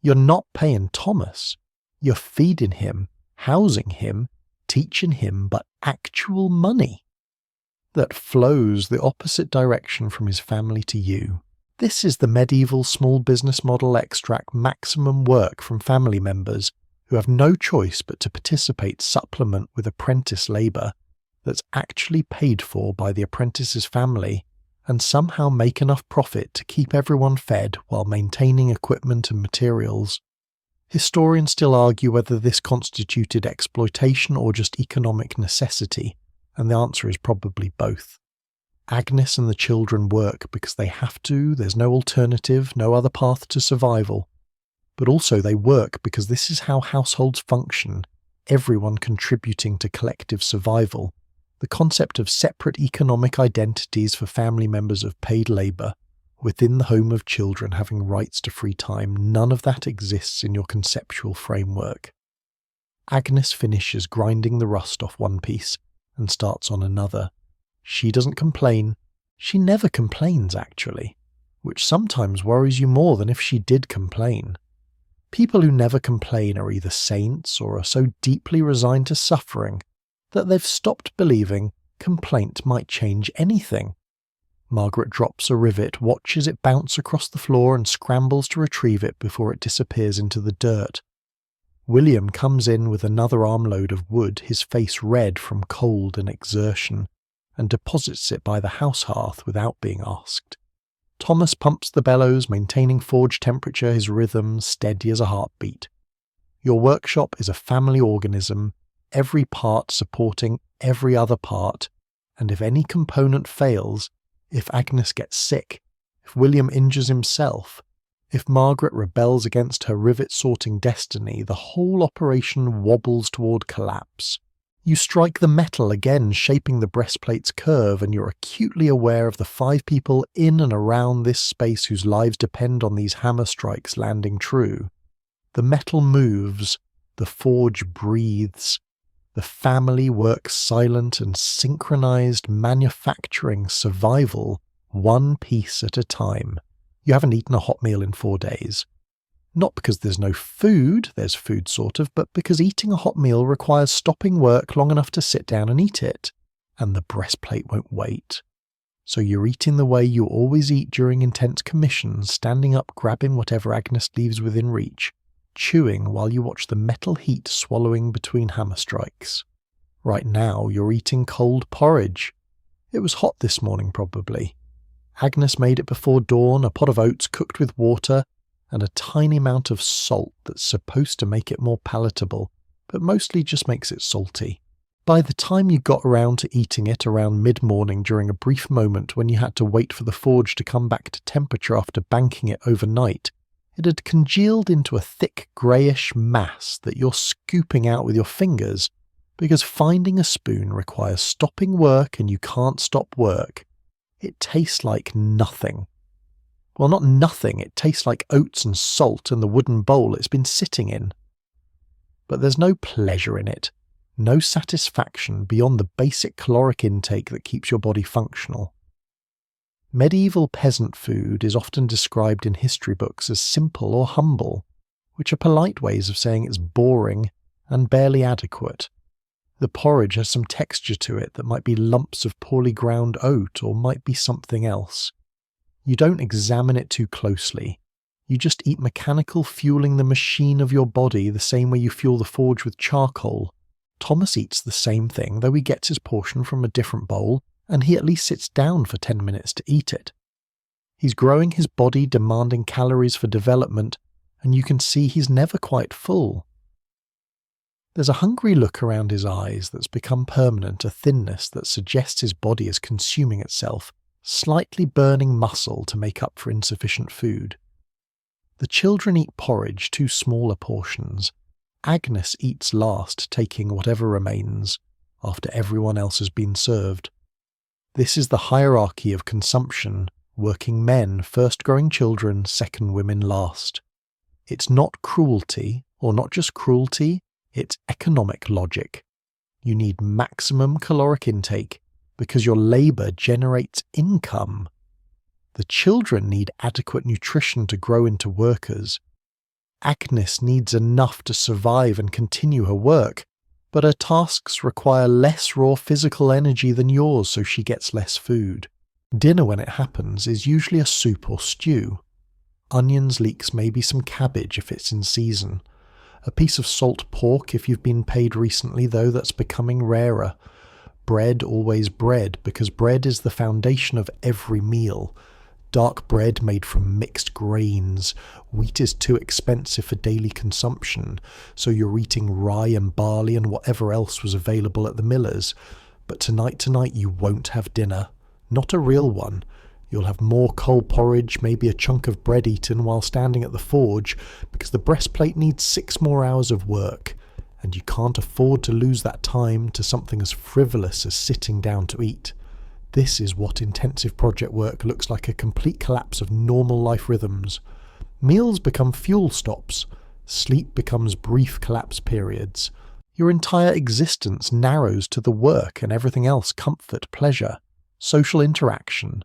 You're not paying Thomas. You're feeding him, housing him, teaching him, but actual money that flows the opposite direction from his family to you. This is the medieval small business model extract maximum work from family members who have no choice but to participate supplement with apprentice labour that's actually paid for by the apprentice's family and somehow make enough profit to keep everyone fed while maintaining equipment and materials. Historians still argue whether this constituted exploitation or just economic necessity, and the answer is probably both. Agnes and the children work because they have to, there's no alternative, no other path to survival. But also they work because this is how households function, everyone contributing to collective survival. The concept of separate economic identities for family members of paid labour, within the home of children having rights to free time, none of that exists in your conceptual framework. Agnes finishes grinding the rust off one piece and starts on another. She doesn't complain. She never complains, actually, which sometimes worries you more than if she did complain. People who never complain are either saints or are so deeply resigned to suffering that they've stopped believing complaint might change anything. Margaret drops a rivet, watches it bounce across the floor and scrambles to retrieve it before it disappears into the dirt. William comes in with another armload of wood, his face red from cold and exertion, and deposits it by the house hearth without being asked. Thomas pumps the bellows, maintaining forge temperature, his rhythm steady as a heartbeat. Your workshop is a family organism, every part supporting every other part, and if any component fails, if Agnes gets sick, if William injures himself, if Margaret rebels against her rivet-sorting destiny, the whole operation wobbles toward collapse. You strike the metal again, shaping the breastplate's curve, and you're acutely aware of the 5 people in and around this space whose lives depend on these hammer strikes landing true. The metal moves, the forge breathes. The family works silent and synchronized, manufacturing survival, one piece at a time. You haven't eaten a hot meal in 4 days. Not because there's no food, there's food sort of, but because eating a hot meal requires stopping work long enough to sit down and eat it, and the breastplate won't wait. So you're eating the way you always eat during intense commissions, standing up, grabbing whatever Agnes leaves within reach, chewing while you watch the metal heat swallowing between hammer strikes. Right now you're eating cold porridge. It was hot this morning probably. Agnes made it before dawn, a pot of oats cooked with water, and a tiny amount of salt that's supposed to make it more palatable, but mostly just makes it salty. By the time you got around to eating it around mid-morning during a brief moment when you had to wait for the forge to come back to temperature after banking it overnight, it had congealed into a thick greyish mass that you're scooping out with your fingers, because finding a spoon requires stopping work and you can't stop work. It tastes like nothing. Well, not nothing, it tastes like oats and salt in the wooden bowl it's been sitting in. But there's no pleasure in it, no satisfaction beyond the basic caloric intake that keeps your body functional. Medieval peasant food is often described in history books as simple or humble, which are polite ways of saying it's boring and barely adequate. The porridge has some texture to it that might be lumps of poorly ground oat or might be something else. You don't examine it too closely. You just eat mechanical, fueling the machine of your body the same way you fuel the forge with charcoal. Thomas eats the same thing, though he gets his portion from a different bowl, and he at least sits down for 10 minutes to eat it. He's growing his body, demanding calories for development, and you can see he's never quite full. There's a hungry look around his eyes that's become permanent, a thinness that suggests his body is consuming itself, slightly burning muscle to make up for insufficient food. The children eat porridge, 2 smaller portions. Agnes eats last, taking whatever remains, after everyone else has been served. This is the hierarchy of consumption, working men first, growing children second, women last. It's not cruelty, or not just cruelty, it's economic logic. You need maximum caloric intake because your labour generates income. The children need adequate nutrition to grow into workers. Agnes needs enough to survive and continue her work, but her tasks require less raw physical energy than yours, so she gets less food. Dinner, when it happens, is usually a soup or stew. Onions, leeks, maybe some cabbage if it's in season. A piece of salt pork if you've been paid recently, though that's becoming rarer. Bread, always bread, because bread is the foundation of every meal. Dark bread made from mixed grains. Wheat is too expensive for daily consumption, so you're eating rye and barley and whatever else was available at the miller's. But tonight you won't have dinner. Not a real one. You'll have more cold porridge, maybe a chunk of bread eaten while standing at the forge, because the breastplate needs 6 more hours of work, and you can't afford to lose that time to something as frivolous as sitting down to eat. This is what intensive project work looks like, a complete collapse of normal life rhythms. Meals become fuel stops. Sleep becomes brief collapse periods. Your entire existence narrows to the work and everything else comfort, pleasure, social interaction.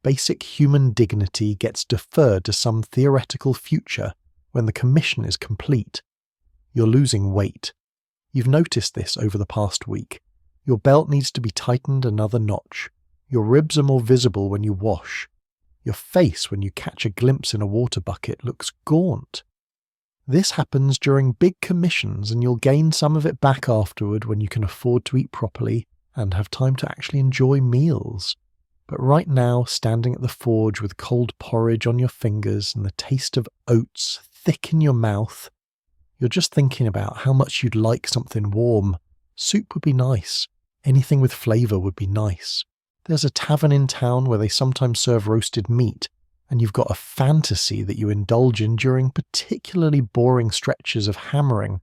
Basic human dignity gets deferred to some theoretical future when the commission is complete. You're losing weight. You've noticed this over the past week. Your belt needs to be tightened another notch. Your ribs are more visible when you wash. Your face, when you catch a glimpse in a water bucket, looks gaunt. This happens during big commissions, and you'll gain some of it back afterward when you can afford to eat properly and have time to actually enjoy meals. But right now, standing at the forge with cold porridge on your fingers and the taste of oats thick in your mouth, you're just thinking about how much you'd like something warm. Soup would be nice. Anything with flavour would be nice. There's a tavern in town where they sometimes serve roasted meat, and you've got a fantasy that you indulge in during particularly boring stretches of hammering.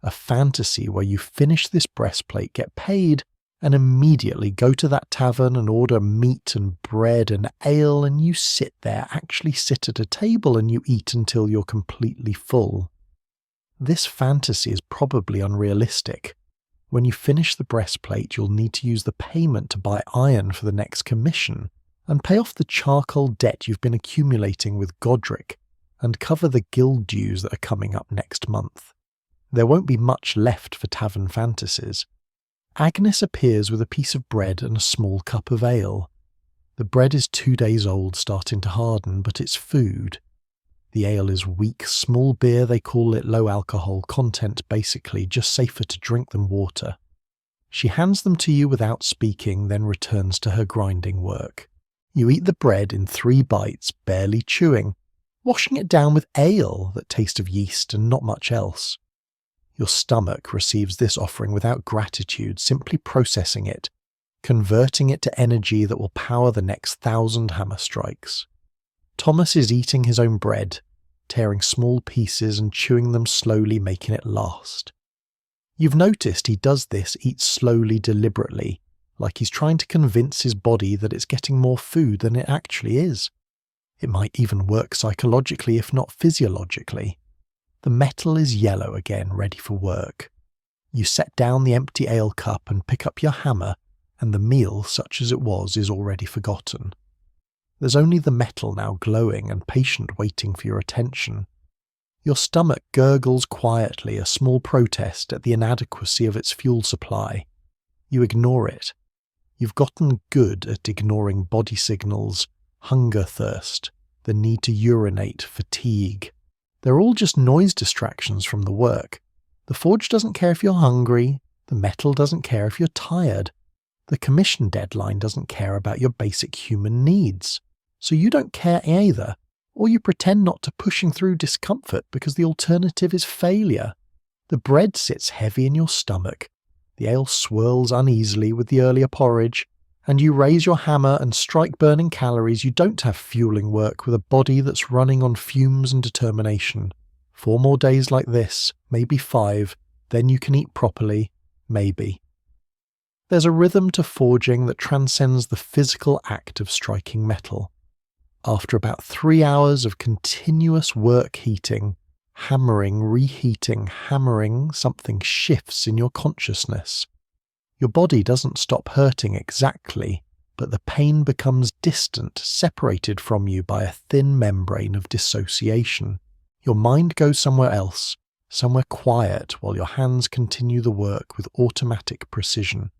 A fantasy where you finish this breastplate, get paid, and immediately go to that tavern and order meat and bread and ale, and you sit there, actually sit at a table, and you eat until you're completely full. This fantasy is probably unrealistic. When you finish the breastplate, you'll need to use the payment to buy iron for the next commission, and pay off the charcoal debt you've been accumulating with Godric, and cover the guild dues that are coming up next month. There won't be much left for tavern fantasies. Agnes appears with a piece of bread and a small cup of ale. The bread is 2 days old, starting to harden, but it's food. The ale is weak, small beer, they call it, low alcohol content basically, just safer to drink than water. She hands them to you without speaking, then returns to her grinding work. You eat the bread in 3 bites, barely chewing, washing it down with ale that tastes of yeast and not much else. Your stomach receives this offering without gratitude, simply processing it, converting it to energy that will power the next 1,000 hammer strikes. Thomas is eating his own bread, tearing small pieces and chewing them slowly, making it last. You've noticed he does this, eats slowly, deliberately, like he's trying to convince his body that it's getting more food than it actually is. It might even work psychologically, if not physiologically. The metal is yellow again, ready for work. You set down the empty ale cup and pick up your hammer, and the meal, such as it was, is already forgotten. There's only the metal now glowing and patient, waiting for your attention. Your stomach gurgles quietly, a small protest at the inadequacy of its fuel supply. You ignore it. You've gotten good at ignoring body signals, hunger, thirst. the need to urinate, fatigue. They're all just noise distractions from the work. The forge doesn't care if you're hungry, the metal doesn't care if you're tired, the commission deadline doesn't care about your basic human needs. So you don't care either, or you pretend not to, pushing through discomfort because the alternative is failure. The bread sits heavy in your stomach, the ale swirls uneasily with the earlier porridge, and you raise your hammer and strike burning calories. You don't have fueling work with a body that's running on fumes and determination. 4 more days like this, maybe 5, then you can eat properly, maybe. There's a rhythm to forging that transcends the physical act of striking metal. After about 3 hours of continuous work heating, hammering, reheating, hammering, something shifts in your consciousness. Your body doesn't stop hurting exactly, but the pain becomes distant, separated from you by a thin membrane of dissociation. Your mind goes somewhere else, somewhere quiet, while your hands continue the work with automatic precision.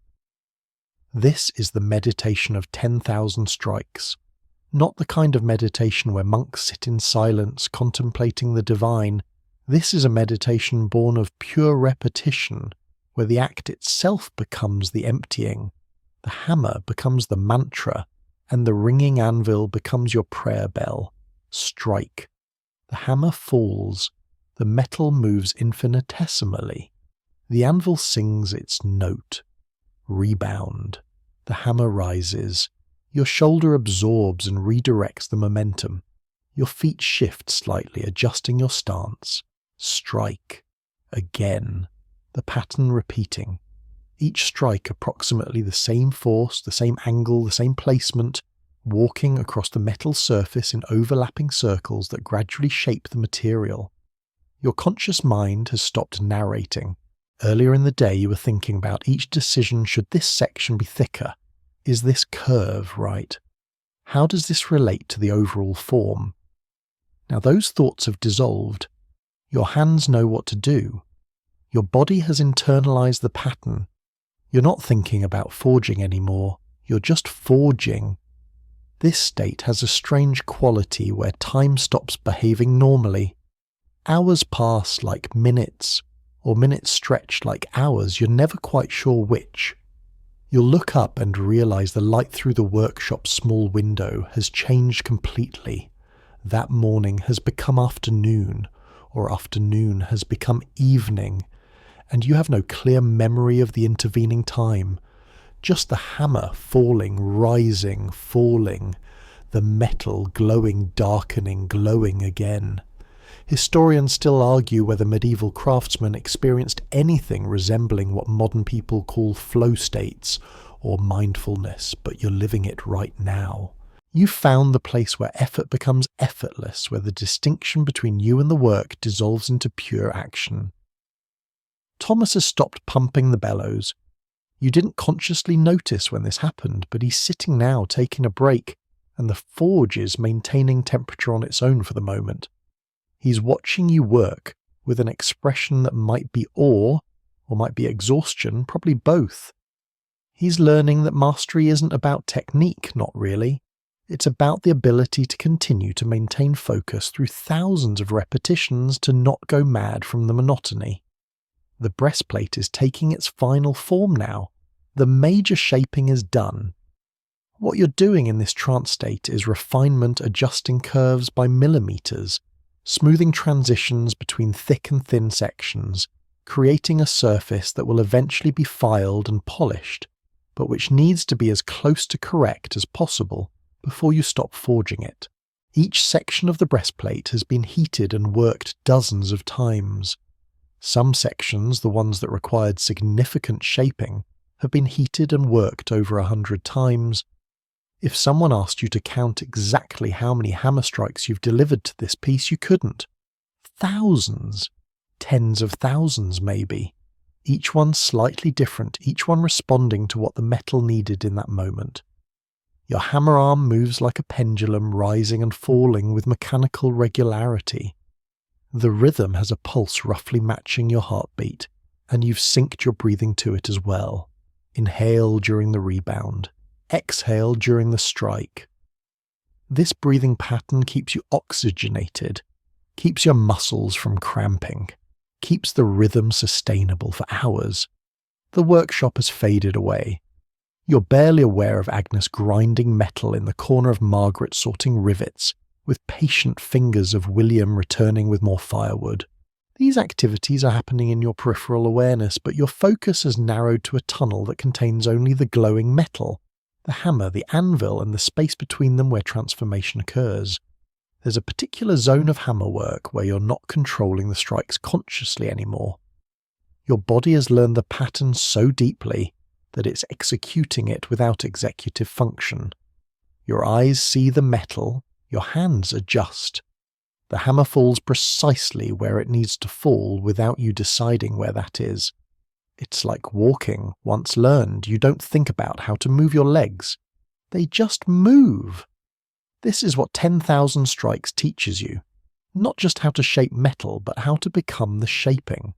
This is the meditation of 10,000 strikes. Not the kind of meditation where monks sit in silence contemplating the divine. This is a meditation born of pure repetition, where the act itself becomes the emptying, the hammer becomes the mantra, and the ringing anvil becomes your prayer bell. Strike. The hammer falls, the metal moves infinitesimally. The anvil sings its note. Rebound. The hammer rises. Your shoulder absorbs and redirects the momentum. Your feet shift slightly, adjusting your stance. Strike. Again. The pattern repeating. Each strike approximately the same force, the same angle, the same placement, walking across the metal surface in overlapping circles that gradually shape the material. Your conscious mind has stopped narrating. Earlier in the day you were thinking about each decision. Should this section be thicker? Is this curve right? How does this relate to the overall form? Now those thoughts have dissolved. Your hands know what to do. Your body has internalized the pattern. You're not thinking about forging anymore. You're just forging. This state has a strange quality where time stops behaving normally. Hours pass like minutes, or minutes stretch like hours. You're never quite sure which. You'll look up and realize the light through the workshop's small window has changed completely. That morning has become afternoon, or afternoon has become evening, and you have no clear memory of the intervening time. Just the hammer falling, rising, falling, the metal glowing, darkening, glowing again. Historians still argue whether medieval craftsmen experienced anything resembling what modern people call flow states or mindfulness, but you're living it right now. You found the place where effort becomes effortless, where the distinction between you and the work dissolves into pure action. Thomas has stopped pumping the bellows. You didn't consciously notice when this happened, but he's sitting now taking a break, and the forge is maintaining temperature on its own for the moment. He's watching you work with an expression that might be awe or might be exhaustion, probably both. He's learning that mastery isn't about technique, not really. It's about the ability to continue to maintain focus through thousands of repetitions to not go mad from the monotony. The breastplate is taking its final form now. The major shaping is done. What you're doing in this trance state is refinement, adjusting curves by millimeters, smoothing transitions between thick and thin sections, creating a surface that will eventually be filed and polished, but which needs to be as close to correct as possible before you stop forging it. Each section of the breastplate has been heated and worked dozens of times. Some sections, the ones that required significant shaping, have been heated and worked over 100 times. If someone asked you to count exactly how many hammer strikes you've delivered to this piece, you couldn't. Thousands, tens of thousands maybe, each one slightly different, each one responding to what the metal needed in that moment. Your hammer arm moves like a pendulum, rising and falling with mechanical regularity. The rhythm has a pulse roughly matching your heartbeat, and you've synced your breathing to it as well. Inhale during the rebound. Exhale during the strike. This breathing pattern keeps you oxygenated, keeps your muscles from cramping, keeps the rhythm sustainable for hours. The workshop has faded away. You're barely aware of Agnes grinding metal in the corner of Margaret sorting rivets, with patient fingers of William returning with more firewood. These activities are happening in your peripheral awareness, but your focus has narrowed to a tunnel that contains only the glowing metal, the hammer, the anvil, and the space between them where transformation occurs. There's a particular zone of hammer work where you're not controlling the strikes consciously anymore. Your body has learned the pattern so deeply that it's executing it without executive function. Your eyes see the metal, your hands adjust. The hammer falls precisely where it needs to fall without you deciding where that is. It's like walking. Once learned, you don't think about how to move your legs. They just move. This is what 10,000 strikes teaches you. Not just how to shape metal, but how to become the shaping.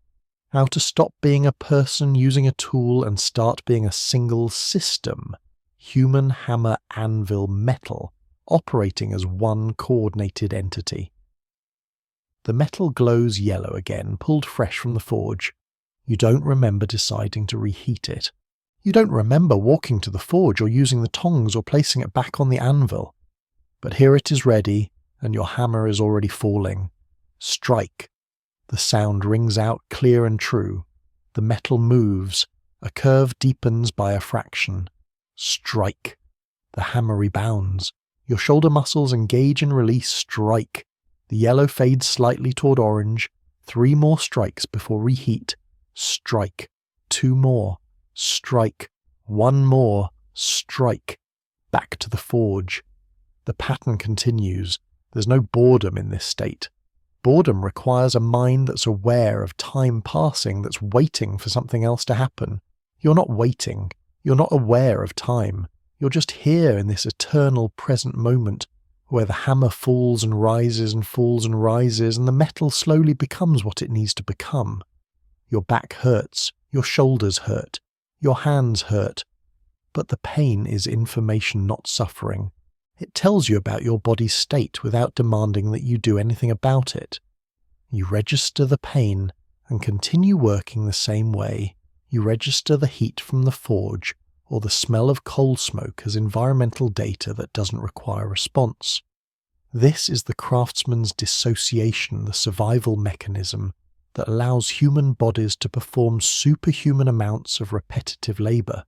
How to stop being a person using a tool and start being a single system. Human, hammer, anvil, metal, operating as one coordinated entity. The metal glows yellow again, pulled fresh from the forge. You don't remember deciding to reheat it. You don't remember walking to the forge or using the tongs or placing it back on the anvil. But here it is ready, and your hammer is already falling. Strike. The sound rings out clear and true. The metal moves. A curve deepens by a fraction. Strike. The hammer rebounds. Your shoulder muscles engage and release. Strike. The yellow fades slightly toward orange. 3 more strikes before reheat. Strike. 2 more. Strike. 1 more. Strike. Back to the forge. The pattern continues. There's no boredom in this state. Boredom requires a mind that's aware of time passing, that's waiting for something else to happen. You're not waiting. You're not aware of time. You're just here in this eternal present moment where the hammer falls and rises and falls and rises, and the metal slowly becomes what it needs to become. Your back hurts. Your shoulders hurt. Your hands hurt. But the pain is information, not suffering. It tells you about your body's state without demanding that you do anything about it. You register the pain and continue working the same way. You register the heat from the forge or the smell of coal smoke as environmental data that doesn't require response. This is the craftsman's dissociation, the survival mechanism that allows human bodies to perform superhuman amounts of repetitive labour.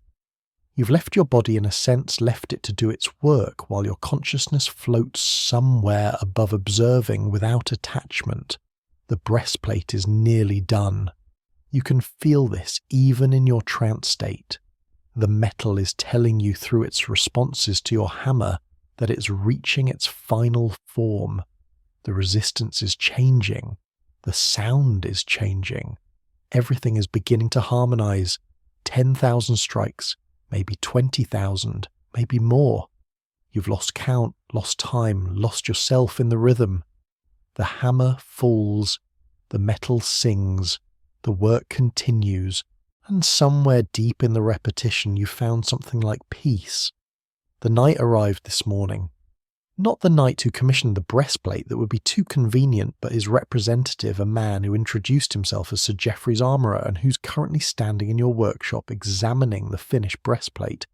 You've left your body, in a sense, left it to do its work while your consciousness floats somewhere above observing without attachment. The breastplate is nearly done. You can feel this even in your trance state. The metal is telling you through its responses to your hammer that it's reaching its final form. The resistance is changing. The sound is changing. Everything is beginning to harmonize. 10,000 strikes. Maybe 20,000, maybe more. You've lost count, lost time, lost yourself in the rhythm. The hammer falls, the metal sings, the work continues, and somewhere deep in the repetition you found something like peace. The knight arrived this morning. Not the knight who commissioned the breastplate that would be too convenient, but his representative, a man who introduced himself as Sir Geoffrey's armourer and who's currently standing in your workshop examining the finished breastplate,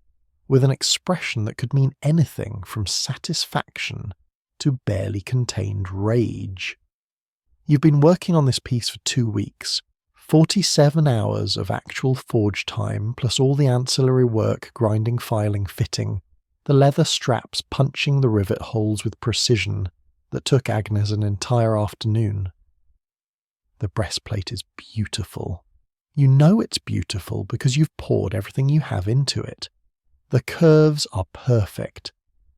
with an expression that could mean anything from satisfaction to barely contained rage. You've been working on this piece for 2 weeks, 47 hours of actual forge time, plus all the ancillary work, grinding, filing, fitting, the leather straps punching the rivet holes with precision that took Agnes an entire afternoon. The breastplate is beautiful. You know it's beautiful because you've poured everything you have into it. The curves are perfect.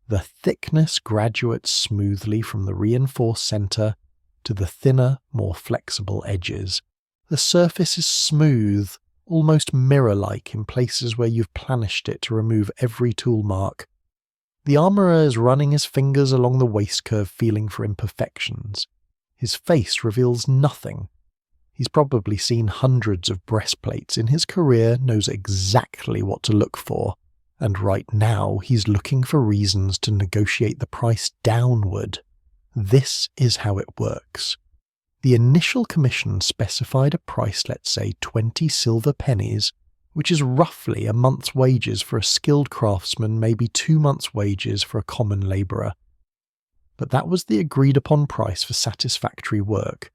The thickness graduates smoothly from the reinforced centre to the thinner, more flexible edges. The surface is smooth, almost mirror-like in places where you've planished it to remove every tool mark. The armourer is running his fingers along the waist curve, feeling for imperfections. His face reveals nothing. He's probably seen hundreds of breastplates in his career, knows exactly what to look for, And right now he's looking for reasons to negotiate the price downward. This is how it works. The initial commission specified a price, let's say 20 silver pennies, which is roughly a month's wages for a skilled craftsman, maybe 2 months' wages for a common labourer. But that was the agreed upon price for satisfactory work.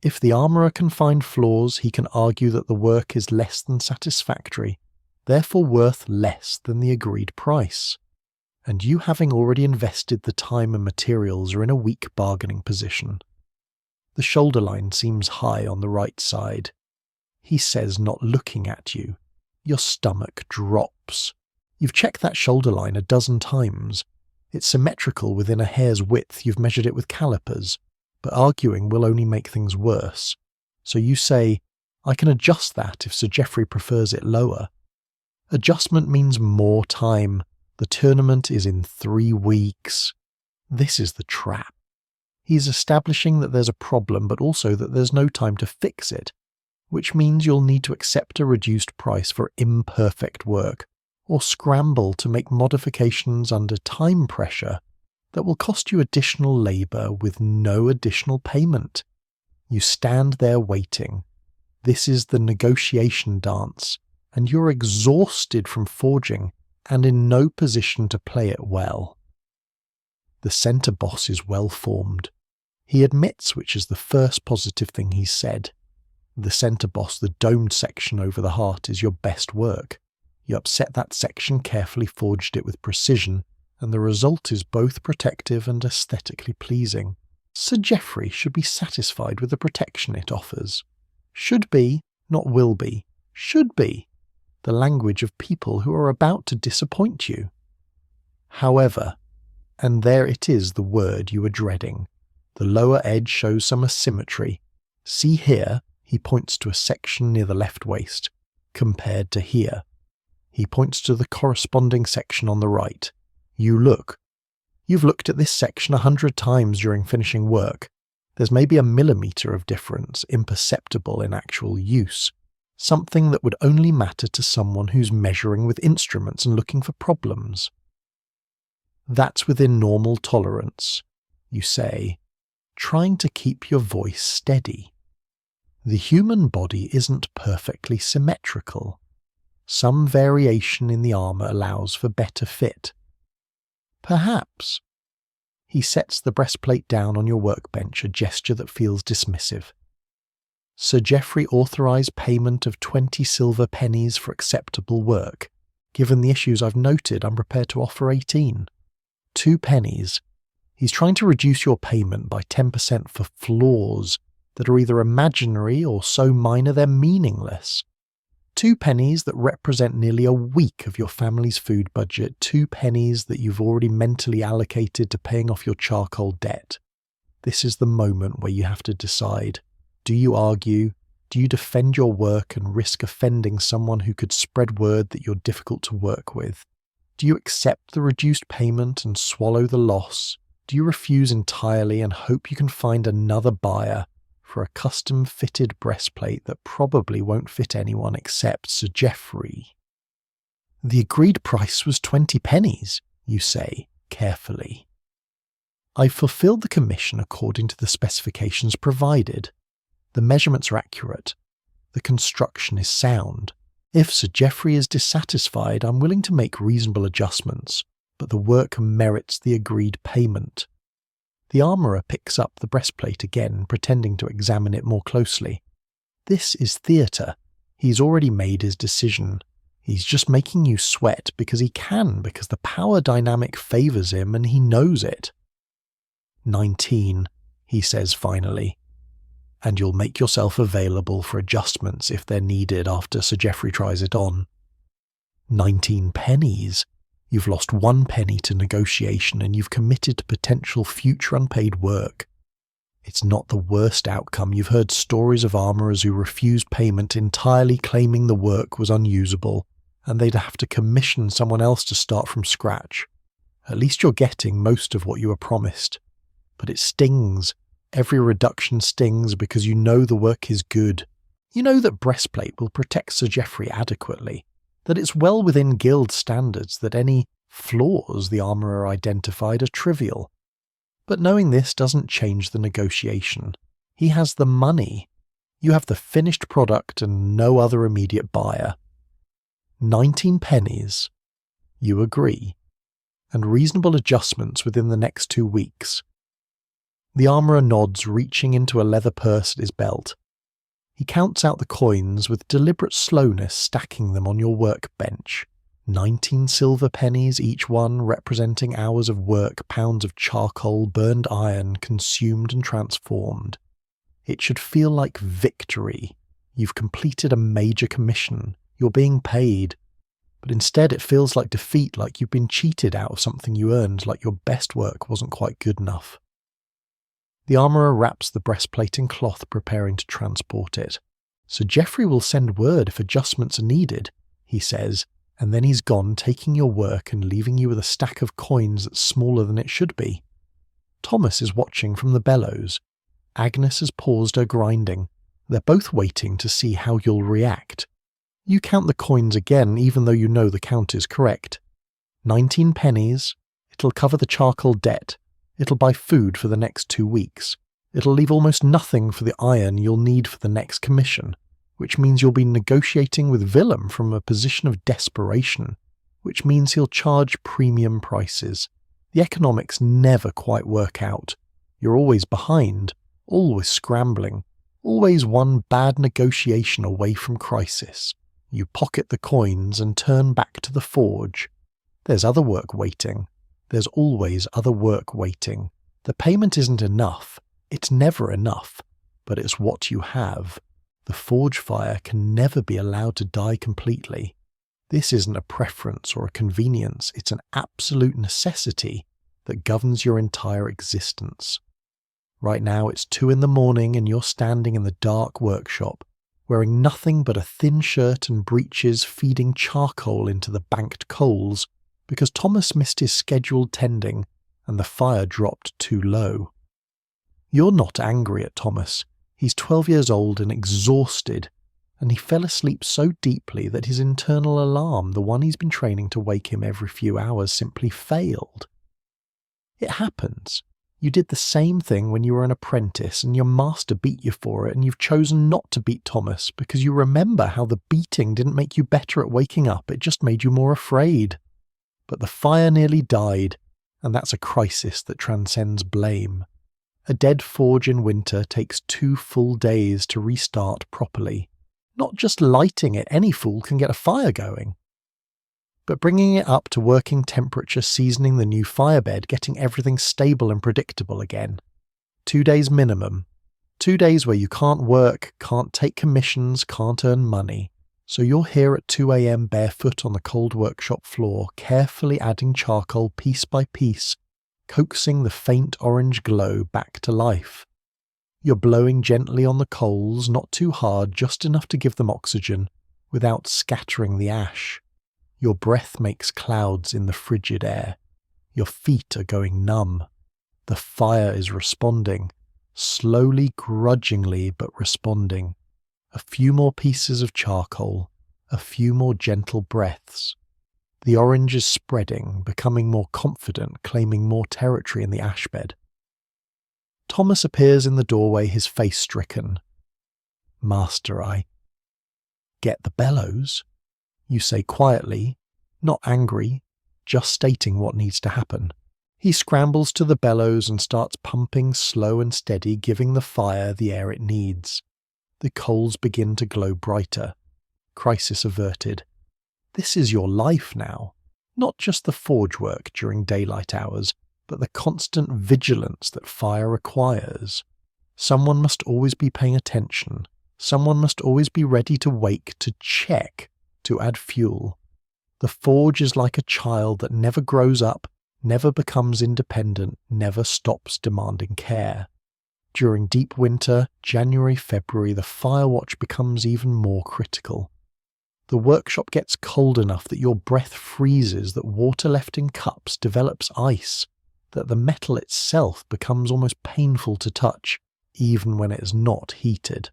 If the armourer can find flaws, he can argue that the work is less than satisfactory, therefore worth less than the agreed price. And you, having already invested the time and materials, are in a weak bargaining position. The shoulder line seems high on the right side. He says, not looking at you. Your stomach drops. You've checked that shoulder line a dozen times. It's symmetrical within a hair's width. You've measured it with calipers. But arguing will only make things worse. So you say, I can adjust that if Sir Geoffrey prefers it lower. Adjustment means more time. The tournament is in 3 weeks. This is the trap. He's establishing that there's a problem, but also that there's no time to fix it, which means you'll need to accept a reduced price for imperfect work, or scramble to make modifications under time pressure that will cost you additional labour with no additional payment. You stand there waiting. This is the negotiation dance, and you're exhausted from forging and in no position to play it well. The centre boss is well formed. He admits, which is the first positive thing he's said. The centre boss, the domed section over the heart, is your best work. You upset that section, carefully forged it with precision, and the result is both protective and aesthetically pleasing. Sir Geoffrey should be satisfied with the protection it offers. Should be, not will be. Should be. The language of people who are about to disappoint you. However, and there it is, the word you were dreading. The lower edge shows some asymmetry. See here, he points to a section near the left waist, compared to here. He points to the corresponding section on the right. You look. You've looked at this section 100 times during finishing work. There's maybe a millimetre of difference, imperceptible in actual use. Something that would only matter to someone who's measuring with instruments and looking for problems. That's within normal tolerance, you say, trying to keep your voice steady. The human body isn't perfectly symmetrical. Some variation in the armour allows for better fit. Perhaps. He sets the breastplate down on your workbench, a gesture that feels dismissive. Sir Geoffrey authorised payment of 20 silver pennies for acceptable work. Given the issues I've noted, I'm prepared to offer 18. 2 pennies. He's trying to reduce your payment by 10% for flaws that are either imaginary or so minor they're meaningless. 2 pennies that represent nearly a week of your family's food budget, 2 pennies that you've already mentally allocated to paying off your charcoal debt. This is the moment where you have to decide. Do you argue? Do you defend your work and risk offending someone who could spread word that you're difficult to work with? Do you accept the reduced payment and swallow the loss? Do you refuse entirely and hope you can find another buyer for a custom-fitted breastplate that probably won't fit anyone except Sir Geoffrey? The agreed price was 20 pennies, you say, carefully. I've fulfilled the commission according to the specifications provided. The measurements are accurate. The construction is sound. If Sir Geoffrey is dissatisfied, I'm willing to make reasonable adjustments, but the work merits the agreed payment. The armourer picks up the breastplate again, pretending to examine it more closely. This is theatre. He's already made his decision. He's just making you sweat because he can, because the power dynamic favours him and he knows it. 19, he says finally. And you'll make yourself available for adjustments if they're needed after Sir Geoffrey tries it on. 19 pennies. You've lost 1 penny to negotiation and you've committed to potential future unpaid work. It's not the worst outcome. You've heard stories of armourers who refused payment entirely claiming the work was unusable and they'd have to commission someone else to start from scratch. At least you're getting most of what you were promised. But it stings. Every reduction stings because you know the work is good. You know that breastplate will protect Sir Geoffrey adequately. that it's well within guild standards, that any flaws the armourer identified are trivial. But knowing this doesn't change the negotiation. He has the money. You have the finished product and no other immediate buyer. 19 pennies. You agree. And reasonable adjustments within the next 2 weeks. The armourer nods, reaching into a leather purse at his belt. He counts out the coins with deliberate slowness, stacking them on your workbench. 19 silver pennies, each one representing hours of work, pounds of charcoal, burned iron, consumed and transformed. It should feel like victory. You've completed a major commission. You're being paid. But instead it feels like defeat, like you've been cheated out of something you earned, like your best work wasn't quite good enough. The armourer wraps the breastplate in cloth, preparing to transport it. "Sir Geoffrey will send word if adjustments are needed," he says, and then he's gone, taking your work and leaving you with a stack of coins that's smaller than it should be. Thomas is watching from the bellows. Agnes has paused her grinding. They're both waiting to see how you'll react. You count the coins again, even though you know the count is correct. 19 pennies. It'll cover the charcoal debt. It'll buy food for the next 2 weeks. It'll leave almost nothing for the iron you'll need for the next commission, which means you'll be negotiating with Willem from a position of desperation, which means he'll charge premium prices. The economics never quite work out. You're always behind, always scrambling, always one bad negotiation away from crisis. You pocket the coins and turn back to the forge. There's other work waiting. There's always other work waiting. The payment isn't enough. It's never enough. But it's what you have. The forge fire can never be allowed to die completely. This isn't a preference or a convenience. It's an absolute necessity that governs your entire existence. Right now it's 2 a.m. and you're standing in the dark workshop, wearing nothing but a thin shirt and breeches, feeding charcoal into the banked coals because Thomas missed his scheduled tending and the fire dropped too low. You're not angry at Thomas. He's 12 years old and exhausted, and he fell asleep so deeply that his internal alarm, the one he's been training to wake him every few hours, simply failed. It happens. You did the same thing when you were an apprentice and your master beat you for it, and you've chosen not to beat Thomas because you remember how the beating didn't make you better at waking up, it just made you more afraid. But the fire nearly died, and that's a crisis that transcends blame. A dead forge in winter takes 2 full days to restart properly. Not just lighting it, any fool can get a fire going. But bringing it up to working temperature, seasoning the new firebed, getting everything stable and predictable again. 2 days minimum. 2 days where you can't work, can't take commissions, can't earn money. So you're here at 2 a.m. barefoot on the cold workshop floor, carefully adding charcoal piece by piece, coaxing the faint orange glow back to life. You're blowing gently on the coals, not too hard, just enough to give them oxygen, without scattering the ash. Your breath makes clouds in the frigid air. Your feet are going numb. The fire is responding, slowly, grudgingly, but responding. A few more pieces of charcoal, a few more gentle breaths. The orange is spreading, becoming more confident, claiming more territory in the ashbed. Thomas appears in the doorway, his face stricken. "Master, I..." "Get the bellows," you say quietly, not angry, just stating what needs to happen. He scrambles to the bellows and starts pumping slow and steady, giving the fire the air it needs. The coals begin to glow brighter. Crisis averted. This is your life now. Not just the forge work during daylight hours, but the constant vigilance that fire requires. Someone must always be paying attention. Someone must always be ready to wake, to check, to add fuel. The forge is like a child that never grows up, never becomes independent, never stops demanding care. During deep winter, January, February, the fire watch becomes even more critical. The workshop gets cold enough that your breath freezes, that water left in cups develops ice, that the metal itself becomes almost painful to touch, even when it is not heated.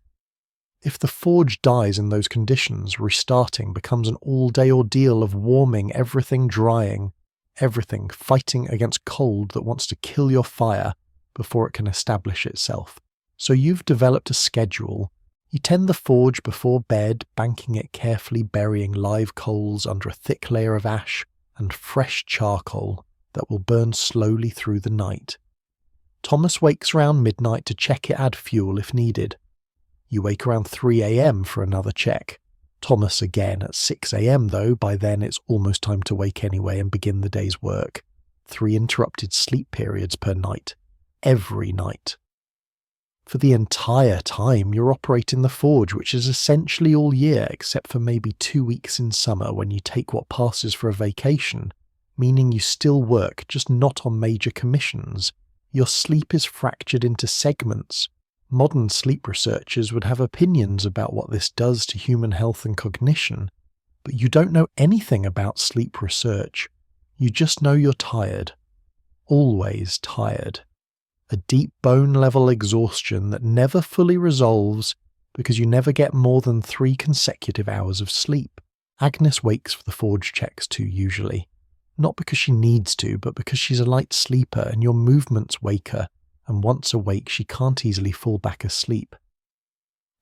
If the forge dies in those conditions, restarting becomes an all-day ordeal of warming, everything drying, everything fighting against cold that wants to kill your fire before it can establish itself. So you've developed a schedule. You tend the forge before bed, banking it carefully, burying live coals under a thick layer of ash and fresh charcoal that will burn slowly through the night. Thomas wakes around midnight to check it, add fuel if needed. You wake around 3 a.m. for another check. Thomas again at 6 a.m. though, by then it's almost time to wake anyway and begin the day's work. 3 interrupted sleep periods per night. Every night. For the entire time you're operating the forge, which is essentially all year except for maybe 2 weeks in summer when you take what passes for a vacation, meaning you still work, just not on major commissions. Your sleep is fractured into segments. Modern sleep researchers would have opinions about what this does to human health and cognition, but you don't know anything about sleep research. You just know you're tired. Always tired. A deep bone-level exhaustion that never fully resolves because you never get more than 3 consecutive hours of sleep. Agnes wakes for the forge checks too, usually. Not because she needs to, but because she's a light sleeper and your movements wake her, and once awake she can't easily fall back asleep.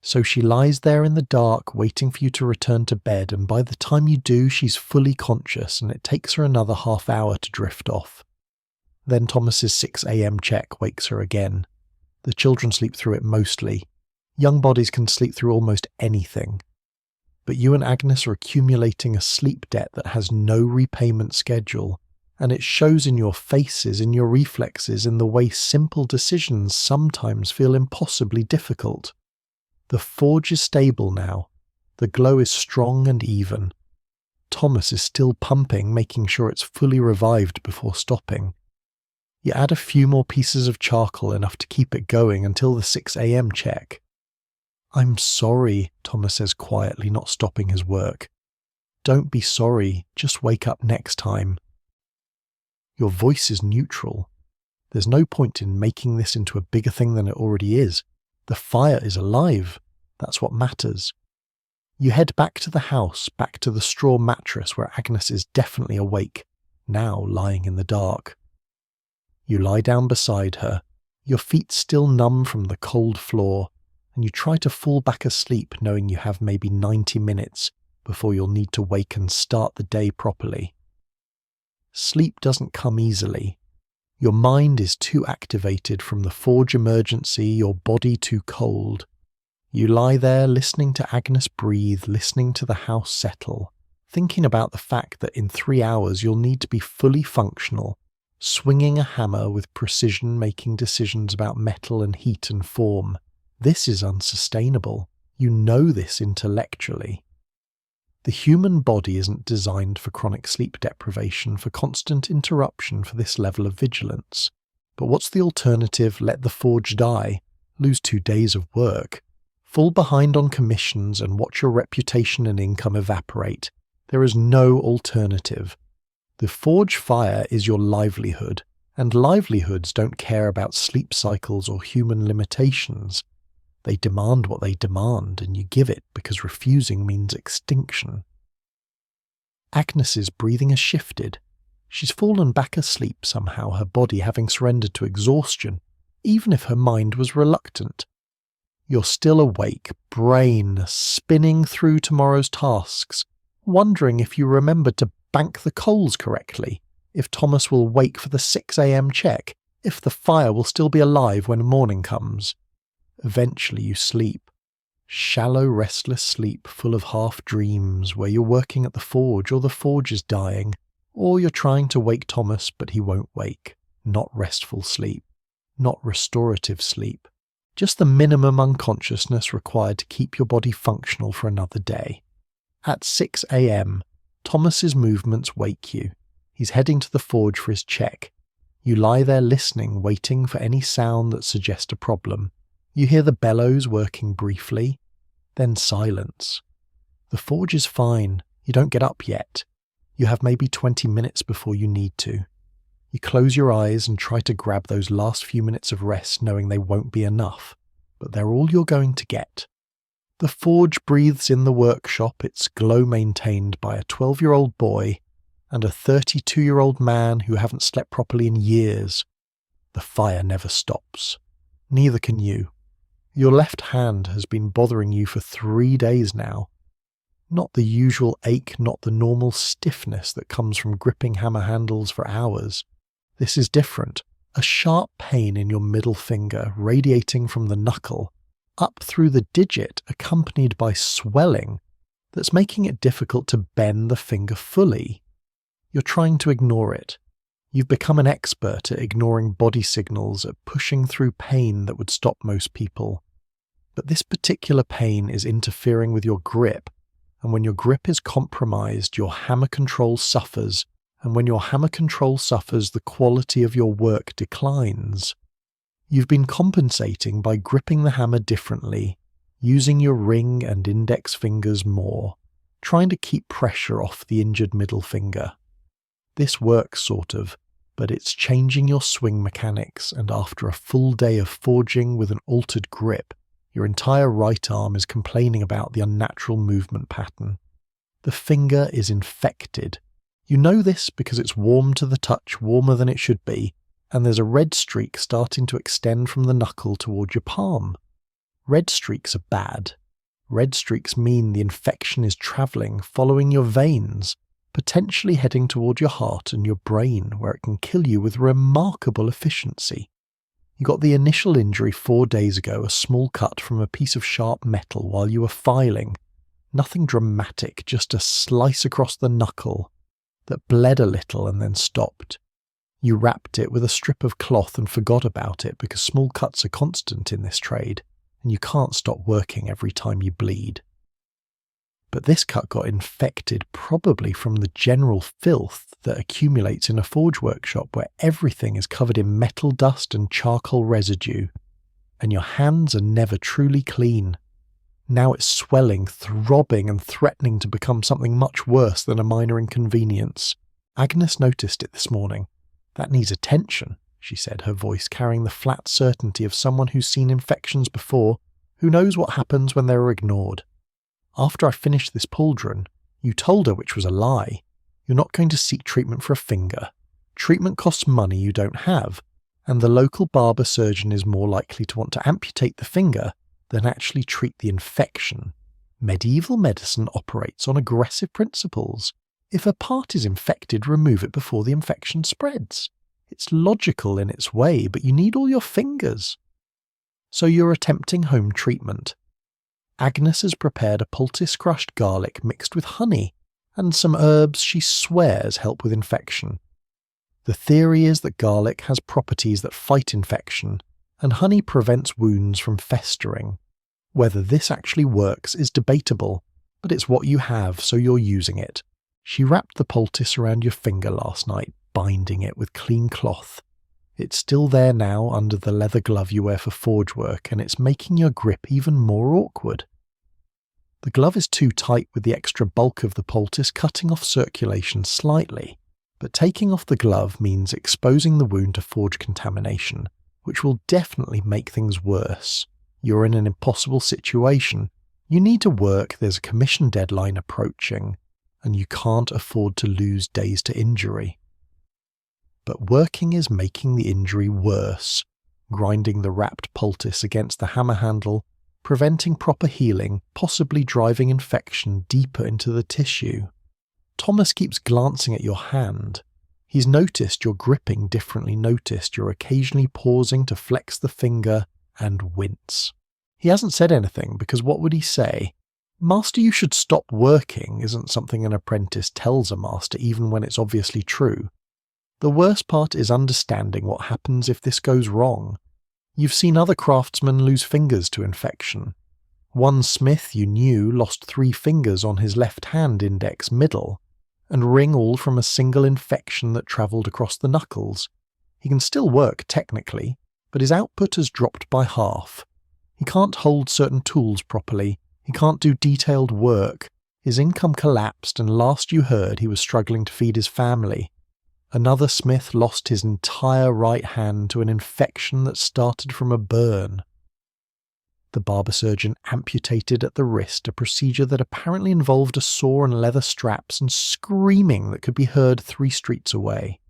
So she lies there in the dark waiting for you to return to bed, and by the time you do she's fully conscious and it takes her another half hour to drift off. Then Thomas's 6 a.m. check wakes her again. The children sleep through it mostly. Young bodies can sleep through almost anything. But you and Agnes are accumulating a sleep debt that has no repayment schedule, and it shows in your faces, in your reflexes, in the way simple decisions sometimes feel impossibly difficult. The forge is stable now. The glow is strong and even. Thomas is still pumping, making sure it's fully revived before stopping. You add a few more pieces of charcoal, enough to keep it going until the 6 a.m. check. "I'm sorry," Thomas says quietly, not stopping his work. "Don't be sorry, just wake up next time." Your voice is neutral. There's no point in making this into a bigger thing than it already is. The fire is alive. That's what matters. You head back to the house, back to the straw mattress where Agnes is definitely awake, now lying in the dark. You lie down beside her, your feet still numb from the cold floor, and you try to fall back asleep knowing you have maybe 90 minutes before you'll need to wake and start the day properly. Sleep doesn't come easily. Your mind is too activated from the forge emergency, your body too cold. You lie there listening to Agnes breathe, listening to the house settle, thinking about the fact that in 3 hours you'll need to be fully functional, swinging a hammer with precision, making decisions about metal and heat and form. This is unsustainable. You know this intellectually. The human body isn't designed for chronic sleep deprivation, for constant interruption, for this level of vigilance. But what's the alternative? Let the forge die, lose 2 days of work, fall behind on commissions and watch your reputation and income evaporate. There is no alternative. The forge fire is your livelihood, and livelihoods don't care about sleep cycles or human limitations. They demand what they demand, and you give it because refusing means extinction. Agnes's breathing has shifted. She's fallen back asleep somehow, her body having surrendered to exhaustion, even if her mind was reluctant. You're still awake, brain spinning through tomorrow's tasks, wondering if you remembered to bank the coals correctly, if Thomas will wake for the 6 a.m. check, if the fire will still be alive when morning comes. Eventually you sleep. Shallow, restless sleep full of half-dreams where you're working at the forge or the forge is dying, or you're trying to wake Thomas but he won't wake. Not restful sleep. Not restorative sleep. Just the minimum unconsciousness required to keep your body functional for another day. At 6 a.m, Thomas's movements wake you. He's heading to the forge for his check. You lie there listening, waiting for any sound that suggests a problem. You hear the bellows working briefly, then silence. The forge is fine. You don't get up yet. You have maybe 20 minutes before you need to. You close your eyes and try to grab those last few minutes of rest, knowing they won't be enough, but they're all you're going to get. The forge breathes in the workshop, its glow maintained by a 12-year-old boy and a 32-year-old man who haven't slept properly in years. The fire never stops. Neither can you. Your left hand has been bothering you for 3 days now. Not the usual ache, not the normal stiffness that comes from gripping hammer handles for hours. This is different. A sharp pain in your middle finger radiating from the knuckle up through the digit, accompanied by swelling that's making it difficult to bend the finger fully. You're trying to ignore it. You've become an expert at ignoring body signals, at pushing through pain that would stop most people. But this particular pain is interfering with your grip, and when your grip is compromised, your hammer control suffers, and when your hammer control suffers, the quality of your work declines. You've been compensating by gripping the hammer differently, using your ring and index fingers more, trying to keep pressure off the injured middle finger. This works, sort of, but it's changing your swing mechanics, and after a full day of forging with an altered grip, your entire right arm is complaining about the unnatural movement pattern. The finger is infected. You know this because it's warm to the touch, warmer than it should be, and there's a red streak starting to extend from the knuckle toward your palm. Red streaks are bad. Red streaks mean the infection is travelling, following your veins, potentially heading toward your heart and your brain, where it can kill you with remarkable efficiency. You got the initial injury 4 days ago, a small cut from a piece of sharp metal while you were filing. Nothing dramatic, just a slice across the knuckle that bled a little and then stopped. You wrapped it with a strip of cloth and forgot about it because small cuts are constant in this trade, and you can't stop working every time you bleed. But this cut got infected probably from the general filth that accumulates in a forge workshop where everything is covered in metal dust and charcoal residue, and your hands are never truly clean. Now it's swelling, throbbing, and threatening to become something much worse than a minor inconvenience. Agnes noticed it this morning. "That needs attention," she said, her voice carrying the flat certainty of someone who's seen infections before, who knows what happens when they're ignored. "After I finished this pauldron, you told her, which was a lie. You're not going to seek treatment for a finger. Treatment costs money you don't have, and the local barber surgeon is more likely to want to amputate the finger than actually treat the infection. Medieval medicine operates on aggressive principles. If a part is infected, remove it before the infection spreads. It's logical in its way, but you need all your fingers. So you're attempting home treatment. Agnes has prepared a poultice crushed garlic mixed with honey and some herbs she swears help with infection. The theory is that garlic has properties that fight infection, and honey prevents wounds from festering. Whether this actually works is debatable, but it's what you have, so you're using it. She wrapped the poultice around your finger last night, binding it with clean cloth. It's still there now under the leather glove you wear for forge work, and it's making your grip even more awkward. The glove is too tight with the extra bulk of the poultice cutting off circulation slightly, but taking off the glove means exposing the wound to forge contamination, which will definitely make things worse. You're in an impossible situation. You need to work, there's a commission deadline approaching, and you can't afford to lose days to injury. But working is making the injury worse, grinding the wrapped poultice against the hammer handle, preventing proper healing, possibly driving infection deeper into the tissue. Thomas keeps glancing at your hand. He's noticed you're gripping differently, noticed you're occasionally pausing to flex the finger and wince. He hasn't said anything because what would he say? "Master, you should stop working" isn't something an apprentice tells a master even when it's obviously true. The worst part is understanding what happens if this goes wrong. You've seen other craftsmen lose fingers to infection. One smith you knew lost 3 fingers on his left hand index middle, and ring all from a single infection that travelled across the knuckles. He can still work technically, but his output has dropped by half. He can't hold certain tools properly. He can't do detailed work. His income collapsed, and last you heard he was struggling to feed his family. Another smith lost his entire right hand to an infection that started from a burn. The barber surgeon amputated at the wrist, a procedure that apparently involved a saw and leather straps and screaming that could be heard 3 streets away.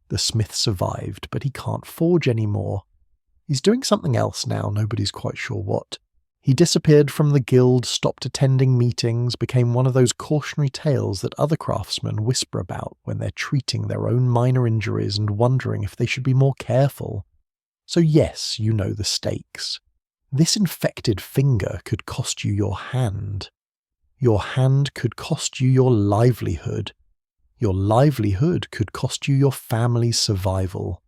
The smith survived, but he can't forge anymore. He's doing something else now, nobody's quite sure what. He disappeared from the guild, stopped attending meetings, became one of those cautionary tales that other craftsmen whisper about when they're treating their own minor injuries and wondering if they should be more careful. So yes, you know the stakes. This infected finger could cost you your hand. Your hand could cost you your livelihood. Your livelihood could cost you your family's survival.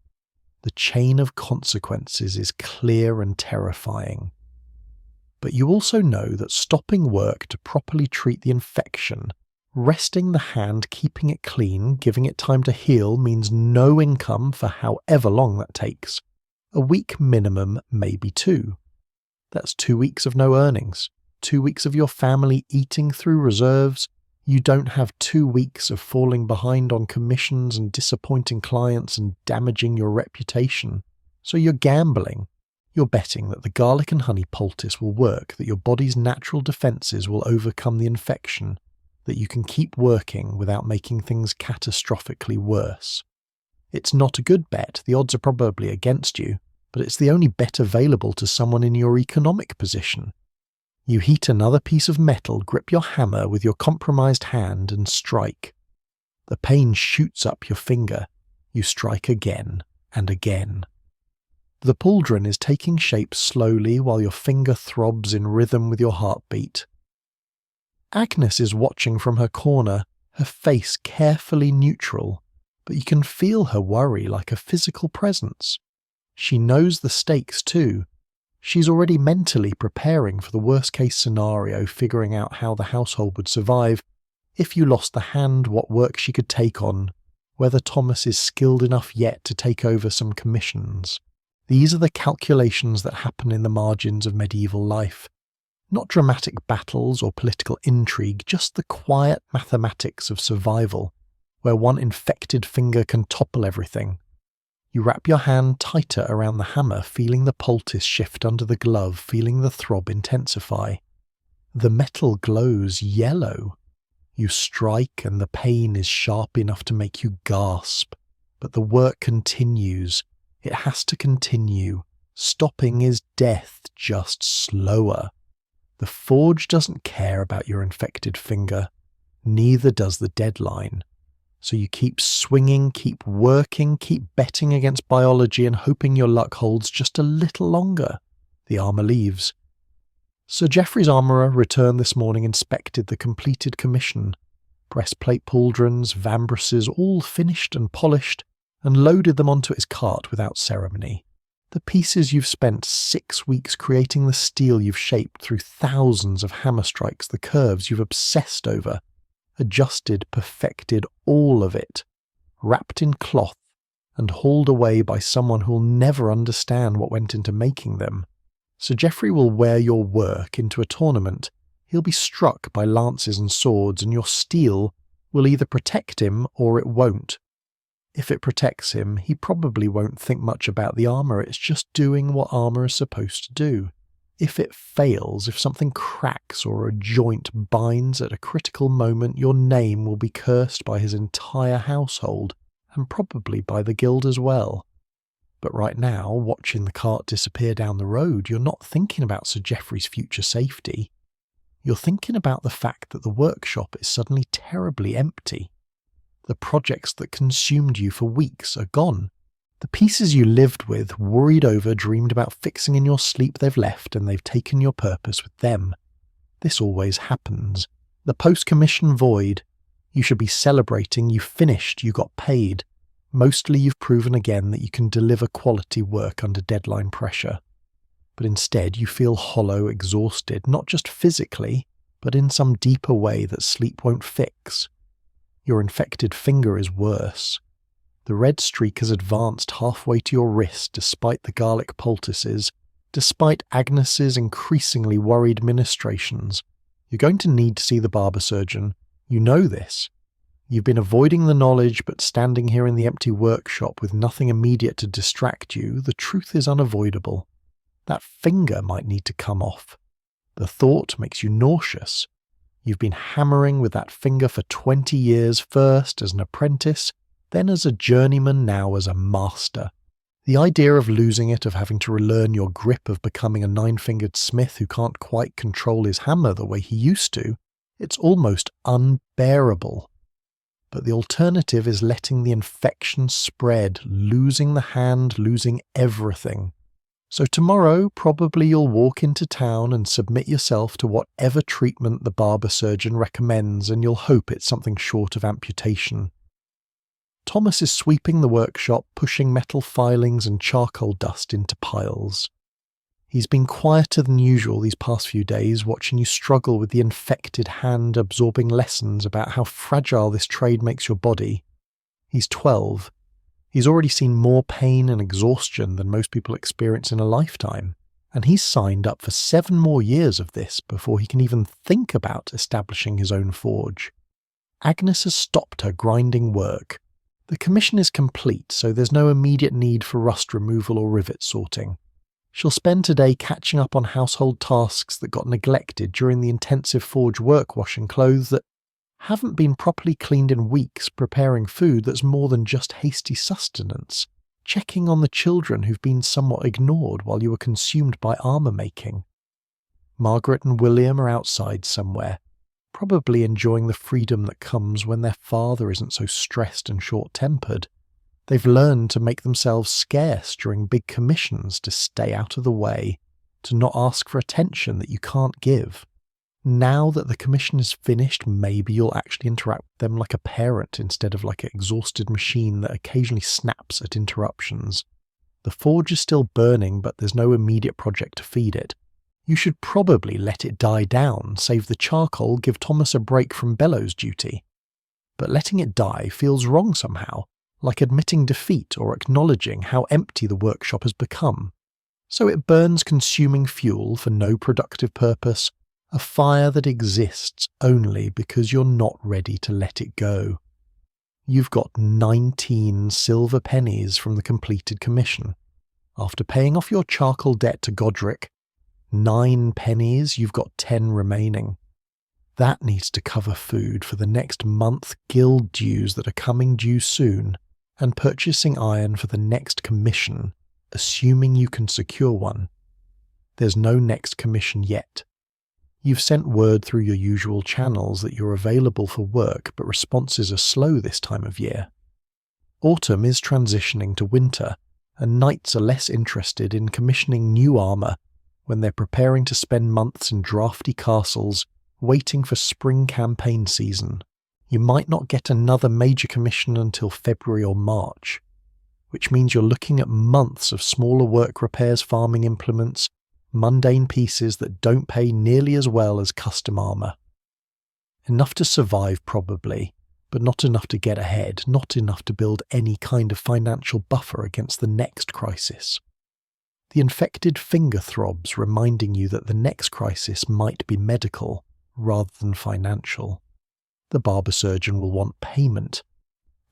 The chain of consequences is clear and terrifying. But you also know that stopping work to properly treat the infection, resting the hand, keeping it clean, giving it time to heal means no income for however long that takes. A week minimum, maybe 2. That's 2 weeks of no earnings, 2 weeks of your family eating through reserves. You don't have 2 weeks of falling behind on commissions and disappointing clients and damaging your reputation. So you're gambling. You're betting that the garlic and honey poultice will work, that your body's natural defences will overcome the infection, that you can keep working without making things catastrophically worse. It's not a good bet, the odds are probably against you, but it's the only bet available to someone in your economic position. You heat another piece of metal, grip your hammer with your compromised hand and strike. The pain shoots up your finger. You strike again and again. The pauldron is taking shape slowly while your finger throbs in rhythm with your heartbeat. Agnes is watching from her corner, her face carefully neutral, but you can feel her worry like a physical presence. She knows the stakes too. She's already mentally preparing for the worst-case scenario, figuring out how the household would survive. If you lost the hand, what work she could take on, whether Thomas is skilled enough yet to take over some commissions. These are the calculations that happen in the margins of medieval life. Not dramatic battles or political intrigue, just the quiet mathematics of survival, where one infected finger can topple everything. You wrap your hand tighter around the hammer, feeling the poultice shift under the glove, feeling the throb intensify. The metal glows yellow. You strike and the pain is sharp enough to make you gasp. But the work continues. It has to continue. Stopping is death, just slower. The forge doesn't care about your infected finger. Neither does the deadline. So you keep swinging, keep working, keep betting against biology and hoping your luck holds just a little longer. The armour leaves. Sir Geoffrey's armourer returned this morning, inspected the completed commission. Breastplate pauldrons, vambraces, all finished and polished, and loaded them onto his cart without ceremony. The pieces you've spent 6 weeks creating, the steel you've shaped through thousands of hammer strikes, the curves you've obsessed over, adjusted, perfected, all of it, wrapped in cloth and hauled away by someone who'll never understand what went into making them. Sir Geoffrey will wear your work into a tournament. He'll be struck by lances and swords, and your steel will either protect him or it won't. If it protects him, he probably won't think much about the armour, it's just doing what armour is supposed to do. If it fails, if something cracks or a joint binds at a critical moment, your name will be cursed by his entire household, and probably by the guild as well. But right now, watching the cart disappear down the road, you're not thinking about Sir Geoffrey's future safety. You're thinking about the fact that the workshop is suddenly terribly empty. The projects that consumed you for weeks are gone. The pieces you lived with, worried over, dreamed about fixing in your sleep, they've left, and they've taken your purpose with them. This always happens. The post-commission void. You should be celebrating you finished, you got paid. Mostly you've proven again that you can deliver quality work under deadline pressure. But instead you feel hollow, exhausted, not just physically, but in some deeper way that sleep won't fix. Your infected finger is worse. The red streak has advanced halfway to your wrist despite the garlic poultices, despite Agnes's increasingly worried ministrations. You're going to need to see the barber surgeon. You know this. You've been avoiding the knowledge, but standing here in the empty workshop with nothing immediate to distract you, the truth is unavoidable. That finger might need to come off. The thought makes you nauseous. You've been hammering with that finger for 20 years, first as an apprentice, then as a journeyman, now as a master. The idea of losing it, of having to relearn your grip, of becoming a nine-fingered smith who can't quite control his hammer the way he used to, it's almost unbearable. But the alternative is letting the infection spread, losing the hand, losing everything. So tomorrow, probably you'll walk into town and submit yourself to whatever treatment the barber surgeon recommends, and you'll hope it's something short of amputation. Thomas is sweeping the workshop, pushing metal filings and charcoal dust into piles. He's been quieter than usual these past few days, watching you struggle with the infected hand, absorbing lessons about how fragile this trade makes your body. He's 12. He's already seen more pain and exhaustion than most people experience in a lifetime, and he's signed up for 7 more years of this before he can even think about establishing his own forge. Agnes has stopped her grinding work. The commission is complete, so there's no immediate need for rust removal or rivet sorting. She'll spend today catching up on household tasks that got neglected during the intensive forge work, washing clothes that haven't been properly cleaned in weeks, preparing food that's more than just hasty sustenance, checking on the children who've been somewhat ignored while you were consumed by armour making. Margaret and William are outside somewhere, probably enjoying the freedom that comes when their father isn't so stressed and short-tempered. They've learned to make themselves scarce during big commissions, to stay out of the way, to not ask for attention that you can't give. Now that the commission is finished, maybe you'll actually interact with them like a parent instead of like an exhausted machine that occasionally snaps at interruptions. The forge is still burning, but there's no immediate project to feed it. You should probably let it die down, save the charcoal, give Thomas a break from bellows duty. But letting it die feels wrong somehow, like admitting defeat or acknowledging how empty the workshop has become. So it burns, consuming fuel for no productive purpose, a fire that exists only because you're not ready to let it go. You've got 19 silver pennies from the completed commission. After paying off your charcoal debt to Godric, 9 pennies, you've got 10 remaining. That needs to cover food for the next month, guild dues that are coming due soon, and purchasing iron for the next commission, assuming you can secure one. There's no next commission yet. You've sent word through your usual channels that you're available for work, but responses are slow this time of year. Autumn is transitioning to winter, and knights are less interested in commissioning new armour when they're preparing to spend months in drafty castles, waiting for spring campaign season. You might not get another major commission until February or March, which means you're looking at months of smaller work repairs, farming implements, mundane pieces that don't pay nearly as well as custom armour. Enough to survive probably, but not enough to get ahead, not enough to build any kind of financial buffer against the next crisis. The infected finger throbs, reminding you that the next crisis might be medical rather than financial. The barber surgeon will want payment.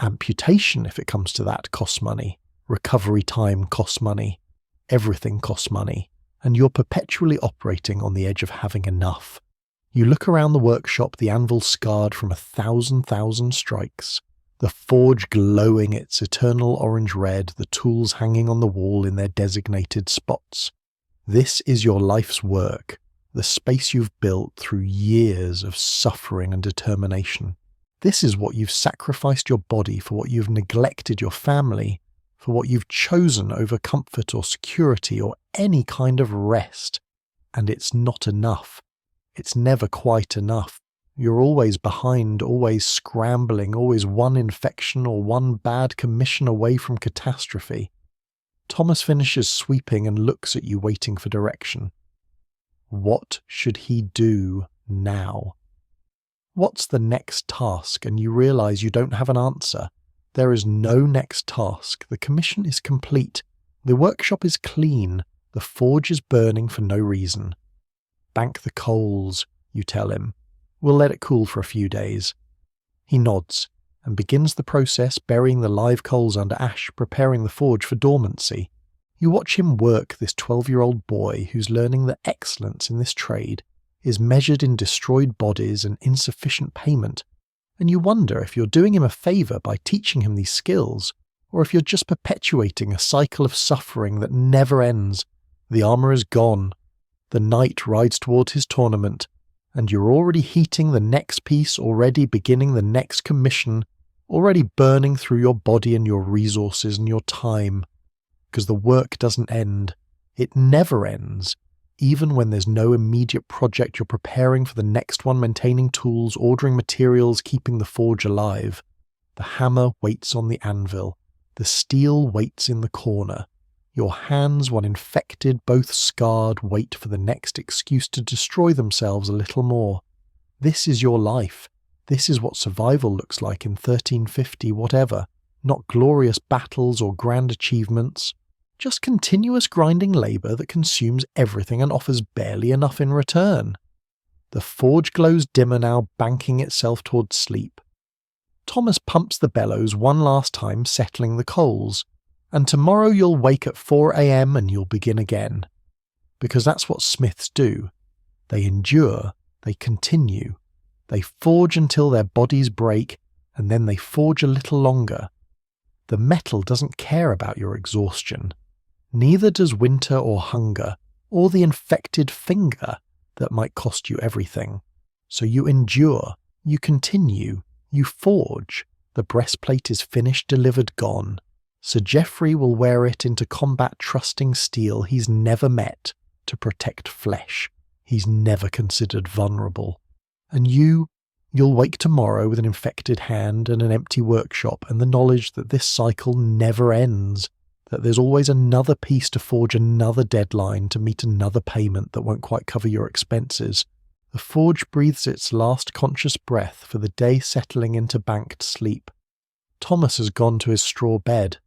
Amputation, if it comes to that, costs money. Recovery time costs money. Everything costs money. And you're perpetually operating on the edge of having enough. You look around the workshop, the anvil scarred from 1,000 strikes, the forge glowing its eternal orange red, the tools hanging on the wall in their designated spots. This is your life's work. The space you've built through years of suffering and determination. This is what you've sacrificed your body for, what you've neglected your family, for what you've chosen over comfort or security or any kind of rest. And it's not enough. It's never quite enough. You're always behind, always scrambling, always one infection or one bad commission away from catastrophe. Thomas finishes sweeping and looks at you, waiting for direction. What should he do now? What's the next task? And you realize you don't have an answer. There is no next task. The commission is complete. The workshop is clean. The forge is burning for no reason. Bank the coals, you tell him. We'll let it cool for a few days. He nods and begins the process, burying the live coals under ash, preparing the forge for dormancy. You watch him work, this 12-year-old boy who's learning that excellence in this trade is measured in destroyed bodies and insufficient payment, and you wonder if you're doing him a favour by teaching him these skills, or if you're just perpetuating a cycle of suffering that never ends. The armour is gone, the knight rides towards his tournament, and you're already heating the next piece, already beginning the next commission, already burning through your body and your resources and your time. Because the work doesn't end. It never ends. Even when there's no immediate project, you're preparing for the next one, maintaining tools, ordering materials, keeping the forge alive. The hammer waits on the anvil. The steel waits in the corner. Your hands, one infected, both scarred, wait for the next excuse to destroy themselves a little more. This is your life. This is what survival looks like in 1350 whatever. Not glorious battles or grand achievements. Just continuous grinding labour that consumes everything and offers barely enough in return. The forge glows dimmer now, banking itself towards sleep. Thomas pumps the bellows one last time, settling the coals. And tomorrow you'll wake at 4 a.m. and you'll begin again. Because that's what smiths do. They endure, they continue. They forge until their bodies break, and then they forge a little longer. The metal doesn't care about your exhaustion. Neither does winter or hunger, or the infected finger that might cost you everything. So you endure, you continue, you forge. The breastplate is finished, delivered, gone. Sir Geoffrey will wear it into combat, trusting steel he's never met, to protect flesh he's never considered vulnerable. And you'll wake tomorrow with an infected hand and an empty workshop and the knowledge that this cycle never ends, that there's always another piece to forge, another deadline to meet another payment that won't quite cover your expenses. The forge breathes its last conscious breath for the day settling into banked sleep. Thomas has gone to his straw bed.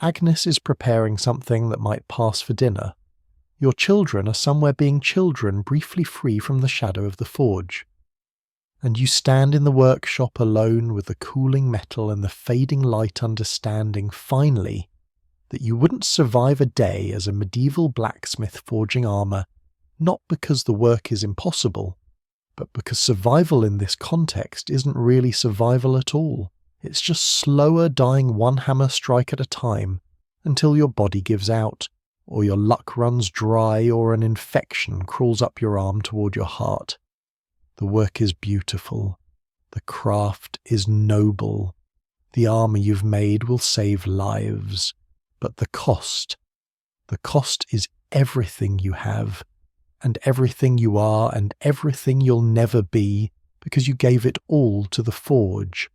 Agnes is preparing something that might pass for dinner. Your children are somewhere being children, briefly free from the shadow of the forge. And you stand in the workshop alone with the cooling metal and the fading light, understanding, finally, that you wouldn't survive a day as a medieval blacksmith forging armour, not because the work is impossible, but because survival in this context isn't really survival at all. It's just slower dying one hammer strike at a time until your body gives out, or your luck runs dry, or an infection crawls up your arm toward your heart. The work is beautiful. The craft is noble. The armour you've made will save lives. But the cost is everything you have, and everything you are, and everything you'll never be, because you gave it all to the forge.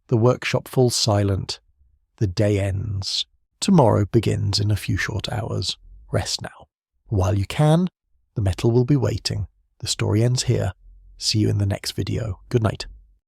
The workshop falls silent. The day ends. Tomorrow begins in a few short hours. Rest now. While you can, the metal will be waiting. The story ends here. See you in the next video. Good night.